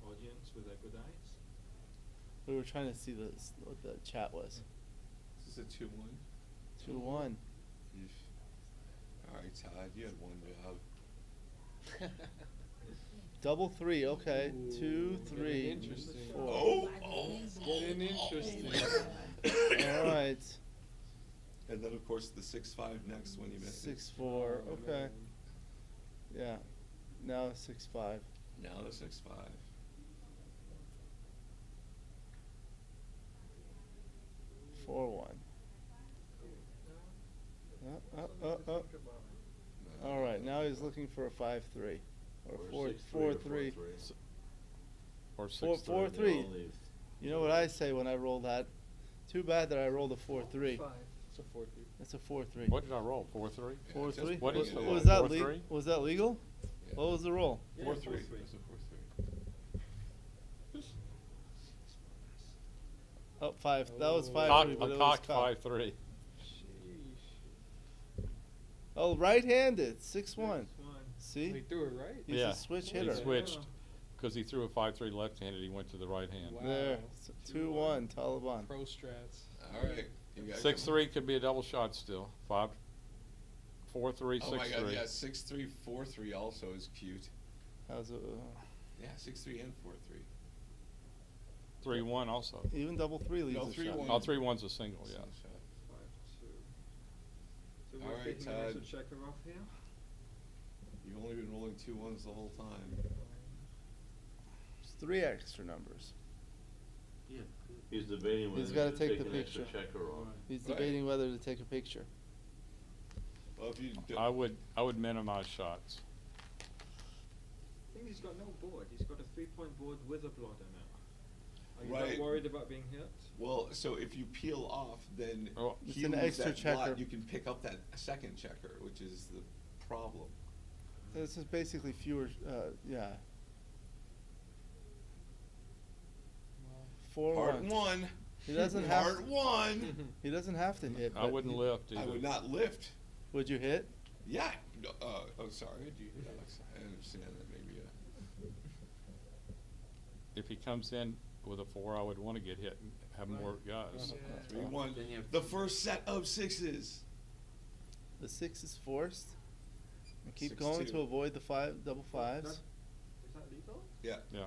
Speaker 12: audience with Equidites?
Speaker 11: We were trying to see what the chat was.
Speaker 5: Is this a 2-1?
Speaker 11: 2-1.
Speaker 5: All right, Todd, you had one job.
Speaker 11: Double 3. Okay. 2, 3,
Speaker 3: Interesting.
Speaker 11: 4.
Speaker 5: Oh!
Speaker 3: Getting interesting.
Speaker 11: All right.
Speaker 5: And then, of course, the 6-5 next when you miss it.
Speaker 11: 6-4. Okay. Yeah. Now 6-5.
Speaker 5: Now the 6-5.
Speaker 11: 4-1. All right. Now he's looking for a 5-3 or 4-3.
Speaker 8: Or
Speaker 11: 4-3.
Speaker 8: 6-3.
Speaker 11: You know what I say when I roll that? Too bad that I rolled a 4-3.
Speaker 6: It's a 4-3.
Speaker 11: It's a 4-3.
Speaker 8: What did I roll? 4-3?
Speaker 11: 4-3?
Speaker 8: What is the
Speaker 11: Was
Speaker 8: roll?
Speaker 11: that
Speaker 8: 4-3?
Speaker 11: was that legal?
Speaker 5: Yeah.
Speaker 11: What was the roll?
Speaker 5: 4-3. It's a 4-3.
Speaker 11: Oh, 5. That was 5-3.
Speaker 8: Cock,
Speaker 11: but
Speaker 8: a
Speaker 11: it was
Speaker 8: cocked
Speaker 11: cocked.
Speaker 8: 5-3.
Speaker 11: Oh, right-handed, 6-1. See?
Speaker 3: He threw it right.
Speaker 11: He's
Speaker 8: Yeah.
Speaker 11: a switch
Speaker 8: He
Speaker 11: hitter.
Speaker 8: switched. Because he threw a 5-3 left-handed, he went to the right hand.
Speaker 3: Wow.
Speaker 11: There, 2-1, Taliban.
Speaker 3: Pro strats.
Speaker 5: All right. You got
Speaker 8: 6-3 could be a double shot still. 4-3, 6-3.
Speaker 5: Oh my God, yeah, 6-3, 4-3 also is cute.
Speaker 11: How's it?
Speaker 5: Yeah, 6-3 and 4-3.
Speaker 8: 3-1 also.
Speaker 11: Even double 3 leaves
Speaker 5: No,
Speaker 11: a
Speaker 5: 3-1.
Speaker 11: shot.
Speaker 8: Oh, 3-1's a single, yeah.
Speaker 12: 5-2. So
Speaker 5: All
Speaker 12: we're
Speaker 5: right,
Speaker 12: taking an extra
Speaker 5: Todd.
Speaker 12: checker off here?
Speaker 5: You've only been rolling 2-1s the whole time.
Speaker 11: It's 3 extra numbers.
Speaker 2: He's debating whether
Speaker 11: He's
Speaker 2: he
Speaker 11: gotta
Speaker 2: should
Speaker 11: take
Speaker 2: take
Speaker 11: the
Speaker 2: an extra
Speaker 11: picture.
Speaker 2: checker off.
Speaker 11: He's
Speaker 5: Right.
Speaker 11: debating whether to take a picture.
Speaker 5: Well, if you do,
Speaker 8: I would minimize shots.
Speaker 12: I think he's got no board. He's got a 3-point board with a blotter now. Are you
Speaker 5: Right.
Speaker 12: not worried about being hit?
Speaker 5: well, so if you peel off, then
Speaker 8: Oh.
Speaker 11: It's
Speaker 5: he
Speaker 11: an
Speaker 5: moves
Speaker 11: extra
Speaker 5: that blot,
Speaker 11: checker.
Speaker 5: you can pick up that second checker, which is the problem.
Speaker 11: This is basically fewer, yeah. 4-1.
Speaker 5: Part 1.
Speaker 11: He doesn't have.
Speaker 5: Part 1.
Speaker 11: He doesn't have to hit.
Speaker 8: I
Speaker 11: but
Speaker 8: wouldn't
Speaker 11: he-
Speaker 8: lift
Speaker 5: I
Speaker 8: either.
Speaker 5: would not lift.
Speaker 11: Would you hit?
Speaker 5: Yeah. No, oh, sorry. Alex, I understand that maybe.
Speaker 8: If he comes in with a 4, I would want to get hit and have more guys.
Speaker 5: 3-1. The first set of 6s.
Speaker 11: The 6 is forced. And keep
Speaker 5: 6-2.
Speaker 11: going to avoid the double 5s.
Speaker 12: Is that legal?
Speaker 5: Yeah.
Speaker 8: Yeah.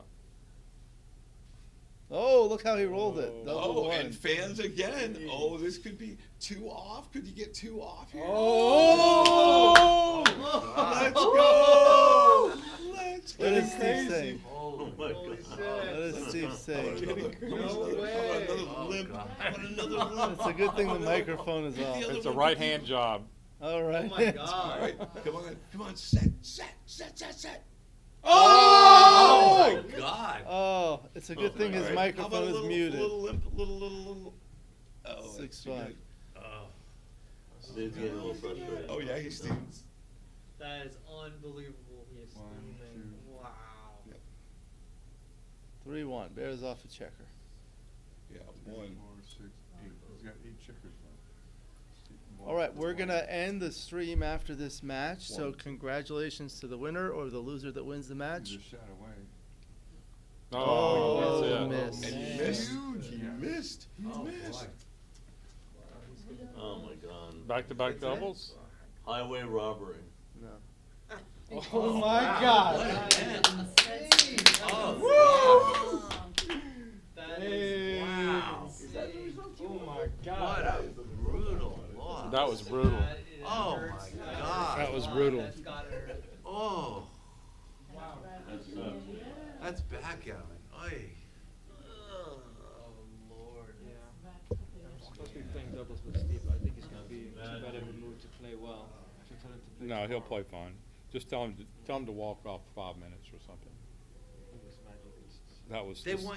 Speaker 11: Oh, look how he rolled it. Double
Speaker 5: Oh,
Speaker 11: 1.
Speaker 5: and fans again. Oh, this could be 2 off. Could you get 2 off here?
Speaker 11: Oh!
Speaker 5: Let's go! Let's go!
Speaker 11: What is Steve saying?
Speaker 2: Oh my God.
Speaker 11: What is Steve saying? It's a good thing the microphone is off.
Speaker 8: It's a right hand job.
Speaker 11: All right.
Speaker 5: All right, come on, set.
Speaker 11: Oh!
Speaker 5: my God!
Speaker 11: Oh, it's a good thing his
Speaker 5: All right, how about
Speaker 11: microphone
Speaker 5: a
Speaker 11: is
Speaker 5: little,
Speaker 11: muted.
Speaker 5: Little limp, little. Oh, that's
Speaker 11: 6-5.
Speaker 5: too good.
Speaker 2: Steve's getting a little frustrated.
Speaker 5: Oh yeah, he's Steven's.
Speaker 13: That is unbelievable. He is
Speaker 7: 1,
Speaker 13: steaming.
Speaker 7: 2.
Speaker 13: Wow.
Speaker 5: Yep.
Speaker 11: 3-1. Bears off a checker.
Speaker 5: Yeah,
Speaker 7: 4,
Speaker 5: 1.
Speaker 7: 6, 8. He's got 8 checkers left.
Speaker 11: All right, we're going to end the stream after this match. So
Speaker 5: One.
Speaker 11: congratulations to the winner or the loser that wins the match.
Speaker 7: He's a shot away.
Speaker 11: Oh,
Speaker 8: that's it.
Speaker 11: miss.
Speaker 5: And you missed.
Speaker 7: Huge
Speaker 5: You
Speaker 7: miss.
Speaker 5: missed. You missed.
Speaker 2: Oh my God.
Speaker 8: Back-to-back doubles?
Speaker 2: Highway robbery.
Speaker 11: No.
Speaker 3: Oh my God.
Speaker 13: That is wow.
Speaker 3: Oh my God.
Speaker 1: What a brutal loss.
Speaker 8: That was brutal.
Speaker 13: That is
Speaker 1: Oh
Speaker 13: hurts.
Speaker 1: my God.
Speaker 8: That was brutal.
Speaker 13: That's gotta hurt.
Speaker 1: Oh,
Speaker 13: Wow.
Speaker 1: that's backgammon. Oy.
Speaker 13: Oh Lord.
Speaker 12: Yeah. I'm supposed to be playing doubles with Steve, but I think he's going to be in too bad of a mood to play well. I should tell him to play
Speaker 8: No, he'll
Speaker 12: tomorrow.
Speaker 8: play fine. Just tell him to walk off 5 minutes or something.
Speaker 12: He was magic.
Speaker 8: That was
Speaker 1: They
Speaker 8: just-
Speaker 1: want